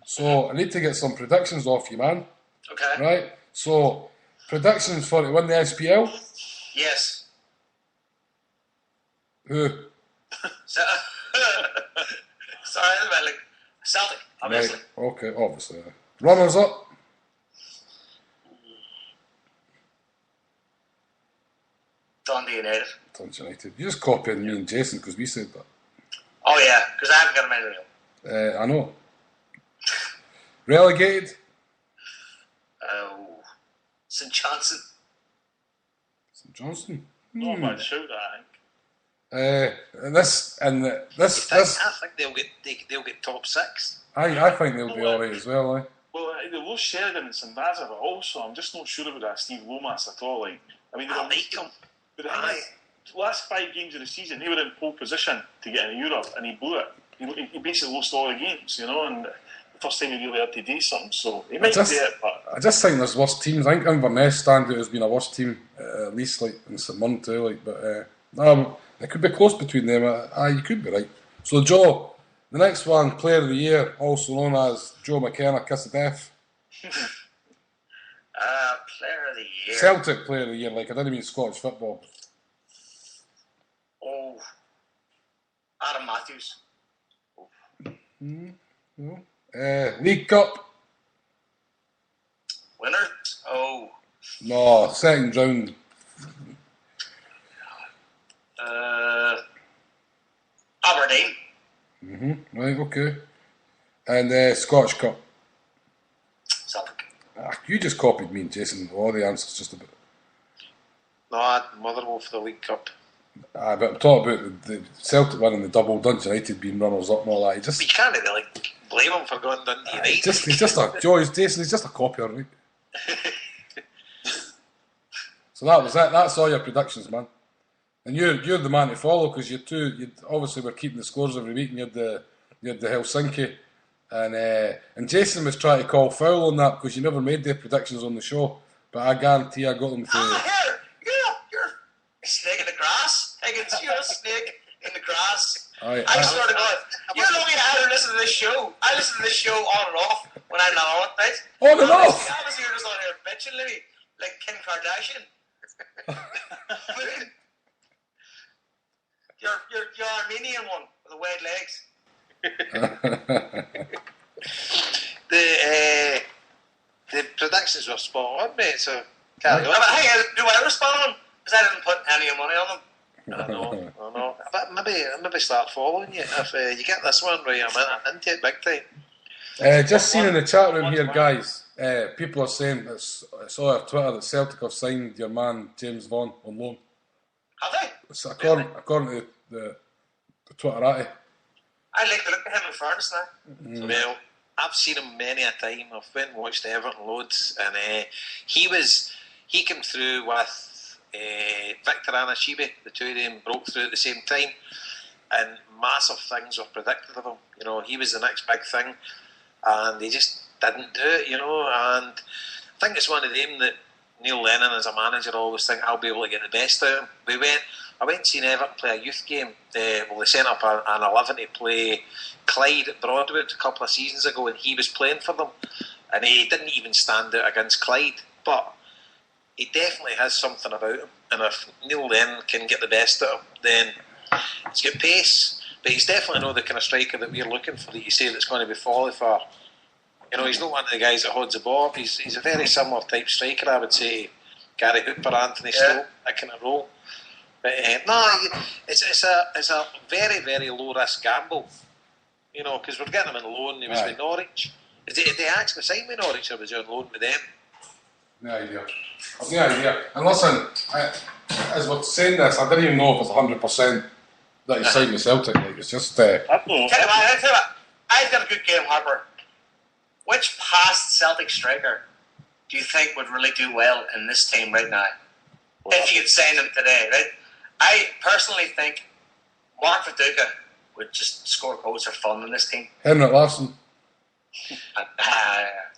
So I need to get some predictions off you, man. Okay. Right. So predictions for to win the SPL. Yes. Who? Sorry, like Celtic, obviously. Right. Okay, obviously. Runners up. Dundee United. Dundee United. You just copied me and Jason because we said that. Oh yeah, because I haven't got a medal. I know. Relegated. St Johnson. Johnston. Not a bad shout, I think. This. I think they'll get top 6. I think they'll be alright as well. Well, they lost Sheridan and Sandaza, but also I'm just not sure about that Steve Lomas at all. Like, I mean, I like him. But the last 5 games of the season, they were in pole position to get into Europe, and he blew it. He basically lost all the games, you know, and the first time he really had to do something, so he might do it, but... I just think there's worse teams. I think Inverness stand out as being a worse team, at least, like, in St Munn too, like, but, it could be close between them. You could be right. So, Joe, the next one, Player of the Year, also known as Joe McKenna, Kiss of Death. Player of the Year. Celtic Player of the Year, like, I didn't mean Scottish football. Oh, Adam Matthews. No. League Cup. Winners? Oh. No, second round. Aberdeen. Right, okay. And Scottish Cup. Celtic. You just copied me and Jason. All the answers just a bit. No, I had Motherwell for the League Cup. But I'm talking about the Celtic winning the double, Dundee United being runners up and all that. You can't really blame him for going Dundee United. He's just a Jason. He's just a copier, right? So that was it. That's all your predictions, man. And you're the man to follow because you obviously were keeping the scores every week, and you had the Helsinki, and Jason was trying to call foul on that because you never made their predictions on the show. But I guarantee I got them to. Here, you're a snake in the grass. Higgins, you're a snake in the grass. I swear to God, you're lucky I had to listen to this show. I listen to this show on and off when I'm not on it, right? On and off. Obviously, you're just on here bitching, Louis, like Kim Kardashian. You're Armenian one with the wide legs. The predictions were spot on, mate. So carry on. Hey, do I respond on? Because I didn't put any money on them. I know. But maybe start following you if you get this one right. I'm into it big time. Just seen in the chat room here, guys. People are saying it's all over Twitter that Celtic have signed your man James Vaughan on loan. Have they? It's according to the Twitterati. I like to look at him in fairness now. Well, I've seen him many a time. I've went and watched Everton loads, and he came through with Victor Anashibi. The two of them broke through at the same time, and massive things were predicted of him. You know, he was the next big thing, and they just didn't do it. You know, and I think it's one of them that Neil Lennon, as a manager, always think I'll be able to get the best out of him. I went and seen Everton play a youth game. They sent up an 11 to play Clyde at Broadwood a couple of seasons ago, and he was playing for them, and he didn't even stand out against Clyde, but he definitely has something about him, and if Neil Lennon can get the best out of him, then he's got pace, but he's definitely not the kind of striker that we're looking for, that you say that's going to be folly for. You know, he's not one of the guys that holds the ball. He's a very similar type striker, I would say. Gary Hooper, Anthony Stowe, that kind of role. But it's a very, very low risk gamble. You know, because we're getting him on loan. He was with Norwich. Did they actually sign with Norwich, or was he on loan with them? No idea. And listen, as we're saying this, I didn't even know if it's 100% that he signed with Celtic. Like, it's just. Tell you what, I've got a good game, Harper. Which past Celtic striker do you think would really do well in this team right now? If you could sign him today, right? I personally think Mark Viduka would just score goals for fun in this team. Henrik Larsson.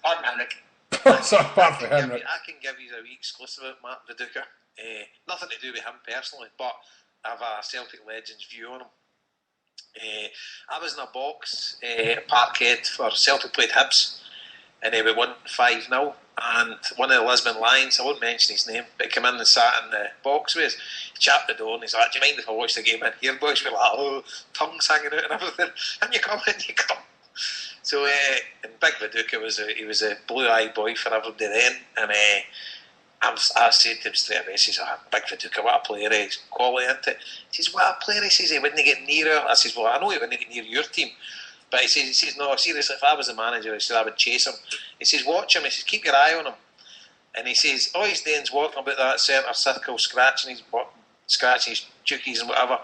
Pardon, Henrik. Sorry, apart from Henrik. I can give you a wee exclusive about Mark Viduka. Nothing to do with him personally, but I have a Celtic Legends view on him. I was in a box at Parkhead for Celtic played Hibs, and we won 5-0, and one of the Lisbon Lions, I won't mention his name, but he came in and sat in the box with us. He chapped the door and he's like, do you mind if I watch the game in here, boys? We're like, oh, tongues hanging out and everything. And you come. So and Big Viduka he was a blue-eyed boy for everybody then, and I said to him straight away, he says, Big Viduka, what a player, he's quality, isn't it? He says, what a player, he says, he wouldn't get near her. I says, well, I know he wouldn't get near your team. But he says, no, seriously, if I was the manager, he said, I would chase him. He says, watch him, he says, keep your eye on him. And he says, all he's doing's walking about that centre circle, scratching his jookies and whatever.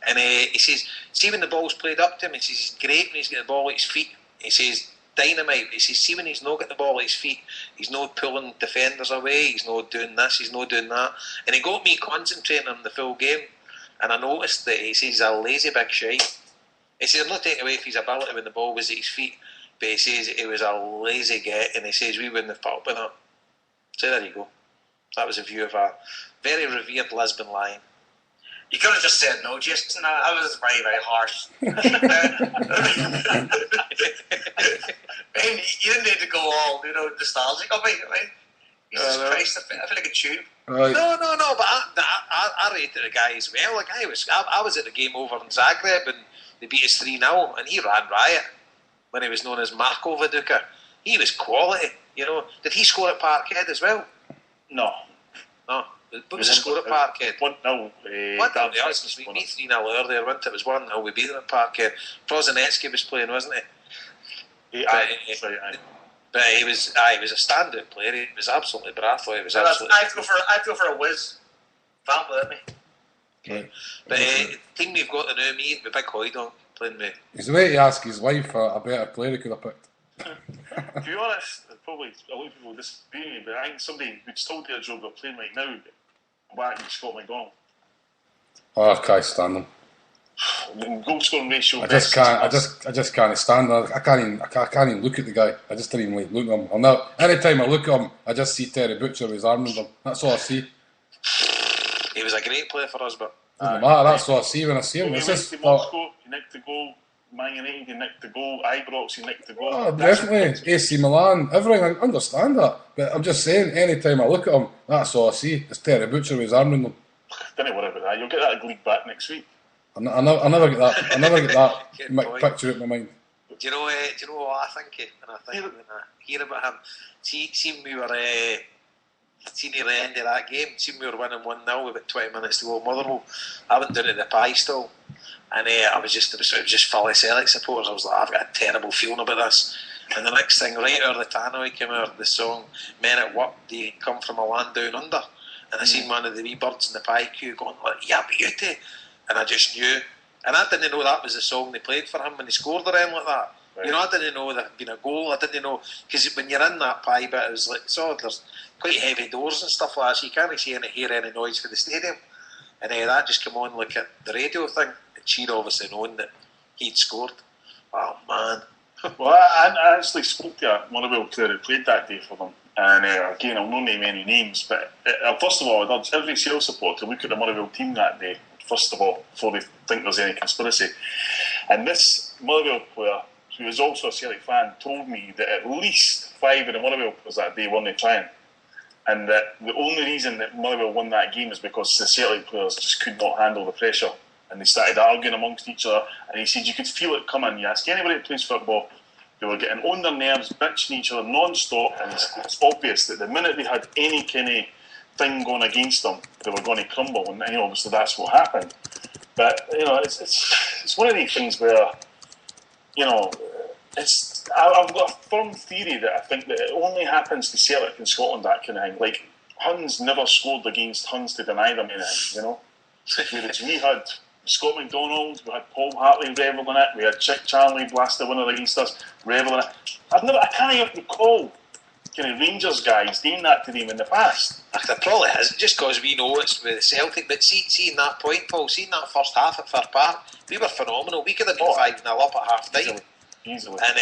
And he says, see when the ball's played up to him, he says he's great when he's got the ball at his feet. He says, dynamite. He says, see when he's not got the ball at his feet, he's not pulling defenders away, he's not doing this, he's not doing that. And he got me concentrating on the full game. And I noticed that he says he's a lazy big shite. He says, I'm not taking away from his ability when the ball was at his feet, but he says it was a lazy get, and he says we wouldn't have put up with that. So there you go. That was a view of a very revered Lisbon Lion. You could have just said no, Jason. That was very, very harsh. I mean, you didn't need to go all, nostalgic of me. I mean, Jesus Christ, I feel like a tube. Right. No, but I rated the guy as well. Like I was at the game over in Zagreb and they beat us 3-0 and he ran riot when he was known as Marko Viduka. He was quality, Did he score at Parkhead as well? No. What was the score at Parkhead? 1-0. 1-0, yeah, we beat 3-0 earlier, wasn't it? It was 1-0, we beat them at Parkhead. Prozinecki was playing, wasn't he? But he was a standout player. He was absolutely brath. I have to go for a whiz. Vamp with me. Okay. But the team we've got the new me, the big Hoydon playing me. He's the way to ask his wife for a better player he could have picked. To be honest, probably a lot of people disagree with me, but I think somebody who'd still do a job of playing right now, back in Scott McDonald. Oh, I can't stand him. Goal scoring ratio. I just can't stand him. I can't even look at the guy. I just didn't even like look at him. Anytime I look at him, I just see Terry Butcher with his arm in them. That's all I see. He was a great player for us, but doesn't matter. That's all I see when I see him. He nicked the goal. Man United, he nicked the goal. Ibrox, he nicked the goal. Oh, definitely. AC Milan, everything. I understand that, but I'm just saying. Anytime I look at him, that's all I see. It's Terry Butcher with his arm in them. Don't worry about that. You'll get that league back next week. I never get that. I never get that picture in my mind. Do you know what I think? And I think when I hear about him, see we were near the end of that game. See we were winning 1-0 with about 20 minutes to go at Motherwell. I went down to the pie stall, and it was just full of Celtic supporters. I was like, I've got a terrible feeling about this. And the next thing, right out of the tannoy came out the song "Men at Work, Do You Come From a Land Down Under?" And I seen one of the wee birds in the pie queue going like, "Yeah, beauty." And I just knew. And I didn't know that was the song they played for him when he scored or anything like that. Right. I didn't know there had been a goal. I didn't know. Because when you're in that pie bit, it was like, there's quite heavy doors and stuff like that, so you can't hear any noise for the stadium. And that just came on like at the radio thing. And she'd obviously known that he'd scored. Oh, man. Well, I actually spoke to a Motherwell player who played that day for them. And again, I'll not name any names, but first of all, I'd urge every sales supporter to look at the Motherwell team that day, first of all, before they think there's any conspiracy. And this Motherwell player, who is also a Celtic fan, told me that at least 5 of the Motherwell players that day weren't trying. And that the only reason that Motherwell won that game is because the Celtic players just could not handle the pressure. And they started arguing amongst each other. And he said you could feel it coming. You ask anybody that plays football, they were getting on their nerves, bitching each other non-stop. And it's obvious that the minute they had any kind of thing going against them, they were going to crumble. And obviously that's what happened. But, it's one of these things where, I've got a firm theory that I think that it only happens to Celtic in Scotland, that kind of thing. Like, Huns never scored against Huns to deny them anything, Whereas we had Scott McDonald, we had Paul Hartley revel in it, we had Chick Charlie blast the winner against us, revel in it. I can't even recall kind of Rangers guys doing that to them in the past. There probably isn't, just because we know it's with Celtic. But seeing that point, Paul, seeing that first half at Fir Park, we were phenomenal. We could have been 5-0 up at half time. Easily. And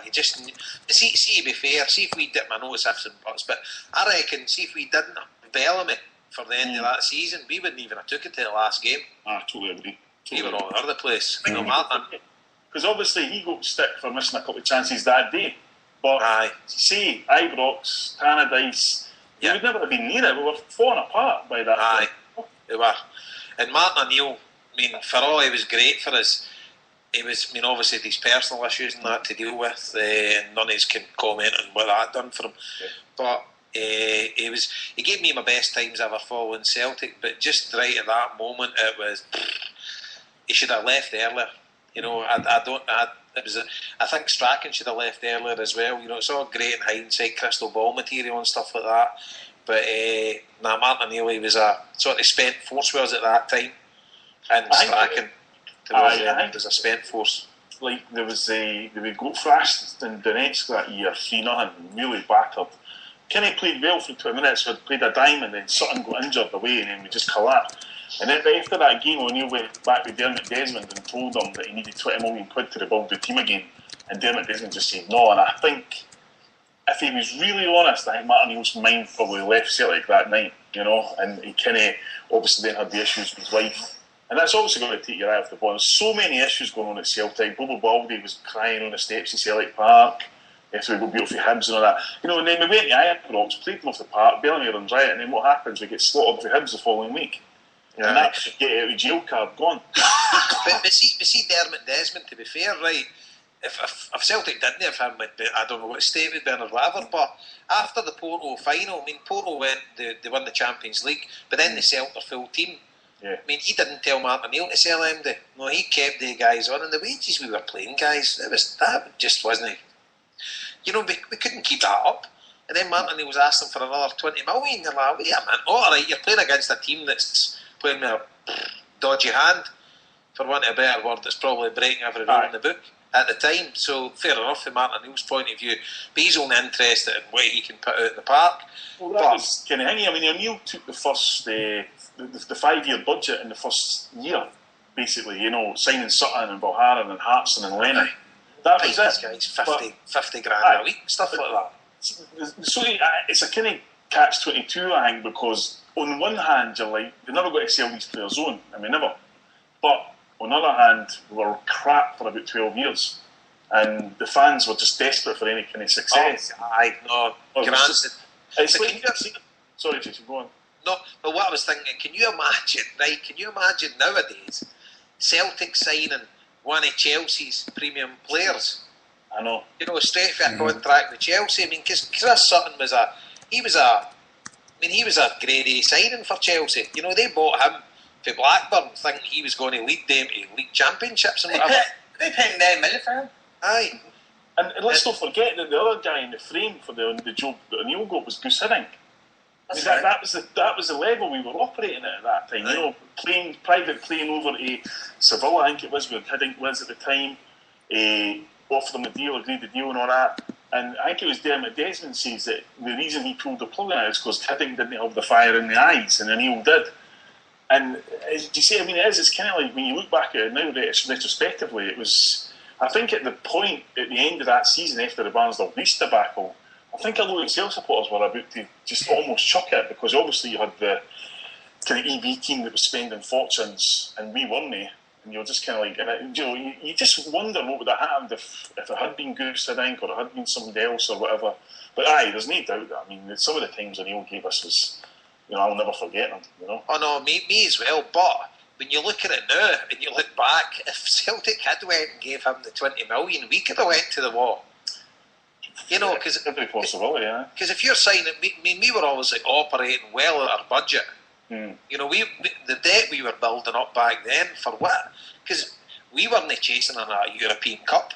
you just see, to be fair, see if we did, I know it's ifs and buts, but I reckon, see if we didn't have Bellamy for the end of that season, we wouldn't even have took it to the last game. I totally agree. We were all over the place. Because obviously he got stick for missing a couple of chances that day. But see, Ibrox, Tannadice, we would never have been near it. We were falling apart by that point. We were. And Martin O'Neill, for all he was great for us, he was, obviously these personal issues and that to deal with, and none of us can comment on what that done for him. Yeah. But he gave me my best times ever following Celtic, but just right at that moment, it was, he should have left earlier. You know, I don't. I think Strachan should have left earlier as well. You know, it's all great in hindsight, crystal ball material and stuff like that. But Martin O'Neill was a sort of spent force was at that time, and Strachan was a spent force. Like there would go fast in Donetsk that year, 3-0, really battered. Kenny played well for 20 minutes, we'd played a dime, and then Sutton got injured away, and then we just collapsed. And then after that game, O'Neill went back with Dermot Desmond and told him that he needed 20 million quid to rebuild the team again. And Dermot Desmond just said no. And I think, if he was really honest, I think Martin O'Neill's mind probably left Celtic that night, you know. And he kind of obviously then had the issues with his wife. And that's obviously going to take your eye off the ball. There's so many issues going on at Celtic. Bobo Baldy was crying on the steps in Celtic Park. So we go beautiful Hibs and all that. You know, and then we went to Ibrox, played them off the park, Bellamere runs right, and then what happens? We get slaughtered for Hibs the following week. Yeah. And that's get out of jail card gone. but see Dermot Desmond, to be fair, right, if Celtic didn't have him, I don't know what state would be in or whatever, but after the Porto final, I mean, Porto went, they won the Champions League, but then they sold their full team. Yeah. I mean, he didn't tell Martin O'Neill to sell him. No, he kept the guys on, and the wages we were playing, guys, that just wasn't. You know, we couldn't keep that up. And then Martin O'Neill was asking for another 20 million. You're like, wait a minute, alright, you're playing against a team that's playing with a dodgy hand, for want of a better word, that's probably breaking every rule in the book at the time. So fair enough from Martin O'Neill's point of view, but he's only interested in what he can put out in the park. Well, that was kind of thing. I mean, O'Neill took the first the 5-year budget in the first year, basically. You know, signing Sutton and Balharan and Hartson and Lennon. That was this guy's 50 grand a week, stuff like that. So it's a kind of catch-22, I think, because on one hand, you're like, they never got to sell these players on, and we never. But on the other hand, we were crap for about 12 years, and the fans were just desperate for any kind of success. Sorry, Jason, go on. No, but what I was thinking, can you imagine nowadays Celtic signing one of Chelsea's premium players? I know. You know, straight for a contract with Chelsea. I mean, because Chris Sutton was a grade A signing for Chelsea. You know, they bought him for Blackburn, thinking he was going to lead them to league championships and whatever. They paid 9 million for him. Aye. And let's not forget that the other guy in the frame for the job that O'Neill got was Goose Hiddink. That was the level we were operating at that time. Right. You know, private plane over to Seville, I think it was, where Hiddink was at the time. Offered them a deal, agreed the deal and all that. And I think it was Dermot Desmond says that the reason he pulled the plug on it is because Hiddink didn't have the fire in the eyes, and O'Neill did. And as you say, I mean, it's kind of like when you look back at it now, retrospectively, it was, I think at the point, at the end of that season after the Barnsley Beast debacle, I think a lot of Excel supporters were about to just almost chuck it, because obviously you had the kind of EB team that was spending fortunes, and we weren't there. And you're just kind of like, you know, you just wonder what would have happened if it had been Goose, I think, or it had been somebody else or whatever. But there's no doubt that, I mean, some of the times O'Neill gave us was, you know, I'll never forget them, you know. Oh no, me as well, but when you look at it now, and you look back, if Celtic had went and gave him the 20 million, we could have went to the wall. You know, because every possibility, yeah. Because if you're signing, we were always like operating well at our budget. You know, the debt we were building up back then for what? Because we weren't chasing a European Cup.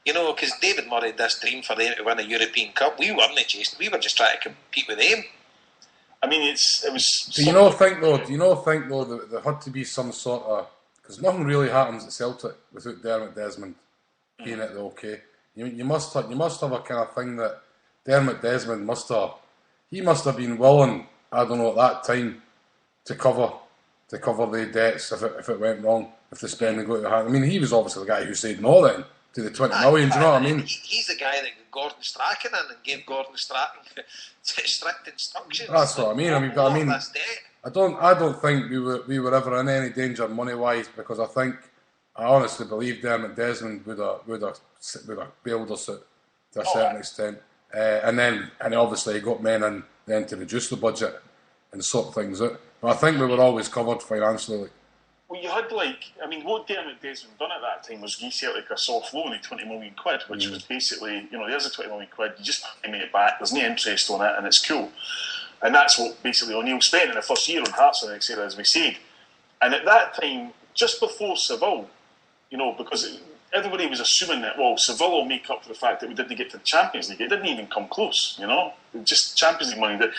You know, because David Murray had this dream for them to win a European Cup. We weren't chasing. We were just trying to compete with them. I mean, it was. Do you not think though that there had to be some sort of, because nothing really happens at Celtic without Dermot Desmond being at the OK. You must have a kind of thing that Dermot Desmond must have been willing, I don't know, at that time to cover the debts if it went wrong, if the spending got out of hand. I mean, he was obviously the guy who said no then to the 20 million. Do you know what I mean? He's the guy that Gordon Strachan in and gave Gordon Strachan strict instructions. That's what I mean. I don't think we were ever in any danger money wise, because I honestly believe Dermot Desmond would have bailed us to a certain extent, and obviously he got men in then to reduce the budget and sort things out. But I think we were always covered financially. Well, you had what Dermot Desmond done at that time was give Celtic a soft loan of 20 million quid, which was basically, you know, there's a 20 million quid, you just pay it back, there's no interest on it, and it's cool. And that's what basically O'Neill spent in the first year on Hartson, etc., as we said. And at that time, just before Seville, because everybody was assuming that, well, Seville will make up for the fact that we didn't get to the Champions League. It didn't even come close, just Champions League money. That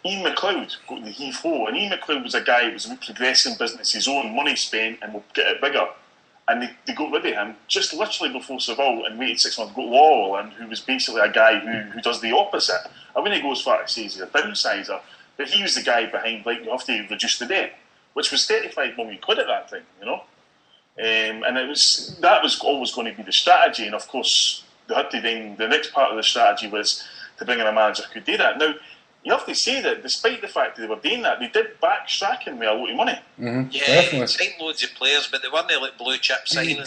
Ian McLeod got to the Heath Ho, and Ian McLeod was a guy who was progressing business, his own money spent, and will get it bigger. And they got rid of him just literally before Seville and waited 6 months. Got Laurel in, who was basically a guy who does the opposite. I wouldn't go as far as say he's a downsizer, but he was the guy behind, like, you have to reduce the debt, which was 35 million quid at that time, and that was always going to be the strategy. And of course, they had to then, the next part of the strategy was to bring in a manager who could do that. Now, you have to say that despite the fact that they were doing that, they did back Strachan with a lot of money. Definitely. Signed loads of players, but they weren't like blue chip signings.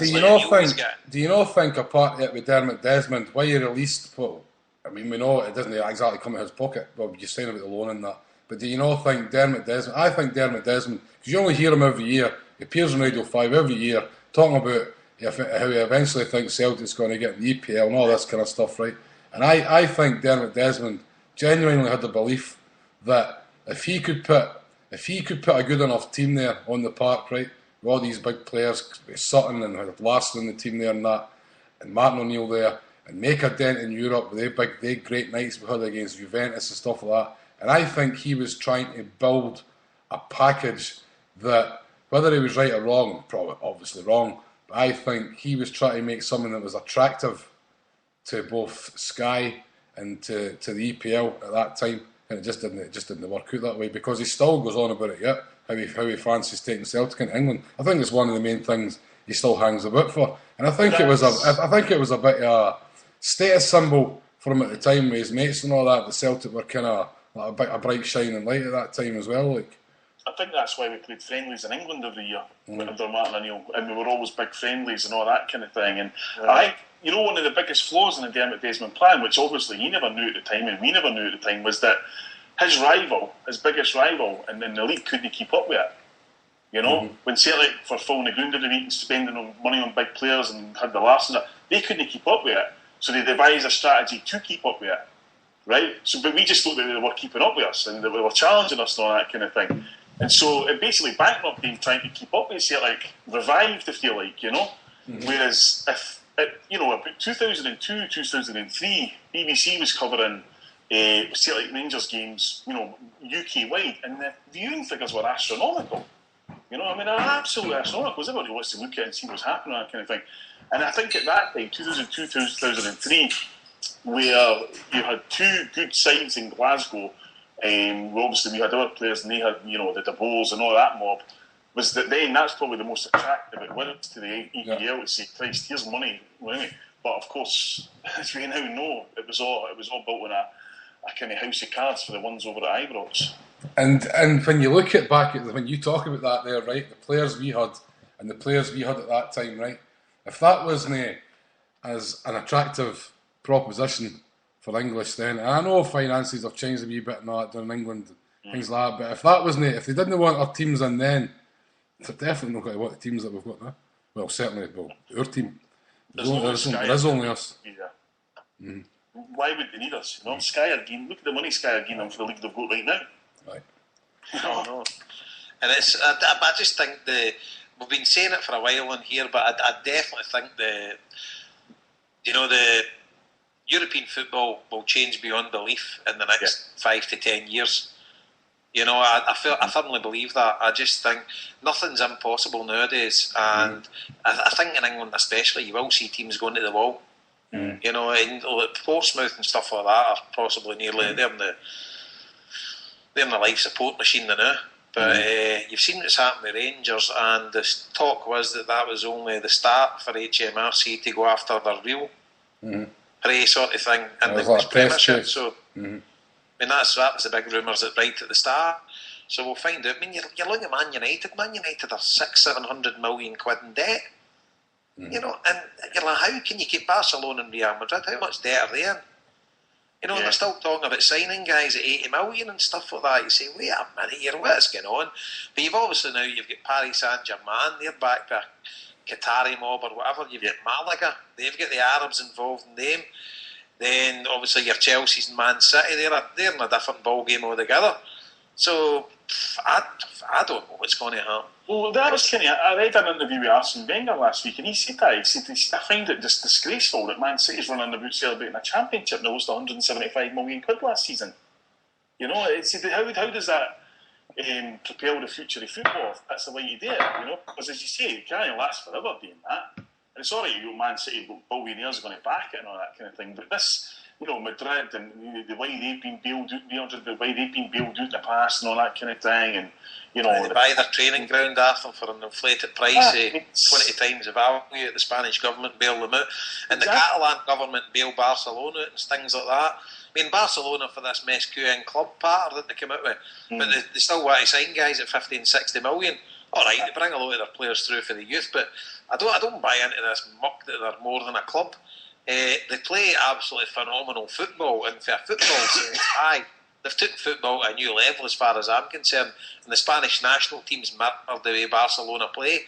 Do you not think apart yet with Dermot Desmond, why you released? Well, I mean, we know it doesn't exactly come out of his pocket. Well, you're saying about the loan and that, but do you not think Dermot Desmond? I think Dermot Desmond, because you only hear him every year. He appears on Radio 5 every year talking about how he eventually thinks Celtic's going to get in the EPL and all this kind of stuff, right? And I think Dermot Desmond genuinely had the belief that if he could put a good enough team there on the park, right, with all these big players, Sutton and Larson in the team there and that, and Martin O'Neill there, and make a dent in Europe with their great nights we had against Juventus and stuff like that. And I think he was trying to build a package that, whether he was right or wrong, probably obviously wrong, but I think he was trying to make something that was attractive to both Sky and to the EPL at that time, and it just didn't work out that way, because he still goes on about it yet, how he fancies taking Celtic into England. I think it's one of the main things he still hangs about for, and I think it was a bit of a status symbol for him at the time with his mates and all that. The Celtic were kind of like a bright shining light at that time as well. Like, I think that's why we played friendlies in England every year under Martin O'Neill, and we were always big friendlies and all that kind of thing. And I think, one of the biggest flaws in the Dermot Desmond plan, which obviously he never knew at the time and we never knew at the time, was that his biggest rival, and then the league couldn't keep up with it. When Celtic were filling the ground every week and spending money on big players and had the Larson, they couldn't keep up with it. So they devised a strategy to keep up with it, right? So, but we just thought that they were keeping up with us and they were challenging us and all that kind of thing. And so it basically bankrupt being trying to keep up with Celtic, revived, if you like, Whereas if, about 2002, 2003, BBC was covering Celtic Rangers games, UK-wide, and the viewing figures were astronomical. Absolutely astronomical. Everybody wants to look at it and see what's happening, that kind of thing. And I think at that time, 2002, 2003, where you had two good sides in Glasgow, obviously we had other players and they had, the De Boers and all that mob, was that then that's probably the most attractive it went to the EPL to say, Christ, here's money. But of course, as we now know, it was all built on a kind of house of cards for the ones over at Ibrox. And when you look at when you talk about that there, right, the players we had and the players we had at that time, right, if that wasn't as an attractive proposition for English then, and I know finances have changed a wee bit and all that down in England, things like that, but if that wasn't if they didn't want our teams in then, they're definitely not going to want the teams that we've got now. Well, certainly, our team. There's only us. Why would they need us? Sky are giving, look at the money Sky are giving them for the league they've got right now. Right. No. And it's, I just think we've been saying it for a while in here, but I definitely think the European football will change beyond belief in the next 5 to 10 years. I firmly believe that. I just think nothing's impossible nowadays, and I think in England especially, you will see teams going to the wall. And Portsmouth and stuff like that are possibly nearly they're in the life support machine now. But you've seen what's happened to Rangers, and the talk was that was only the start for HMRC to go after their real prey sort of thing in the English Premiership. So, I mean, that was the big rumours right at the start. So we'll find out. I mean, you're looking at Man United. Man United are 600-700 million quid in debt. And you're like, how can you keep Barcelona and Real Madrid? How much debt are they in? And they're still talking about signing guys at 80 million and stuff like that. You say, wait a minute here, what's going on? But you've obviously now, you've got Paris Saint-Germain, they're back to Qatari mob or whatever. You've got Malaga, they've got the Arabs involved in them. Then obviously your Chelsea's and Man City, they're in a different ball game altogether. So I don't know what's going to happen. Well, that was I read an interview with Arsene Wenger last week, and he said that. He said, I find it just disgraceful that Man City's running about celebrating a championship and they lost 175 million quid last season. You know, how does that propel the future of football? That's the way you do it, you know? Because as you say, you can't last forever doing that. And it's all right, Man City billionaires are going to back it and all that kind of thing, but this, you know, Madrid and the way they've been bailed out, the way they've been bailed out in the past and all that kind of thing, and you know, they buy their training ground off them for an inflated price, 20 times the value. The Spanish government bail them out, and the Catalan government bail Barcelona out and things like that. I mean, Barcelona for this Mesquin club patter that they came out with, but they still want to sign guys at 50 and 60 million. All right, they bring a lot of their players through for the youth, but I don't buy into this muck that they're more than a club. They play absolutely phenomenal football, and for a football sense, they've took football to a new level as far as I'm concerned, and the Spanish national team's mirrored the way Barcelona play.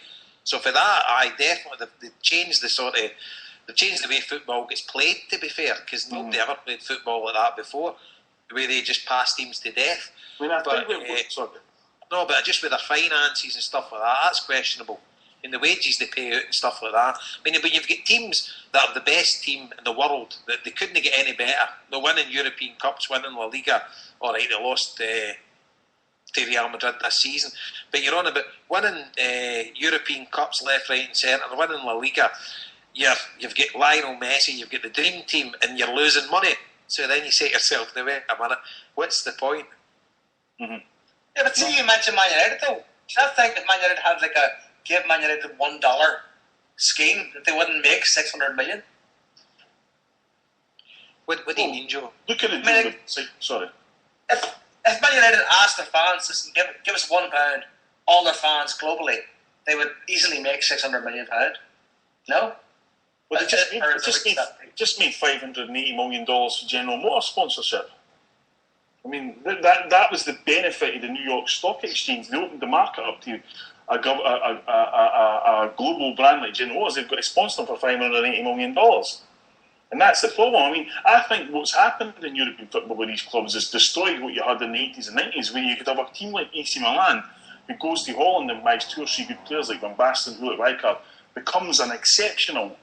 So for that, definitely they've changed they've changed the way football gets played, to be fair, because nobody ever played football like that before, the way they just pass teams to death. I mean, no, but just with their finances and stuff like that, that's questionable. And the wages they pay out and stuff like that. I mean, when you've got teams that are the best team in the world, that they couldn't get any better. They're winning European Cups, winning La Liga. All right, they lost to Real Madrid this season. But you're on about winning European Cups left, right and centre, winning La Liga. You've got Lionel Messi, you've got the dream team, and you're losing money. So then you say to yourself, wait a minute, what's the point? Yeah, but see, you mentioned Man United though. Do you not think if Man United had give Man United $1 scheme that they wouldn't make 600 million? What do you mean, Joe? Look at it. Sorry. If Man United asked their fans, listen, give us £1, all their fans globally, they would easily make £600 million. No. Well, it just made $580 million for General Motors sponsorship. I mean, that was the benefit of the New York Stock Exchange. They opened the market up to a global brand like General Motors. They've got to sponsor them for $580 million. And that's the problem. I mean, I think what's happened in European football with these clubs is destroyed what you had in the 80s and 90s, where you could have a team like AC Milan who goes to Holland and buys 2 or 3 good players like Van Basten, Hulk, Rijkaard, becomes an exceptional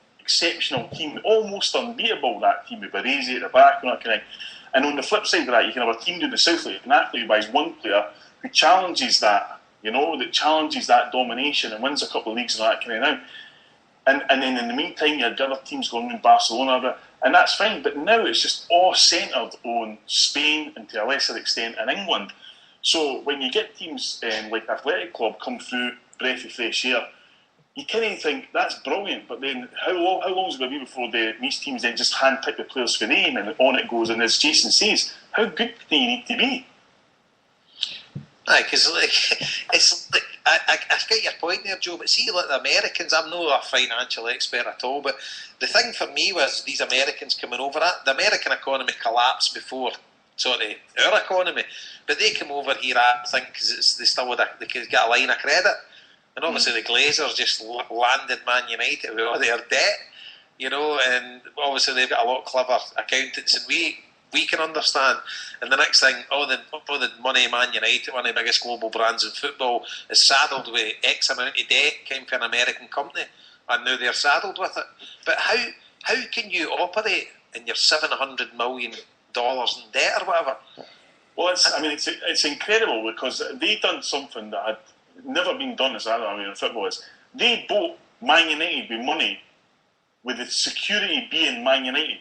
team, almost unbeatable, that team with Baresi at the back and that kind of thing. And on the flip side of that, you can have a team doing the South like an athlete who buys 1 player who challenges that, that challenges that domination and wins a couple of leagues and that kind of thing. And then in the meantime, you had other teams going in Barcelona, and that's fine. But now it's just all centred on Spain and to a lesser extent in England. So when you get teams like Athletic Club come through, breath of fresh air, you kind of think that's brilliant. But then how long is it going to be before these teams then just handpick the players for them and on it goes? And as Jason says, how good do you need to be? Because it's like I get your point there, Joe. But see, like the Americans, I'm not a financial expert at all. But the thing for me was these Americans coming over. The American economy collapsed before our economy, but they come over here, I think, because they still they get a line of credit, and obviously the Glazers just landed Man United with all their debt, and obviously they've got a lot of clever accountants, and we can understand. And the next thing, all the money Man United, one of the biggest global brands in football, is saddled with X amount of debt, came from an American company, and now they're saddled with it. But how can you operate and you're $700 million in debt or whatever? Well, it's incredible because they done something that had never been done in football. They bought Man United with money, with the security being Man United.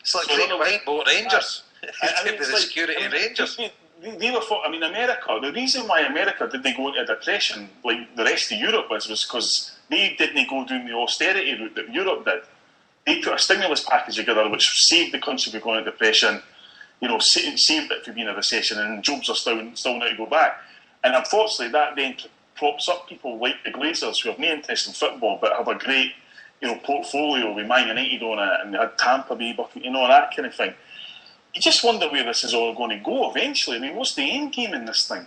It's like Craig White bought Rangers. The security Rangers. They were America. The reason why America didn't go into depression like the rest of Europe was because they didn't go doing the austerity route that Europe did. They put a stimulus package together which saved the country from going into depression, saved it from being in a recession, and jobs are still now to go back. And unfortunately, that then props up people like the Glazers who have no interest in football but have a great portfolio with Man United on it, and they had Tampa Bay, that kind of thing. You just wonder where this is all going to go eventually. I mean, what's the end game in this thing?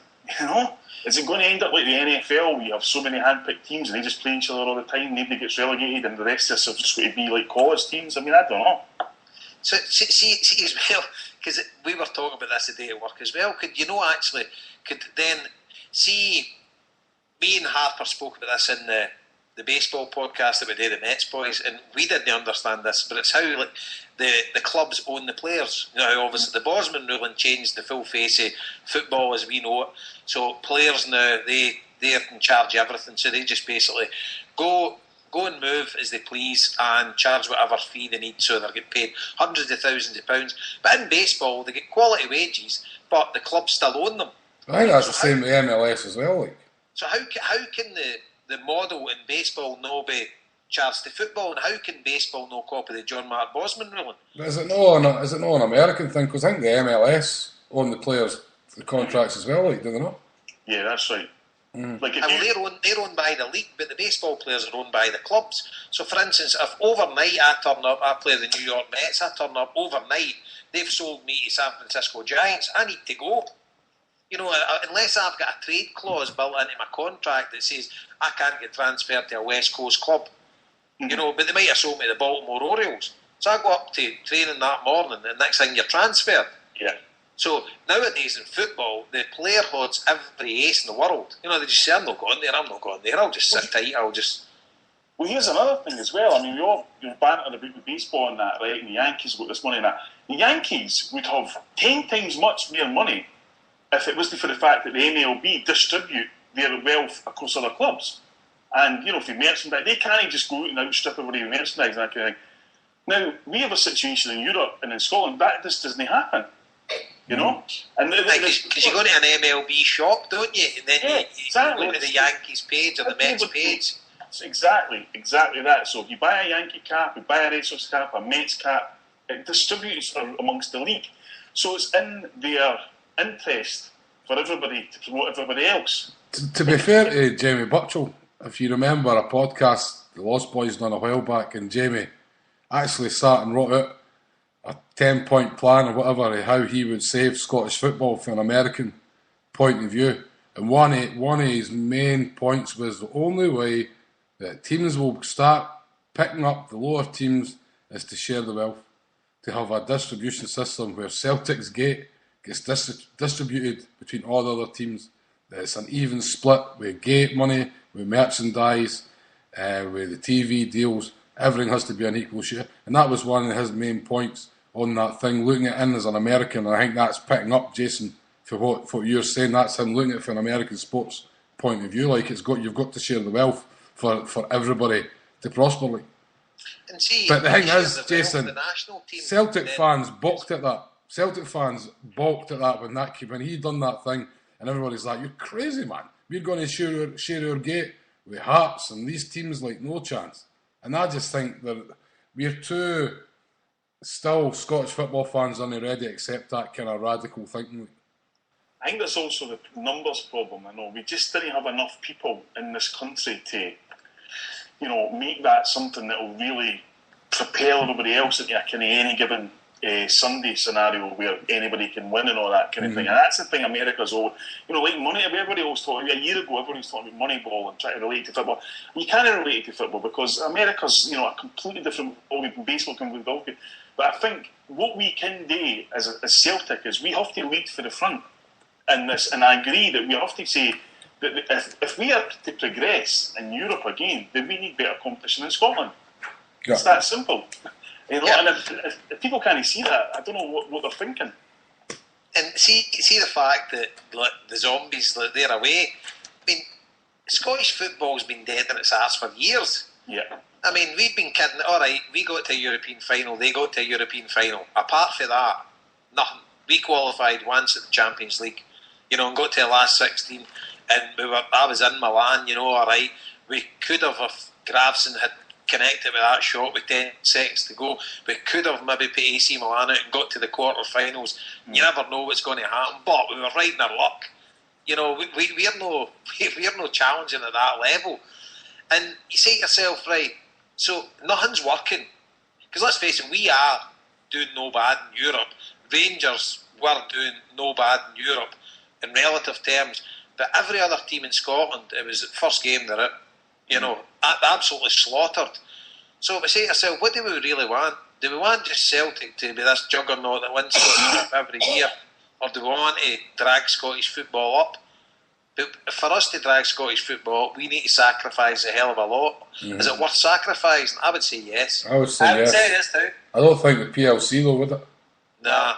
Is it going to end up like the NFL where you have so many hand-picked teams and they just play each other all the time, nobody gets relegated, and the rest of us are just going to be like college teams? I mean, I don't know. So see as well, because we were talking about this today at work as well. Could then see me and Harper spoke about this in the baseball podcast that we did, the Mets boys, and we didn't understand this, but it's how like the clubs own the players. You know, obviously the Bosman ruling changed the full face of football as we know it. So players now they're in charge of everything. So they just basically go and move as they please and charge whatever fee they need. So they're getting paid hundreds of thousands of pounds. But in baseball, they get quality wages, but the clubs still own them. I think that's the same with MLS as well. Like. So how can the model in baseball not be charged to football, and how can baseball not copy the John Mark Bosman ruling? But is it not an American thing? Because I think the MLS own the players, the contracts as well. Like, do they not? Yeah, that's right. Like they're owned by the league, but the baseball players are owned by the clubs. So, for instance, if overnight I play the New York Mets, I turn up overnight, they've sold me to San Francisco Giants, I need to go. You know, unless I've got a trade clause built into my contract that says I can't get transferred to a West Coast club. You know, but they might have sold me the Baltimore Orioles. So I go up to training that morning, and the next thing you're transferred. Yeah. So nowadays in football, the player holds every ace in the world. You know, they just say, I'm not going there, I'll just sit tight, Well, here's another thing as well. I mean, we all banter about the baseball and that, right? And the Yankees got this money and that. The Yankees would have 10 times much more money if it wasn't for the fact that the MLB distribute their wealth across other clubs. And, you know, for merchandise, they can't just go out and outstrip everybody with merchandise and that kind of thing. Now, we have a situation in Europe and in Scotland, that just doesn't happen. You know? Because you go to an MLB shop, don't you? And then you go to the Yankees page or the Mets page. It's exactly that. So if you buy a Yankee cap, you buy a Red Sox cap, a Mets cap, it distributes amongst the league. So it's in their interest for everybody to promote everybody else. To be fair to Jamie Butchell, if you remember a podcast the Lost Boys done a while back, and Jamie actually sat and wrote out a 10-point plan or whatever of how he would save Scottish football from an American point of view. And one of his main points was the only way that teams will start picking up the lower teams is to share the wealth, to have a distribution system where Celtic's gate gets distributed between all the other teams. It's an even split with gate money, with merchandise, with the TV deals. Everything has to be an equal share. And that was one of his main points on that thing, looking at it as an American. And I think that's picking up, Jason, for what you're saying. That's him looking at it from an American sports point of view. Like you've got to share the wealth for everybody to prosper. Like. And see, but the thing is, Jason, Celtic fans balked at that. Celtic fans balked at that when he done that thing, and everybody's like, "You're crazy, man. We're going to share our gate with Hearts and these teams like no chance." And I just think that we're too still Scottish football fans aren't ready to accept that kind of radical thinking. I think there's also the numbers problem. I know we just didn't have enough people in this country to, make that something that will really propel everybody else into a kind of any given Sunday scenario where anybody can win and all that kind of thing. And that's the thing America's all, like money. Everybody always talking, a year ago, everybody was talking about Moneyball and trying to relate it to football. You can't relate it to football because America's, a completely different baseball can be built. But I think what we can do as Celtic is we have to lead for the front in this, and I agree that we have to say that if we are to progress in Europe again, then we need better competition in Scotland. Yeah. It's that simple. And if people can't see that, I don't know what they're thinking. And see the fact that the zombies, they're away. I mean, Scottish football's been dead in its arse for years. Yeah. I mean, we've been kidding. All right, we got to a European final. They got to a European final. Apart from that, nothing. We qualified once at the Champions League, and got to the last 16. And I was in Milan, all right. We could have, if Gravesen had connected with that shot with 10 seconds to go, we could have maybe put AC Milan out and got to the quarter-finals. You never know what's going to happen, but we were riding our luck. We're no challenging at that level. And you say to yourself, right, so nothing's working. Because let's face it, we are doing no bad in Europe. Rangers were doing no bad in Europe in relative terms. But every other team in Scotland, it was the first game they're out. Absolutely slaughtered. So we say to ourselves, what do we really want? do we want just Celtic to be this juggernaut that wins Scottish every year, or do we want to drag Scottish football up? But for us to drag Scottish football up, we need to sacrifice a hell of a lot. Is it worth sacrificing? I would say yes. I would say yes too. I don't think the PLC though, would it? Nah.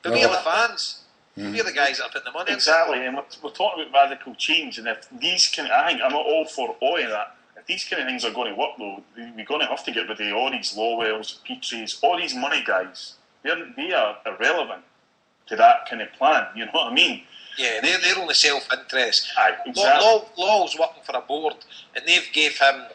But we're the fans. We're the guys that are putting the money. Exactly, and we're talking about radical change, and if these I think I'm not all for all of that. If these kind of things are going to work though, we're going to have to get rid of all these Lowells, Petries, all these money guys. They are irrelevant to that kind of plan, you know what I mean? Yeah, they're only self-interest. Aye, exactly. Lowell's working for a board, and they've gave him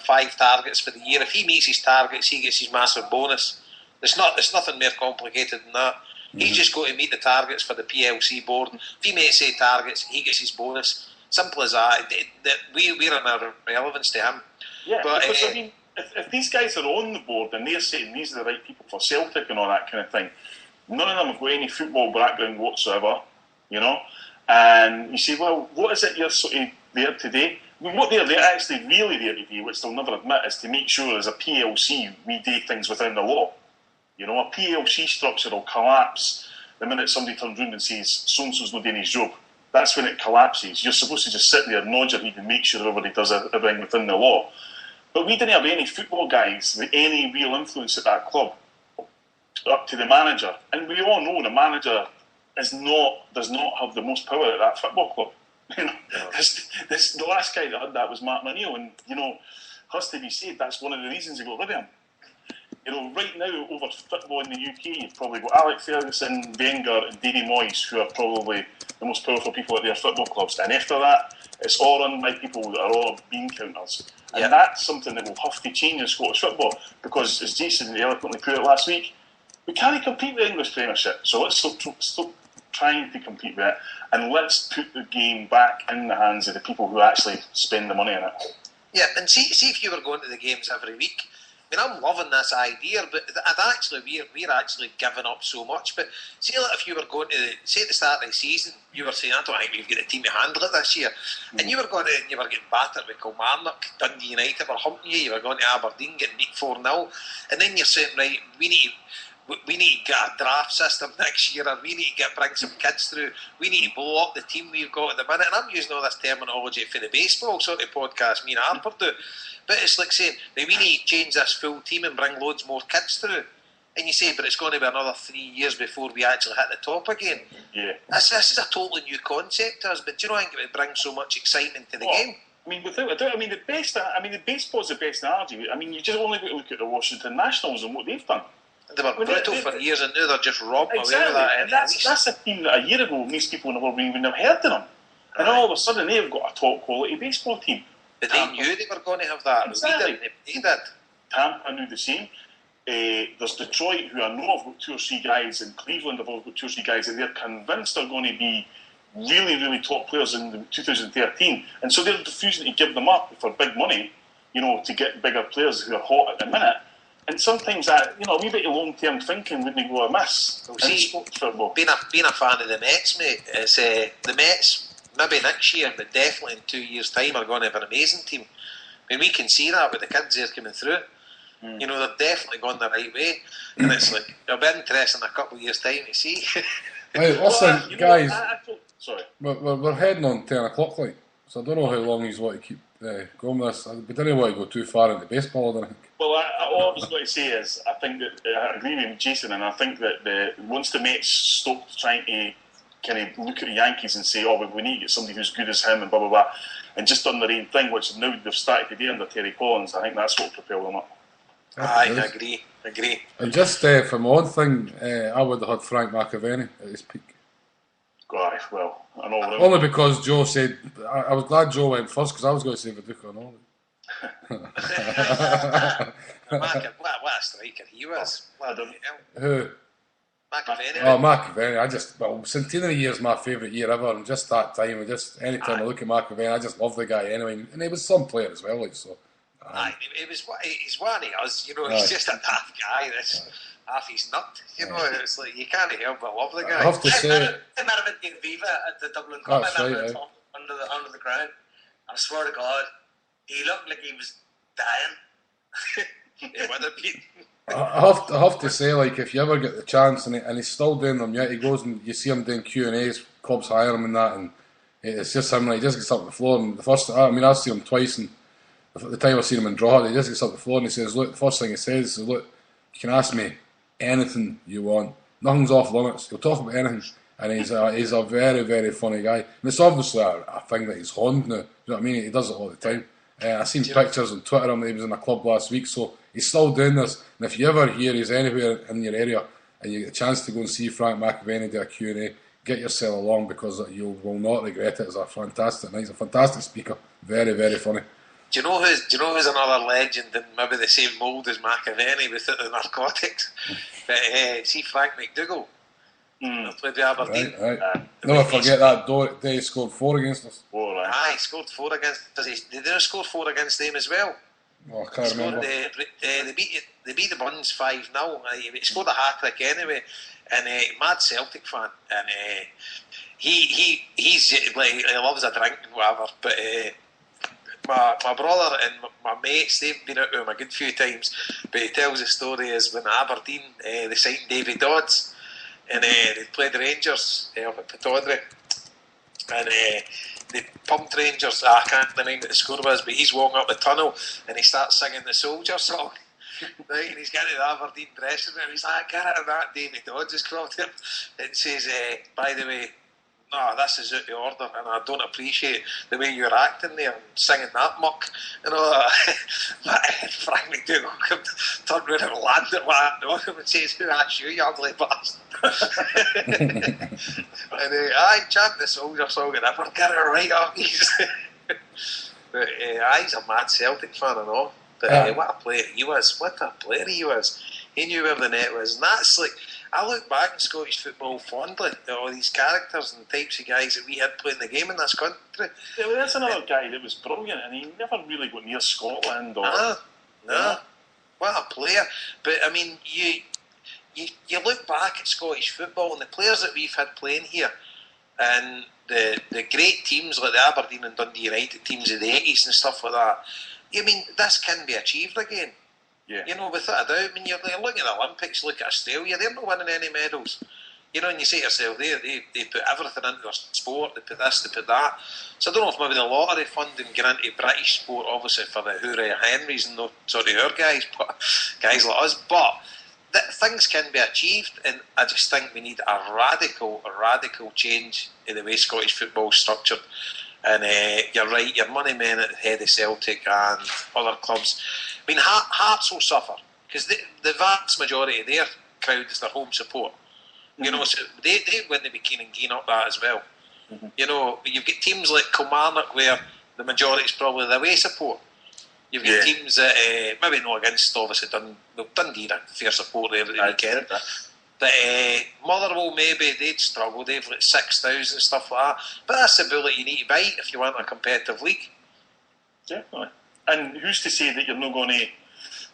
5 targets for the year. If he meets his targets, he gets his massive bonus. There's nothing more complicated than that. He's just got to meet the targets for the PLC board. If he makes 8 targets, he gets his bonus. Simple as that. We're in irrelevance to him. Yeah, but, because I mean, if these guys are on the board and they're saying these are the right people for Celtic and all that kind of thing, none of them have got any football background whatsoever, you know. And you say, well, what is it you're sort of there today? I mean, what they're actually really there to do, which they'll never admit, is to make sure as a PLC we do things within the law. You know, a PLC structure will collapse the minute somebody turns round and says, so-and-so's not doing his job. That's when it collapses. You're supposed to just sit there, nod your head and make sure everybody does everything within the law. But we didn't have any football guys with any real influence at that club, up to the manager. And we all know the manager does not have the most power at that football club. You know, the last guy that had that was Martin O'Neill, and you know, has to be said that's one of the reasons he got rid of him. You know, right now over football in the UK, you've probably got Alex Ferguson, Wenger, and Davy Moyes, who are probably the most powerful people at their football clubs. And after that, it's all run by people that are all bean counters. And that's something that will have to change in Scottish football, because, as Jason eloquently put it last week, we can't compete with the English Premiership. So let's stop trying to compete with it, and let's put the game back in the hands of the people who actually spend the money on it. Yeah, and see if you were going to the games every week. I mean, I'm loving this idea, but we're actually giving up so much. But see, like, if you were going to, say at the start of the season, you were saying, I don't think we've got a team to handle it this year. And you were going to, you were getting battered with Kilmarnock, Dundee United were humping you were going to Aberdeen, getting beat 4-0. And then you're saying, right, we need to get a draft system next year, or we need to bring some kids through. We need to blow up the team we've got at the minute. And I'm using all this terminology for the baseball sort of podcast me and Harper do. But it's like saying, we need to change this full team and bring loads more kids through. And you say, but it's going to be another 3 years before we actually hit the top again. Yeah. This is a totally new concept to us, but do you know, I think it would bring so much excitement to the game. I mean, without a doubt, the baseball's the best analogy. I mean, you just only got to look at the Washington Nationals and what they've done. They were brutal for years, and now they're just robbing away with that. And that's a team that a year ago most people in the world wouldn't have heard of them. And all of a sudden they've got a top quality baseball team. But they knew they were going to have that. Exactly. They did. Tampa knew the same. There's Detroit, who I know have got 2 or 3 guys, and Cleveland have all got 2 or 3 guys that they're convinced are going to be really, really top players in 2013. And so they're refusing to give them up for big money, you know, to get bigger players who are hot at the minute. And sometimes that, you know, a wee bit of long-term thinking wouldn't go amiss in sports football. Being a fan of the Mets, mate, it's the Mets. Maybe next year, but definitely in 2 years' time, are going to have an amazing team. I mean, we can see that with the kids they're coming through. You know, they're definitely going the right way. And it's like, it'll be interesting in a couple of years' time to see. Hey, listen, guys, sorry. We're heading on 10 o'clock, like, so I don't know how long you want to keep going with this. We didn't want to go too far into baseball, I don't think. Well, all I was going to say is, I think that, I agree with Jason, and I think that once the Mets stopped trying to kind of look at the Yankees and say, oh, we need to get somebody who's good as him and blah, blah, blah, and just done their own thing, which now they've started to do under Terry Collins. I think that's what propelled them up. I agree. And just for my own thing, I would have had Frank McAvenny at his peak. God, well, I know. Only because Joe said, I was glad Joe went first, because I was going to say Viduka and all. What a striker he was. Who? McAvenny. Oh, McAvenny. Centenary year is my favourite year ever, and just that time, anytime I look at McAvenny, I just love the guy anyway, and he was some player as well, like, so. He's one of us, you know, he's just a daft guy that's half his nut, you know, it's like, you can't help but love the guy. I have to say... I met him at Viva at the Dublin Cup, I met him under the ground, and I swear to God, he looked like he was dying. It would have been. I have to say, like, if you ever get the chance, and he's still doing them yet, he goes and you see him doing Q&As, clubs hire him and that, and it's just him, like, he just gets up on the floor, and I've seen him twice, and the time I've seen him in Drogheda, he just gets up on the floor and he says, look, the first thing he says is, look, you can ask me anything you want, nothing's off limits, he'll talk about anything, and he's a very, very funny guy, and it's obviously a thing that he's honed now, you know what I mean, he does it all the time. I've seen pictures on Twitter of him, he was in a club last week, so he's still doing this, and if you ever hear he's anywhere in your area, and you get a chance to go and see Frank McAvenny do a Q&A, get yourself along, because you will not regret it. It's a fantastic night, he's a fantastic speaker, very, very funny. Do you know who's another legend in maybe the same mould as McAvenny with the narcotics? But see Frank McDougall. Played with Aberdeen. Right. Never forget that day he scored 4 against us. He scored 4 against us. Did they score 4 against them as well? Oh, I can't remember. They beat the Buns 5-0. He scored a hat-trick anyway, and mad Celtic fan, and he's like, he loves a drink and whatever, but my brother and my mates, they've been out with him a good few times, but he tells the story is when Aberdeen they signed Davy Dodds, and they played Rangers up at Pittodrie, and they pumped Rangers. I can't remember what the score was, but he's walking up the tunnel and he starts singing the Soldier song. Right, and he's getting to the Aberdeen dressing room and he's like, get out of that, Davy Dodds has crossed him, and says, by the way, no, this is out of order, and I don't appreciate the way you're acting there and singing that muck. You know, Frank McDougall turned around and landed on him and says, who asked you, you ugly bastard? And I chant the Soldier song and I get it right up. But he's a mad Celtic fan and all. But what a player he was. What a player he was. He knew where the net was. And that's like, I look back in Scottish football fondly at all these characters and types of guys that we had playing the game in this country. Yeah, well, there's another guy that was brilliant and he never really got near Scotland. No. What a player. But I mean, you look back at Scottish football and the players that we've had playing here and the great teams like the Aberdeen and Dundee United teams of the 80s and stuff like that. I mean, this can be achieved again. Yeah. You know, without a doubt. I mean, you're looking at the Olympics, look at Australia, they're not winning any medals. You know, and you say to yourself, they put everything into their sport, they put this, they put that. So I don't know if maybe the lottery funding going into British sport, obviously for the Hooray Henrys and no sort of our guys, but guys like us, but things can be achieved, and I just think we need a radical change in the way Scottish football is structured. And you're right, your money men at the head of Celtic and other clubs. I mean, Hearts will suffer because the vast majority of their crowd is their home support. You know, so they wouldn't be keen and keen up that as well. Mm-hmm. You know, you've got teams like Kilmarnock where the majority is probably the away support. You've got teams that maybe not against obviously Dundee a fair support there every weekend. But Motherwell maybe they'd struggle. They've like 6,000 stuff like that. But that's the bullet you need to bite if you want a competitive league. Definitely. And who's to say that you're not going to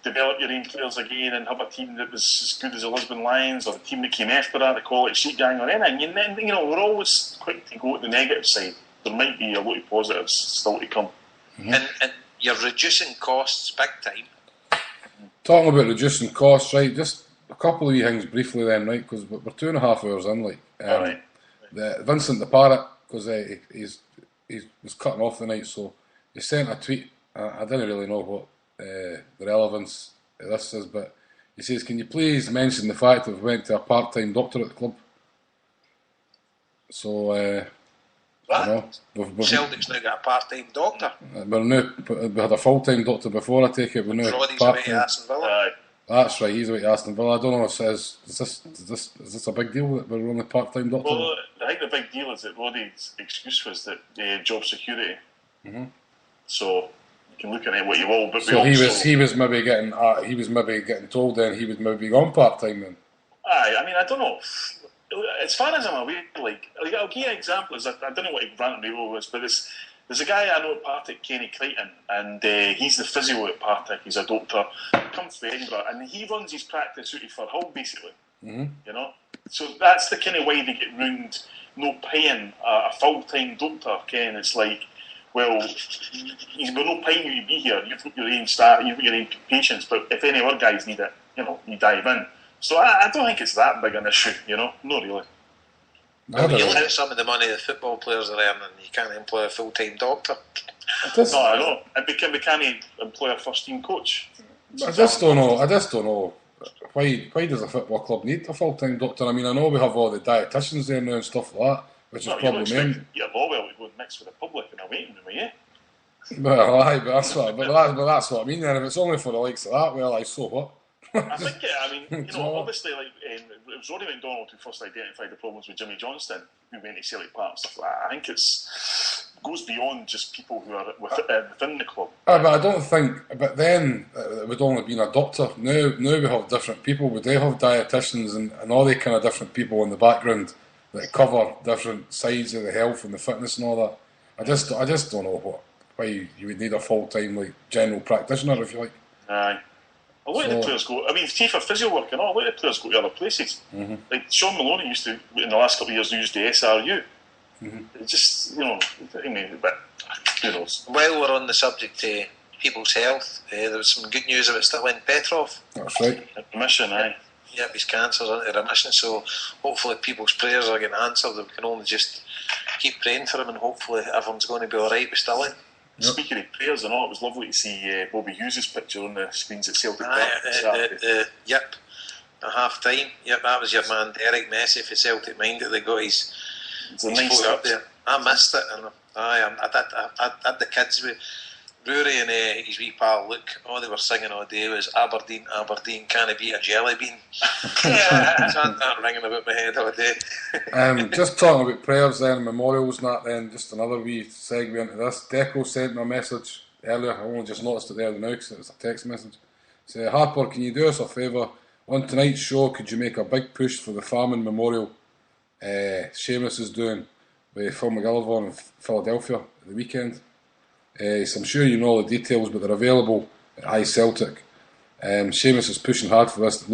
develop your own players again and have a team that was as good as the Lisbon Lions or the team that came after that, the Quality Sheet Gang or anything? You know, we're always quick to go to the negative side. There might be a lot of positives still to come. Mm-hmm. And you're reducing costs big time. Talking about reducing costs, right, just a couple of wee things briefly then, right, because we're 2.5 hours in, like. Right. Vincent the Parrot, because he was cutting off the night, so he sent a tweet. I didn't really know what the relevance of this is, but he says, can you please mention the fact that we went to a part-time doctor at the club? So, what? You know, Celtic's now got a part-time doctor. We had a full-time doctor before, I take it. We're now Roddy's away to Aston Villa. That's right, he's away to Aston Villa. I don't know if it says, is this a big deal that we're only part-time doctor? Well, I think the big deal is that Roddy's excuse was that job security. Mm-hmm. So you can look at it what you will, but so he was maybe getting told then he was maybe on part-time then. Aye, I mean, I don't know. As far as I'm aware, like I'll give you an example. I don't know what rant and roll was, but there's a guy I know at Partick, Kenny Crichton, and he's the physio at Partick. He's a doctor. He comes from Edinburgh, and he runs his practice out for Hull, basically. Mm-hmm. You know, so that's the kind of way they get round. No paying a full-time doctor, Ken. It's like, well, he's got no time to be here. You've got your own staff, you've got your own patients, but if any other guys need it, you dive in. So I don't think it's that big an issue, not really. Well, you look at some of the money the football players are earning, you can't employ a full-time doctor. No, I know. And we can't employ a first-team coach. I just don't know. Why does a football club need a full-time doctor? I mean, I know we have all the dietitians there now and stuff like that, which is probably main. Your Lawwell would go and mix with the public in a waiting room, yeah? Well, aye, but that's what I mean. And if it's only for the likes of that, well, so what? I think, obviously, it was Rory McDonald who first identified the problems with Jimmy Johnston, who went to Celtic Park and stuff like that. I think it goes beyond just people who are within the club. But I don't think. But then it would only be a doctor. Now we have different people. We do have dietitians and all the kind of different people in the background that cover different sides of the health and the fitness and all that. I just don't know why you would need a full-time general practitioner, if you like. Aye. A lot of the players go. I mean, chief of physio work and all. A lot of the players go to other places. Mm-hmm. Like Sean Maloney used to, in the last couple of years, use the SRU. Mm-hmm. Just I mean, but who knows? While we're on the subject of people's health, there was some good news about Stilwyn Petrov. That's right. Remission, aye. Yep, his cancer's into remission, so hopefully people's prayers are getting answered. We can only just keep praying for him, and hopefully everyone's going to be alright with Stilwyn. Yep. Speaking of prayers and all, it was lovely to see Bobby Hughes' picture on the screens at Celtic Park. Yep, at half time. Yep, that was your man Derek Messi for Celtic Mind that they got his nice photo up there. I missed it, and I had the kids with Rory and his wee pal Luke. All they were singing all day was Aberdeen, Aberdeen, can I beat a jelly bean? That ringing about my head all day. Just talking about prayers then, memorials and that then, just another wee segue into this. Deco sent me a message earlier. I only just noticed it there now because it was a text message. Say, Harper, can you do us a favour? On tonight's show, could you make a big push for the Farming Memorial Seamus is doing with Phil McGillivray in Philadelphia at the weekend? So I'm sure you know all the details, but they're available at High Celtic. Seamus is pushing hard for this. It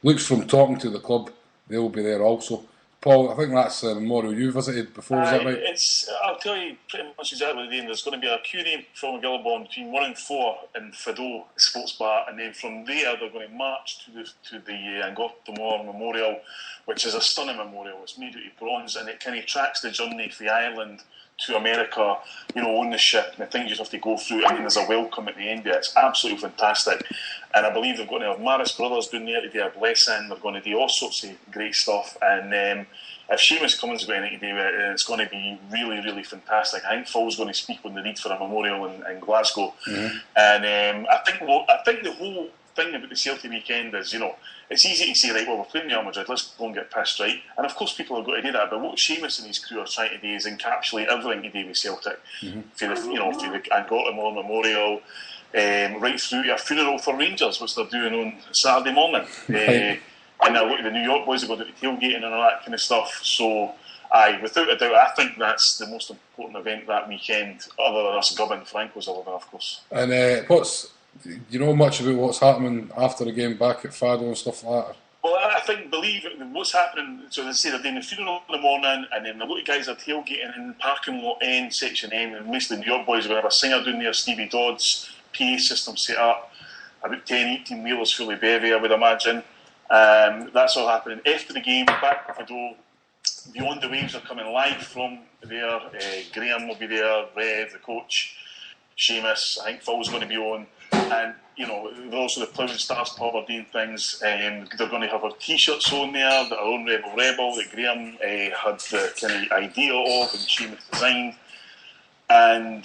looks from talking to the club, they'll be there also. Paul, I think that's a memorial you visited before, is that right? I'll tell you pretty much exactly the name. There's going to be a queue from McGillivray between 1 and 4 in Fido Sports Bar, and then from there they're going to march to the Angortamore Memorial, which is a stunning memorial. It's made out of bronze, and it kind of tracks the journey from the island to America, on the ship, and the things you have to go through, and then there's a welcome at the end of it. It's absolutely fantastic. And I believe they're going to have Maris Brothers down there to do a blessing. They're going to do all sorts of great stuff. And if Seamus Cummins got anything to do with it, it's going to be really, really fantastic. I think Phil's going to speak on the need for a memorial in Glasgow. Mm-hmm. And I think the whole thing about the Celtic weekend is, it's easy to say, right, well, we're playing Real Madrid, let's go and get pissed, right? And of course people have got to do that, but what Seamus and his crew are trying to do is encapsulate everything to do with Celtic. Mm-hmm. For the Angortamore Memorial, right through to a funeral for Rangers, which they're doing on Saturday morning. And now look at the New York boys, have got the tailgating and all that kind of stuff. So, without a doubt, I think that's the most important event that weekend, other than us gubbing Franco's 11, of course. And do you know much about what's happening after the game back at Fado and stuff like that? Well, I believe what's happening, so they say they're doing the funeral in the morning, and then the little guys are tailgating in parking lot N, section N, and most of the New York boys are going to have a singer down there, Stevie Dodds, PA system set up, about 10, 18 wheelers fully bevy, I would imagine. That's all happening. After the game, back at Fido, Beyond the Waves are coming live from there. Graham will be there, Rev, the coach, Seamus, I think Phil's going to be on. And, they're also the Ploughing Stars pub are doing things. They're going to have our T-shirts on there, our own Rebel that Graham had the kind of idea of and Seamus designed. And,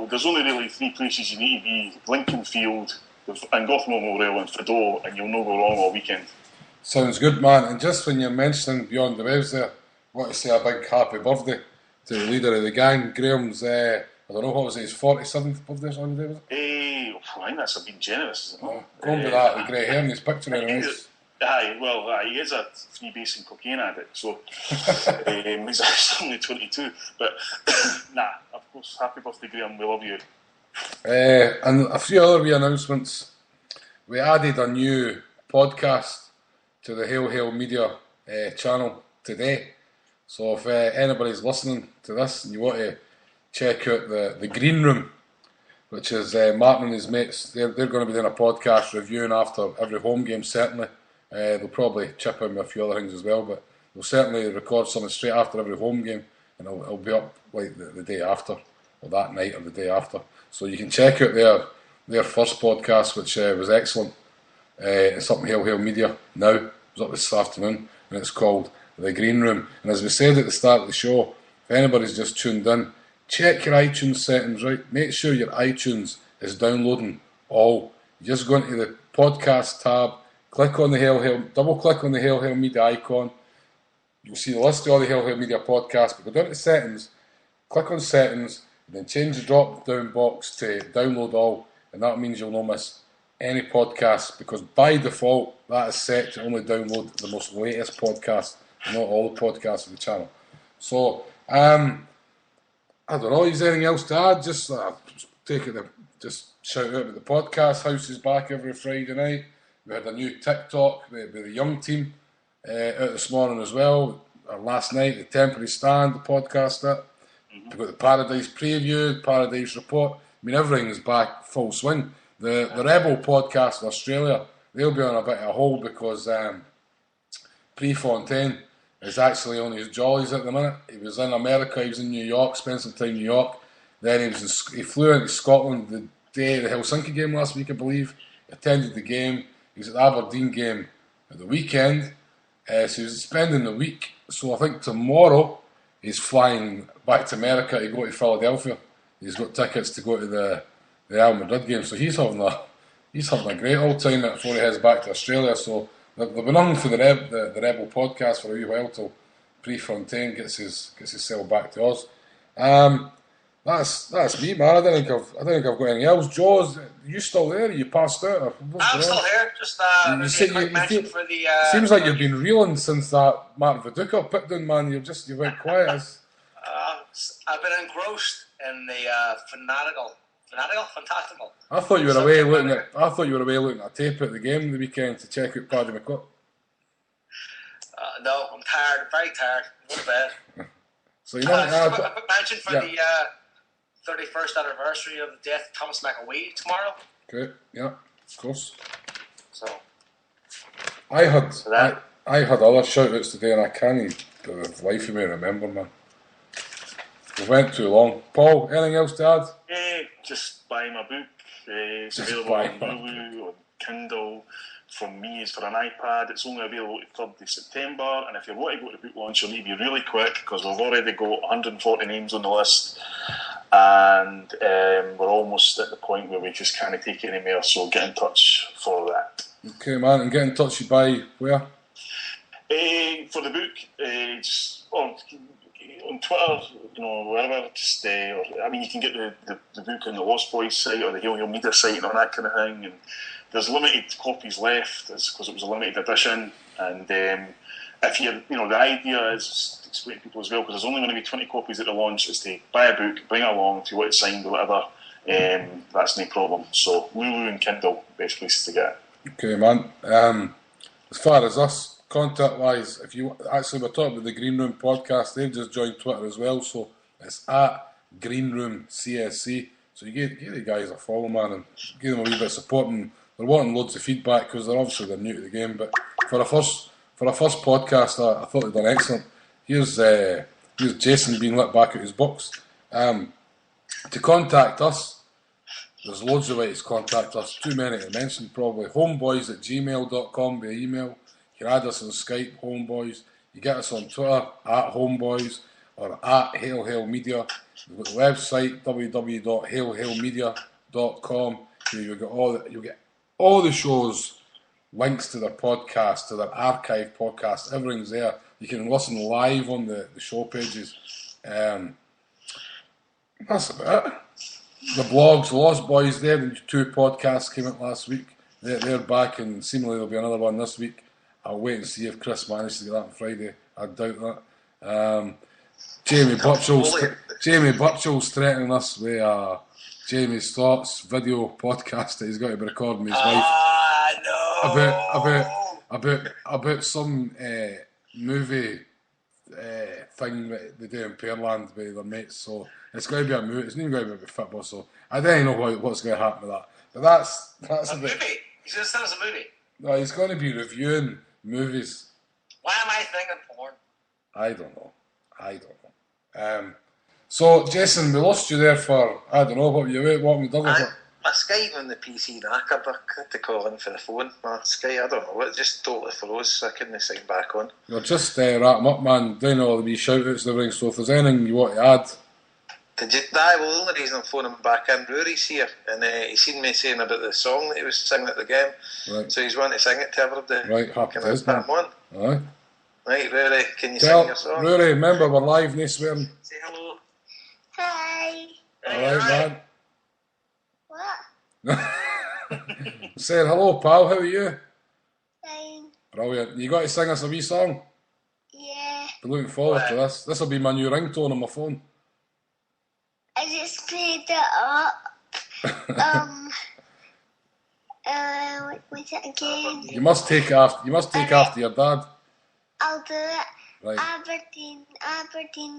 there's only really 3 places you need to be: Lincoln Field, Angortamore Memorial and Fido, and you'll not go wrong all weekend. Sounds good, man. And just when you're mentioning Beyond the Waves there, I want to say a big happy birthday to the leader of the gang, Graham's, I don't know, what was it, his 47th birthday or something, was it? I think that's being generous, isn't it? Going with that, with grey hair in his picture anyways. He is a free-basing cocaine addict, so he's actually only 22. But, of course, happy birthday, Graham, we love you. And a few other wee announcements. We added a new podcast to the Hail Hail Media channel today. So if anybody's listening to this and you want to check out the Green Room, which is Martin and his mates. They're going to be doing a podcast reviewing after every home game, certainly. They'll probably chip in with a few other things as well, but they'll certainly record something straight after every home game, and it'll be up like the day after, or that night or the day after. So you can check out their first podcast, which was excellent. It's up on Hail Media now. It was up this afternoon, and it's called The Green Room. And as we said at the start of the show, if anybody's just tuned in, check your iTunes settings, right? Make sure your iTunes is downloading all. You just go into the podcast tab, click on the double click on the Hail Media icon. You'll see the list of all the Hail Media podcasts, but go down to settings, click on settings, and then change the drop down box to download all, and that means you'll not miss any podcasts, because by default that is set to only download the most latest podcast, and not all the podcasts of the channel. So, I don't know, is there anything else to add? Just just shout out that the podcast house is back every Friday night. We had a new TikTok with the young team out this morning as well. Last night, the Temporary Stand, the podcast that. We've got the Paradise Preview, Paradise Report. I mean, everything's back full swing. The Rebel podcast in Australia, they'll be on a bit of a hold because Prefontaine is actually on his jollies at the minute. He was in America, he was in New York, spent some time in New York. Then he flew into Scotland the day of the Helsinki game last week, I believe. He attended the game. He was at the Aberdeen game at the weekend. So he was spending the week. So I think tomorrow he's flying back to America to go to Philadelphia. He's got tickets to go to the Real Madrid game. So he's having a great old time before he heads back to Australia. So there'll be nothing for the Rebel podcast for a wee while till Prefontaine gets himself back to us. That's me, man. I don't think I've got anything else. Joe, are you still there? Are you passed out? Or I'm still here. Just a quick mention for the. Seems like you've been reeling since that Mark Viduka put down, man. You went quiet. I've been engrossed in the fantastical. I thought you were away looking at tape at the game the weekend to check out Paddy McCourt. No, I'm tired. Very tired. Go to bed. So you know, a quick mention for the 31st anniversary of the death of Thomas McAwee tomorrow. Okay, yeah, of course. So I had other shout outs today and I can't for the life of me remember, man. We went too long. Paul, anything else to add? Just buy my book. It's available on Hulu, on Kindle. From me, it's for an iPad. It's only available to 3rd of September. And if you want to go to book launch, you'll need to be really quick because we've already got 140 names on the list. And we're almost at the point where we just can't take it anymore. So get in touch for that. Okay, man. And get in touch, you buy where? For the book, just on Twitter, wherever. You can get the book on the Lost Boys site or the Hail Media site and all that kind of thing. And there's limited copies left because it was a limited edition. And if you, the idea is to explain to people as well, because there's only going to be 20 copies at the launch, is to buy a book, bring it along if you want it signed or whatever. That's no problem. So Lulu and Kindle, best places to get it. Okay, man. As far as us, contact-wise, if you actually we're talking about the Green Room podcast, they've just joined Twitter as well, so it's at Green Room CSC. So you give the guys a follow, man, and give them a wee bit of support. And they're wanting loads of feedback because they're new to the game. But for a first podcast, I thought they'd done excellent. Here's Jason being let back at his box. To contact us, there's loads of ways to contact us. Too many to mention probably. homeboys@gmail.com by email. You can add us on Skype, HomeBhoys. You get us on Twitter, at HomeBhoys, or at Hail Media. We've got the website, www.hailmedia.com. You'll get all the shows, links to their podcast, to their archive podcast. Everything's there. You can listen live on the show pages. That's about it. The blogs, Lost Boys, there, the 2 podcasts came out last week. They're back, and seemingly there'll be another one this week. I'll wait and see if Chris managed to get that on Friday. I doubt that. Jamie Burchell's threatening us with Jamie's Thoughts video podcast that he's got to be recording with his wife. No. About some movie thing that they do in Pearland with their mates. So it's going to be a movie. It's not even going to be about football. So I don't know what's going to happen with that. But that's a movie. He's going to sell us a movie. No, he's going to be reviewing movies. Why am I thinking porn? I don't know. So Jason, we lost you there for I don't know what you what we done. My Skype on the PC knackered. I had to call in for the phone. My Skype, I don't know, it just totally froze, so I couldn't sign back on. You're just wrapping up, man, doing all the wee shout-outs and everything, so if there's anything you want to add... Well, the only reason I'm phoning back in, Rory's here, and he's seen me saying about the song that he was singing at the game, right. So he's wanting to sing it to everybody. Right, happy days, man. On? Aye. Right, Rory, can you sing your song? Rory, remember we're live, no swearing. Say hello. Hi. Alright, man. What? Saying hello, pal, how are you? Fine. Brilliant. You got to sing us a wee song? Yeah. I'm looking forward to this. This will be my new ringtone on my phone. I just played it up. What's it again? You must take after your dad. I'll do it. Right. Aberdeen,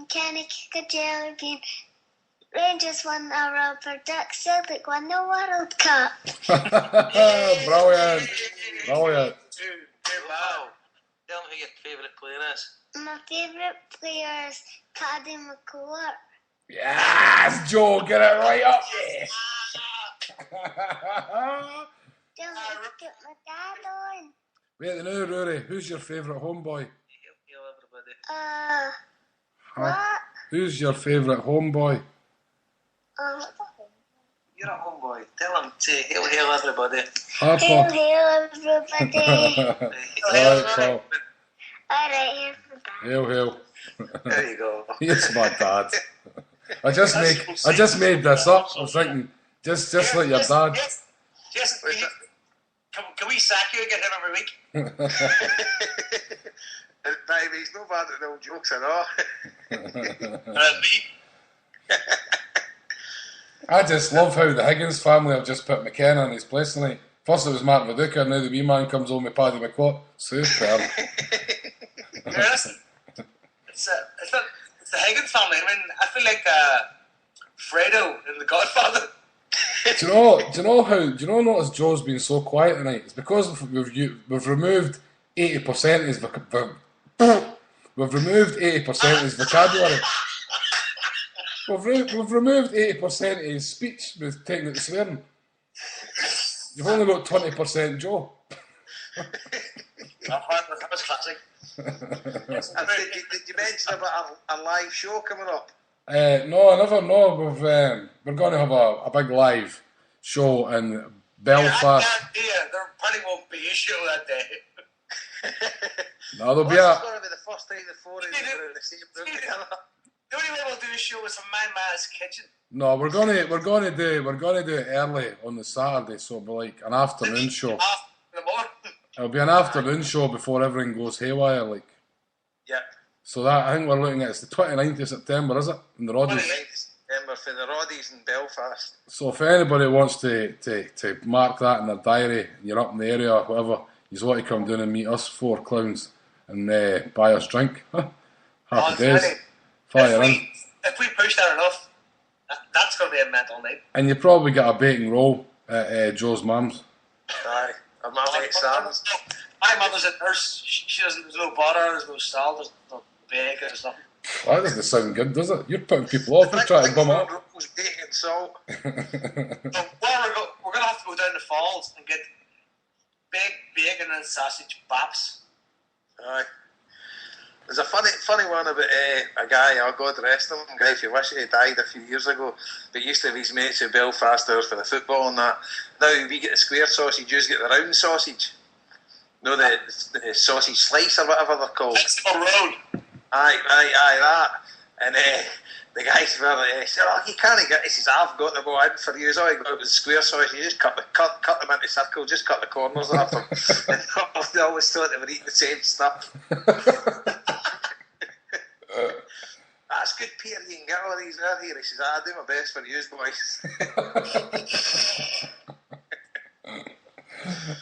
can I kick a jelly bean? Rangers won a rubber duck, Celtic won the World Cup. Brilliant. Wow. Tell me who your favourite player is. My favourite player is Paddy McCourt. Yes, Joe, get it right up there. Don't put my dad on. Wait now, Rory, who's your favourite homeboy? What? Who's your favourite homeboy? You're a homeboy. Tell him to hail everybody. Harper. Hail everybody. Alright, pal. Alright, Hail. There you go. He's my dad. I just made this up. I was thinking, just like your dad. Yes. Can we sack you and get him every week? Baby, he's no bad at no jokes at all. I just love how the Higgins family have just put McKenna in his place tonight. First it was Mark Viduka, and now the wee man comes on with Paddy McCourt. Superb. It's the Higgins family. I mean, I feel like Fredo in The Godfather. Do you notice Joe's been so quiet tonight? It's because we've removed 80% of his vocabulary. We've removed 80% of his speech with taking it to swearing. You've only got 20% Joe. That was classic. Did you mention about a live show coming up? No, I never know. We're going to have a big live show in Belfast. There probably won't be a show that day. No, there'll be It's going to be the first time the four of you are in the same room together. The only way we'll do a show is from My Ma's Kitchen. No, we're gonna do it early on the Saturday, so it'll be like an afternoon show. In the morning. It'll be an afternoon show before everything goes haywire, like. Yep. So that I think we're looking at it's the 29th of September, is it? In the Roddies. 29th of September for the Roddies in Belfast. So if anybody wants to mark that in their diary, you're up in the area or whatever, you want to come down and meet us four clowns and buy us drink. Happy days. Fire in. If we push that enough, that's going to be a mental night. And you probably get a bacon roll at Joe's mum's. Aye. My mate Sam's. My mother's a nurse. She doesn't. There's no butter. There's no salt. There's no bacon. There's nothing. That doesn't sound good, does it? You're putting people off. You're trying to bum up. Bacon and salt. So we're going to have to go down the falls and get big bacon and sausage baps. Aye. There's a funny one about a guy, God rest him, a guy, if you wish he died a few years ago, but he used to have his mates in Belfast there for the football and that. Now we get the square sausage, you get the round sausage. No, the sausage slice or whatever they're called. It's a roll. Aye, that. And the guys were said, you can't get it. He says, I've got to go in for you. All you got was square sausage. You just cut them into circles, just cut the corners off them. And they always thought they were eating the same stuff. That's good, Peter. You can get all these out here. He says, I do my best for you, boys.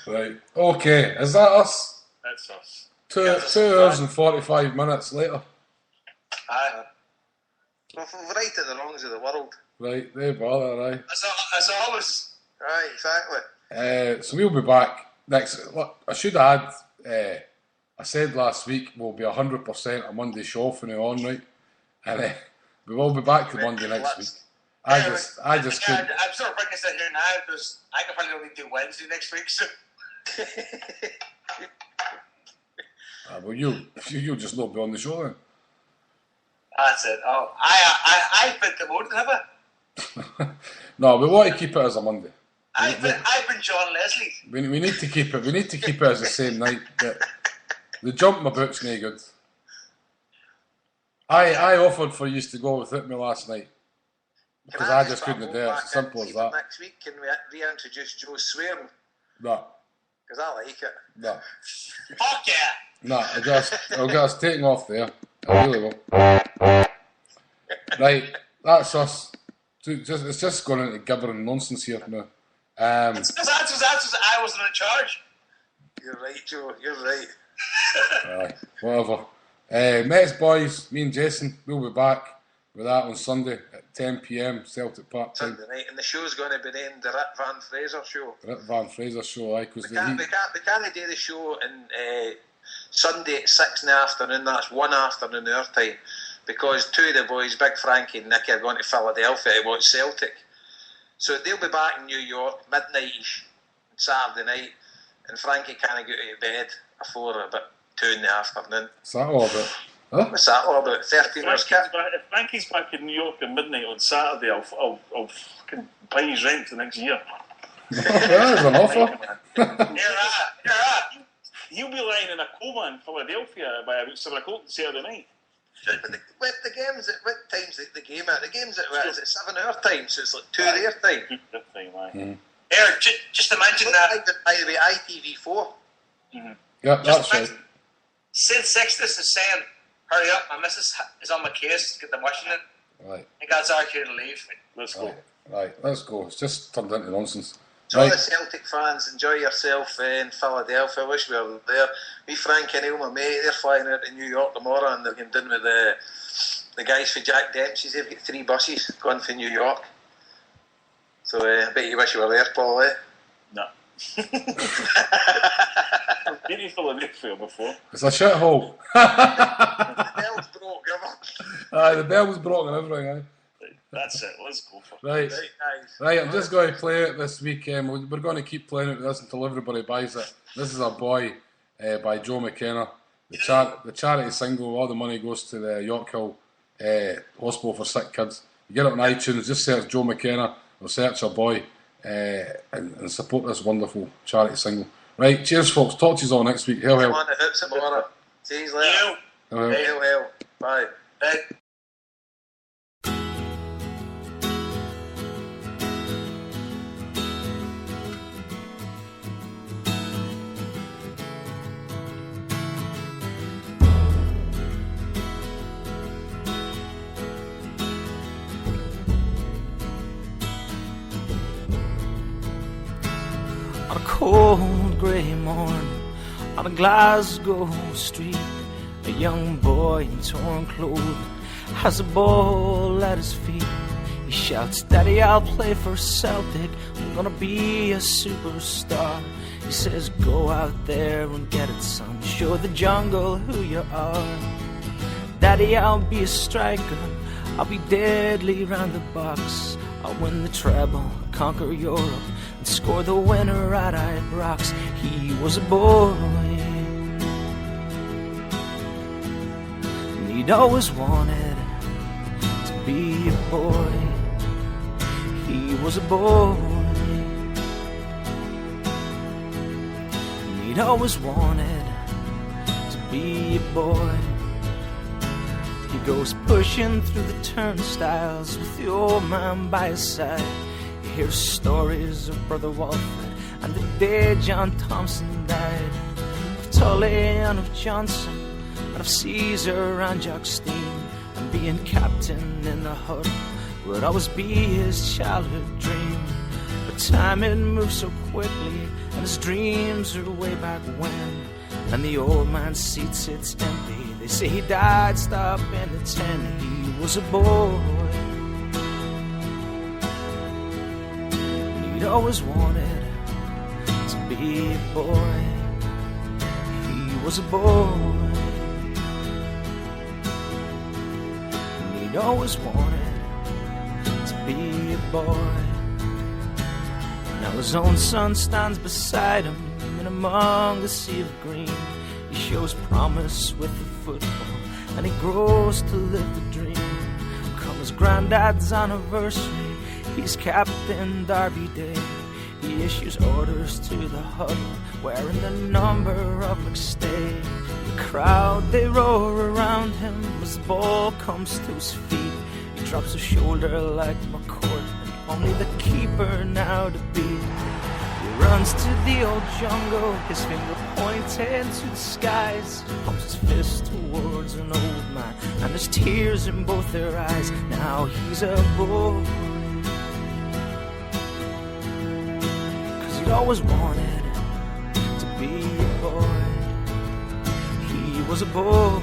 Right. Okay. Is that us? That's us. 2 hours and 45 minutes later. Aye. We've righted the wrongs of the world. Right, there, bother, right. As always. Aye, exactly. So we'll be back next. Look, I should add. I said last week we'll be 100% a Monday show from now on, right? And we will be back to Monday next week. I just couldn't. I'm sort of bringing this in here now because I can probably only do Wednesday next week. So. Well, you'll just not be on the show then. That's it. Oh, I've been demoted, have I? No, we want to keep it as a Monday. I've been John Leslie. We need to keep it. We need to keep it as the same night. The jump my boot's no good. I offered for you to go without me last night because I just couldn't do it. It's simple as that. Next week, can we reintroduce Joe swearing? No. Because I like it. No. Fuck yeah. No, I'll get us taken off there. I really will. Right, that's us. It's just going into gibbering nonsense here now. That's because I wasn't in charge. You're right, Joe. You're right. Whatever. Mets boys, me and Jason, we'll be back with that on Sunday at 10 p.m. Celtic Park time. Sunday night, and the show's going to be named the Rip Van Fraser Show. The Rip Van Fraser Show, aye. We can't do the show on Sunday at 6 in the afternoon. That's 1 afternoon our time, because two of the boys, Big Frankie and Nicky, are going to Philadelphia to watch Celtic. So they'll be back in New York midnight-ish Saturday night, and Frankie can't get out of bed before about 2 in the afternoon. What's that all about? Huh? What's that all about? 13 hours kit? If Frankie's back in New York at midnight on Saturday, I'll fucking pay his rent the next year. There's an offer. You're right. He'll be lying in a coma in Philadelphia by about 7 o'clock Saturday night. But the game's at what time's the game at? The game's at what? Is it 7 our time? So it's like 2 their time. 2 their time, aye. Eric, just to mention that. By the way, ITV4. Mm-hmm. Yeah, that's right. Sid Sixtus is saying, hurry up, my missus is on my case to get them watching it. Right. I think that's our cue to leave. Let's go. Right, let's go. It's just turned into nonsense. So all the Celtic fans, enjoy yourself in Philadelphia. I wish we were there. Me, Frank and Neil, my mate, they're flying out to New York tomorrow, and they're going down with the guys for Jack Dempsey's. They've got 3 buses going for New York. So I bet you wish you were there, Paul, eh? No. I've been in Philadelphia before. It's a shithole. The bell's broke, aye, the bell was broken and everything, aye. That's it, let's go for it. Right. Right, I'm just going to play it this weekend. We're going to keep playing it with this until everybody buys it. This is A Boy by Joe McKenna. The charity single, all the money goes to the York Hill Hospital for Sick Kids. You get it on iTunes, just search Joe McKenna or search A Boy and support this wonderful charity single. Right, cheers folks, talk to you all next week. Hail, hail. Come on, the hoops tomorrow. See you later. Hail, hail. Hail, hail. Bye. Hey. On a cold grey morn, on a Glasgow street, a young boy in torn clothing has a ball at his feet. He shouts, "Daddy, I'll play for Celtic, I'm gonna be a superstar." He says, "Go out there and get it, son, show the jungle who you are." "Daddy, I'll be a striker, I'll be deadly round the box. I'll win the treble, conquer Europe, and score the winner at Ibrox." He was a boy, and he'd always wanted to be a boy. He was a boy, and he'd always wanted to be a boy. He goes pushing through the turnstiles with the old man by his side. He hears stories of Brother Walford and the day John Thompson died, of Tully and of Johnson and of Caesar and Jock Stein. And being captain in the huddle would always be his childhood dream. But time had moved so quickly and his dreams are way back when. and the old man's seat sits empty. They say he died stopping the 10. He was a boy, and he'd always wanted to be a boy. He was a boy, and he'd always wanted to be a boy. Now his own son stands beside him, and among the sea of green, he shows promise with the football, and he grows to live the dream. Come his granddad's anniversary, he's Captain Derby Day. He issues orders to the huddle, wearing the number of McStay. The crowd, they roar around him as the ball comes to his feet. He drops his shoulder like McCourt, only the keeper now to beat. He runs to the old jungle, his finger pointing to the skies. He pumps his fist towards an old man, and there's tears in both their eyes. Now he's a boy, 'cause he'd always wanted to be a boy. He was a boy,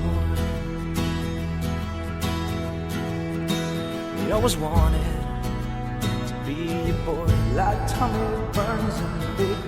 he always wanted be a boy, like Tommy Burns in the big